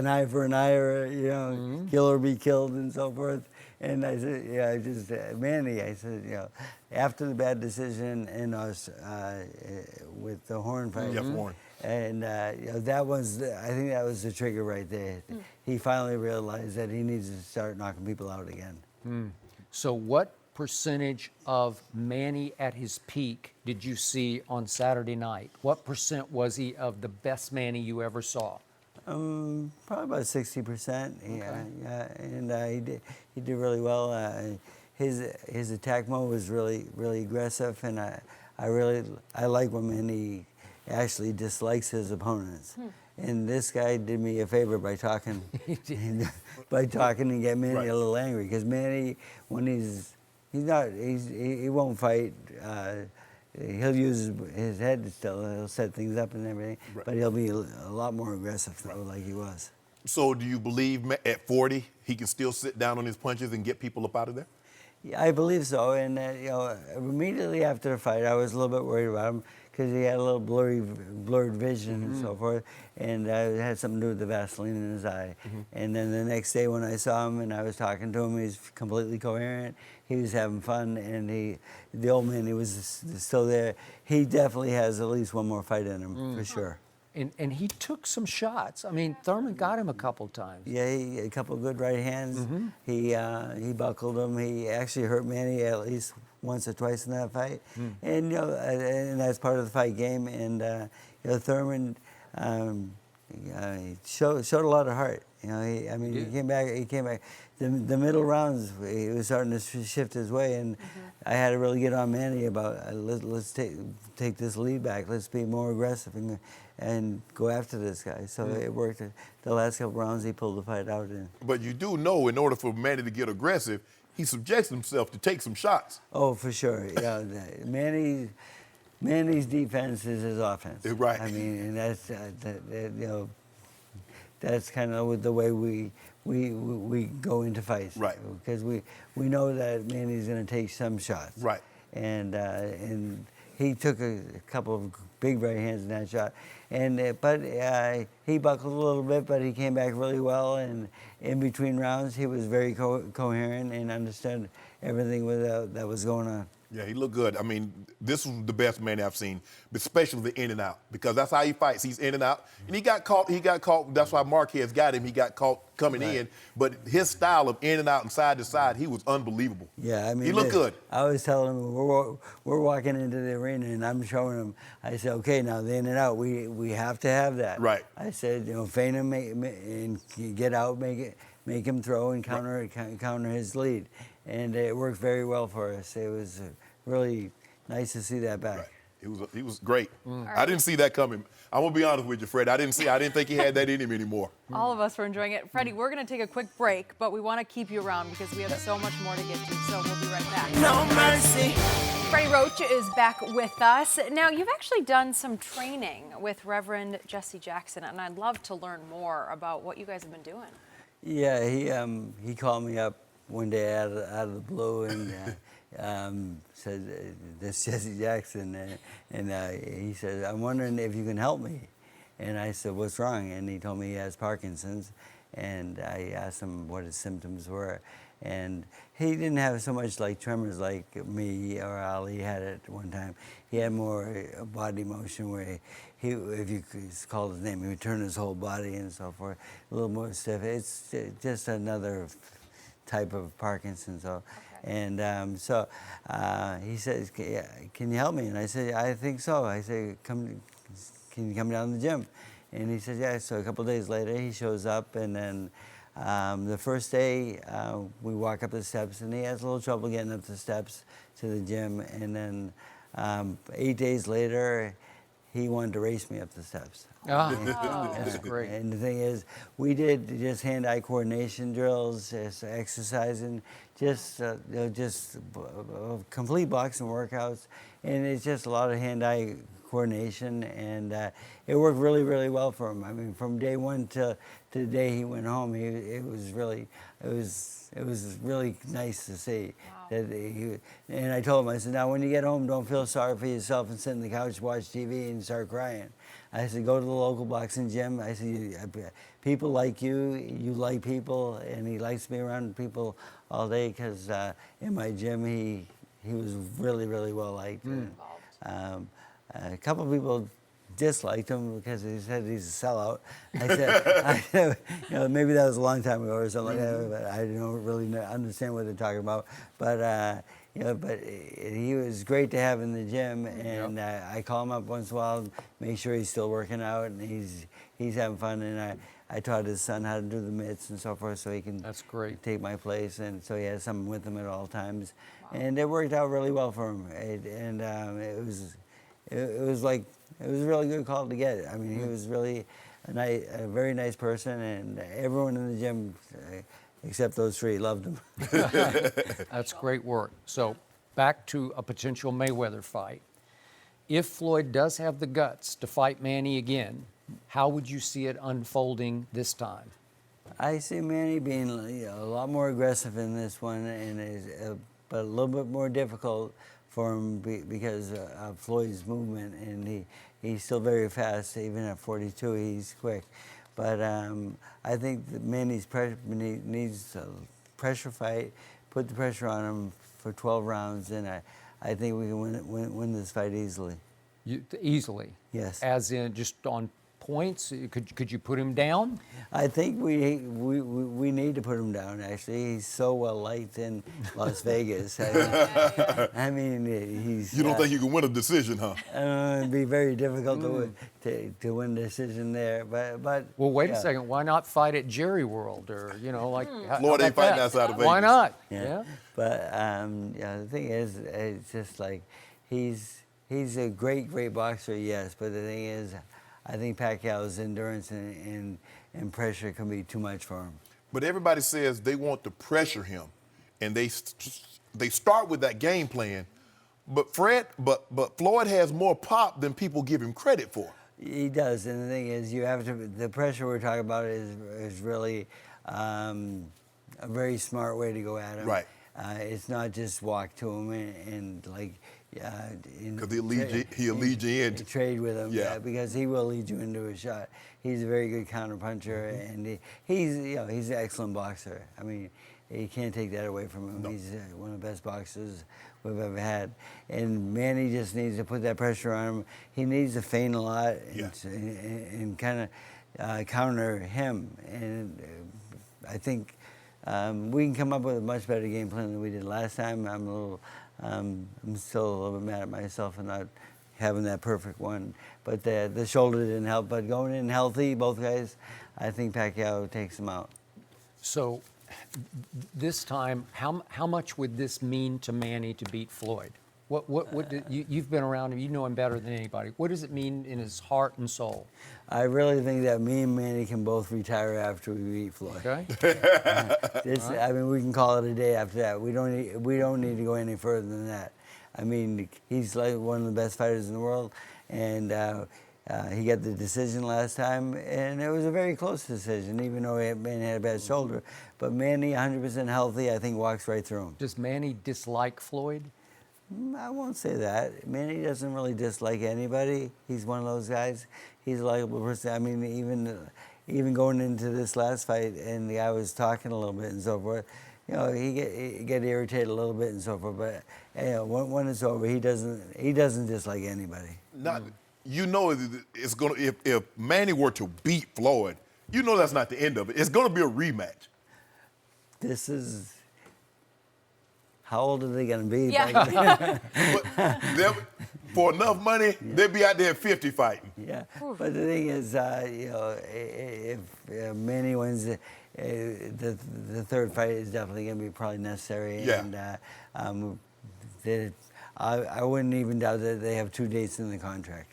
eye for an eye, or kill or be killed, and so forth. And I said, Manny, I said, after the bad decision in us with the Horn fight. Jeff Horn. And that was, I think that was the trigger right there. He finally realized that he needs to start knocking people out again. So what percentage of Manny at his peak did you see on Saturday night? What percent was he of the best Manny you ever saw? Probably about 60%. Yeah, and he did really well. His attack mode was really aggressive, and I like when Manny actually dislikes his opponents. And this guy did me a favor by talking, and get Manny a little angry, because Manny, when he won't fight. He'll use his head still. He'll set things up and everything, but he'll be a lot more aggressive though, like he was. So do you believe at 40 he can still sit down on his punches and get people up out of there? Yeah, I believe so. And immediately after the fight, I was a little bit worried about him because he had a little blurred vision and so forth, and it had something to do with the Vaseline in his eye. And then the next day when I saw him and I was talking to him, he was completely coherent. He was having fun, and the old man, he was still there. He definitely has at least one more fight in him, for sure. And he took some shots. I mean, Thurman got him a couple times. Yeah, a couple of good right hands. He buckled him. He actually hurt Manny at least once or twice in that fight, and and that's part of the fight game. And Thurman showed a lot of heart. He came back. The middle rounds, he was starting to shift his way, and I had to really get on Manny about let's take this lead back. Let's be more aggressive and go after this guy. So it worked. The last couple rounds, he pulled the fight out. But you do know, in order for Manny to get aggressive, he subjects himself to take some shots. Oh, for sure. Yeah, Manny's defense is his offense. Right. I mean, and that's kind of the way we go into fights. Right. Because we know that Manny's going to take some shots. Right. And he took a couple of big right hands in that shot, but he buckled a little bit, but he came back really well. And in between rounds, he was very coherent and understood everything that was going on. Yeah, he looked good. I mean, this was the best Manny I've seen, especially the in and out, because that's how he fights. He's in and out, and he got caught. That's why Marquez got him. He got caught coming in, but his style of in and out and side to side, he was unbelievable. Yeah, I mean, he looked good. I was telling him we're walking into the arena, and I'm showing him. I said, okay, now the in and out, we have to have that. Right. I said, feint him and get out, make him throw and counter his lead, and it worked very well for us. It was really nice to see that back. Right. He was great. I didn't see that coming. I'm gonna be honest with you, Fred. I didn't think he had that in him anymore. All of us were enjoying it. Freddie, we're going to take a quick break, but we want to keep you around because we have so much more to get to, so we'll be right back. No mercy. Freddie Roach is back with us. Now, you've actually done some training with Reverend Jesse Jackson, and I'd love to learn more about what you guys have been doing. Yeah, he called me up one day out of the blue and said, "This Jesse Jackson," and he said, "I'm wondering if you can help me." And I said, "What's wrong?" And he told me he has Parkinson's, and I asked him what his symptoms were, and he didn't have so much like tremors like me or Ali had at one time. He had more body motion where if you called his name, he would turn his whole body and so forth, a little more stiff. It's just another type of Parkinson's. So. And so he says, "Can you help me?" And I said, "I think so." I say, "Can you come down to the gym?" And he said, "Yeah." So a couple of days later, he shows up, and then the first day we walk up the steps, and he has a little trouble getting up the steps to the gym. And then 8 days later, he wanted to race me up the steps. That's great. And the thing is, we did just hand-eye coordination drills, just exercising, just complete boxing workouts, and it's just a lot of hand-eye coordination, and it worked really, really well for him. I mean, from day one to the day he went home, it was really nice to see. That and I told him, I said, now when you get home, don't feel sorry for yourself and sit on the couch, watch TV, and start crying. I said, go to the local boxing gym. I said, people like you, you like people, and he likes me around people all day because in my gym he was really, really well liked. And, a couple of people disliked him because he said he's a sellout. I said, maybe that was a long time ago or something like that, but I don't really understand what they're talking about. But but he was great to have in the gym, and I call him up once in a while, make sure he's still working out, and he's having fun. And I taught his son how to do the mitts and so forth, so he can take my place, and so he has someone with him at all times. And it worked out really well for him. It was a really good call to get. I mean, he was really a very nice person, and everyone in the gym, except those three, loved him. That's great work. So back to a potential Mayweather fight. If Floyd does have the guts to fight Manny again, how would you see it unfolding this time? I see Manny being a lot more aggressive in this one, but a little bit more difficult for him because of Floyd's movement, and he's still very fast. Even at 42, he's quick. But I think that Manny's needs a pressure fight, put the pressure on him for 12 rounds, and I think we can win this fight easily. Easily? Yes. As in just on points? Could you put him down? I think we need to put him down, actually. He's so well liked in Las Vegas. I mean, he's... You don't think you can win a decision, huh? It'd be very difficult to win a decision there, but well, wait a second. Why not fight at Jerry World, or Floyd ain't fighting outside of Vegas. Why not? Yeah. But the thing is, it's just like he's a great boxer, yes. But the thing is, I think Pacquiao's endurance and pressure can be too much for him. But everybody says they want to pressure him, and they start with that game plan. But Floyd has more pop than people give him credit for. He does, and the thing is, the pressure we're talking about is really a very smart way to go at him. Right. It's not just walk to him and like. Because he'll lead you in. Trade with him, because he will lead you into a shot. He's a very good counter puncher, and he's an excellent boxer. I mean, you can't take that away from him. No. He's one of the best boxers we've ever had. And Manny just needs to put that pressure on him. He needs to feint a lot and kind of counter him. And I think we can come up with a much better game plan than we did last time. I'm still a little bit mad at myself for not having that perfect one. But the shoulder didn't help. But going in healthy, both guys, I think Pacquiao takes them out. So this time, how much would this mean to Manny to beat Floyd? You've been around him, you know him better than anybody. What does it mean in his heart and soul? I really think that me and Manny can both retire after we beat Floyd. Okay. I mean, we can call it a day after that. We don't need to go any further than that. I mean, he's like one of the best fighters in the world, and he got the decision last time, and it was a very close decision, even though Manny had a bad shoulder. But Manny, 100% healthy, I think walks right through him. Does Manny dislike Floyd? I won't say that. Manny doesn't really dislike anybody. He's one of those guys. He's a likable person. I mean, even going into this last fight, and the guy was talking a little bit and so forth. He get irritated a little bit and so forth. But when it's over, he doesn't dislike anybody. It's gonna if Manny were to beat Floyd, that's not the end of it. It's gonna be a rematch. This is. How old are they going to be? Yeah. But for enough money, they'll be out there at 50 fighting. Yeah. But the thing is, if Manny wins, the third fight is definitely going to be probably necessary. Yeah. And I wouldn't even doubt that they have 2 dates in the contract.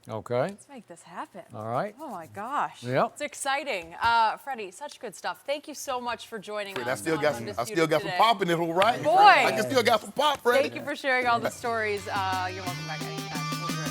Okay. Let's make this happen. All right. Oh my gosh. Yep. It's exciting. Freddie, such good stuff. Thank you so much for joining us. I still got Undisputed some today. pop in it, all right? Boy. I can still got some pop, Freddie. Thank you for sharing all the stories. You're welcome back anytime. We'll be right back.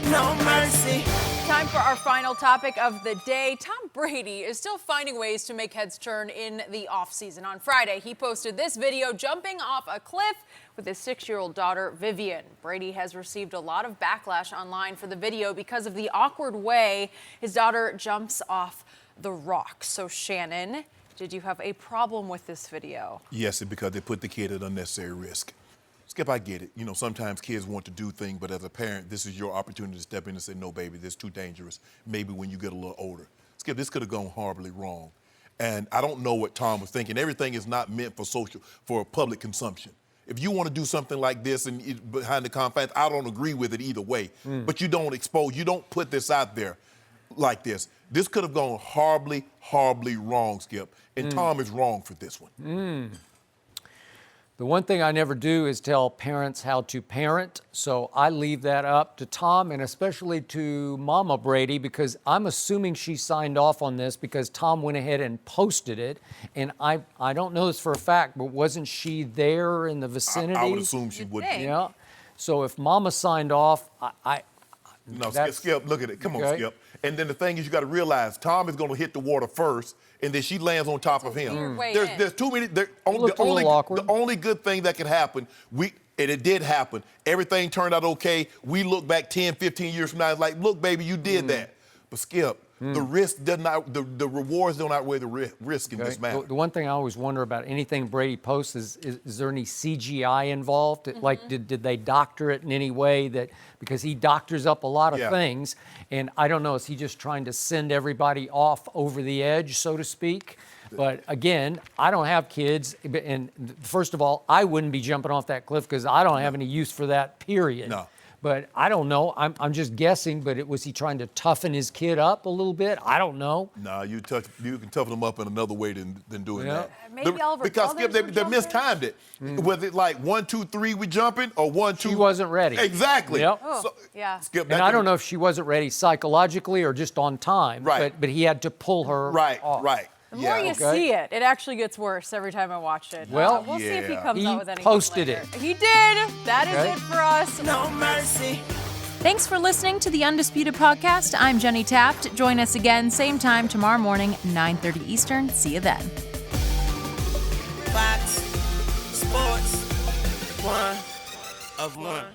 no mercy. Time for our final topic of the day. Tom Brady is still finding ways to make heads turn in the offseason. On Friday, he posted this video jumping off a cliff with his 6-year-old daughter, Vivian. Brady has received a lot of backlash online for the video because of the awkward way his daughter jumps off the rock. So, Shannon, did you have a problem with this video? Yes, because they put the kid at unnecessary risk. Skip, I get it. You know, sometimes kids want to do things, but as a parent, this is your opportunity to step in and say, no, baby, this is too dangerous. Maybe when you get a little older. Skip, this could have gone horribly wrong. And I don't know what Tom was thinking. Everything is not meant for public consumption. If you want to do something like this and behind the confines, I don't agree with it either way. But you don't put this out there like this. This could have gone horribly, horribly wrong, Skip. And Tom is wrong for this one. The one thing I never do is tell parents how to parent, so I leave that up to Tom and especially to Mama Brady, because I'm assuming she signed off on this because Tom went ahead and posted it. And I don't know this for a fact, but wasn't she there in the vicinity? I would assume she would be. Yeah. So if Mama signed off, No, Skip, look at it. Come on, Skip. And then the thing is, you got to realize Tom is going to hit the water first, and then she lands on top of him. There's too many. The only good thing that could happen, and it did happen. Everything turned out okay. We look back 10, 15 years from now, it's like, look, baby, you did that. But Skip, the risk does not. The rewards don't outweigh the risk in this matter. The one thing I always wonder about anything Brady posts is there any CGI involved? Like, did they doctor it in any way because he doctors up a lot of things, and I don't know, is he just trying to send everybody off over the edge, so to speak? But again, I don't have kids, and first of all, I wouldn't be jumping off that cliff because I don't have any use for that, period. No. But I don't know. I'm just guessing. But was he trying to toughen his kid up a little bit? I don't know. No, you can toughen them up in another way than doing that. Maybe all of her because brothers they were mistimed it. Was it like 1, 2, 3 we jumping or 1, 2? She wasn't ready. Exactly. Yep. Skip, and I don't know if she wasn't ready psychologically or just on time. Right. But he had to pull her off. Right. The more you see it, it actually gets worse every time I watch it. Well, we'll see if he comes out with anything posted later. it. He did. That is it for us. No mercy. Thanks for listening to the Undisputed Podcast. I'm Jenny Taft. Join us again, same time tomorrow morning, 9:30 Eastern. See you then. Fox Sports 1 of 1.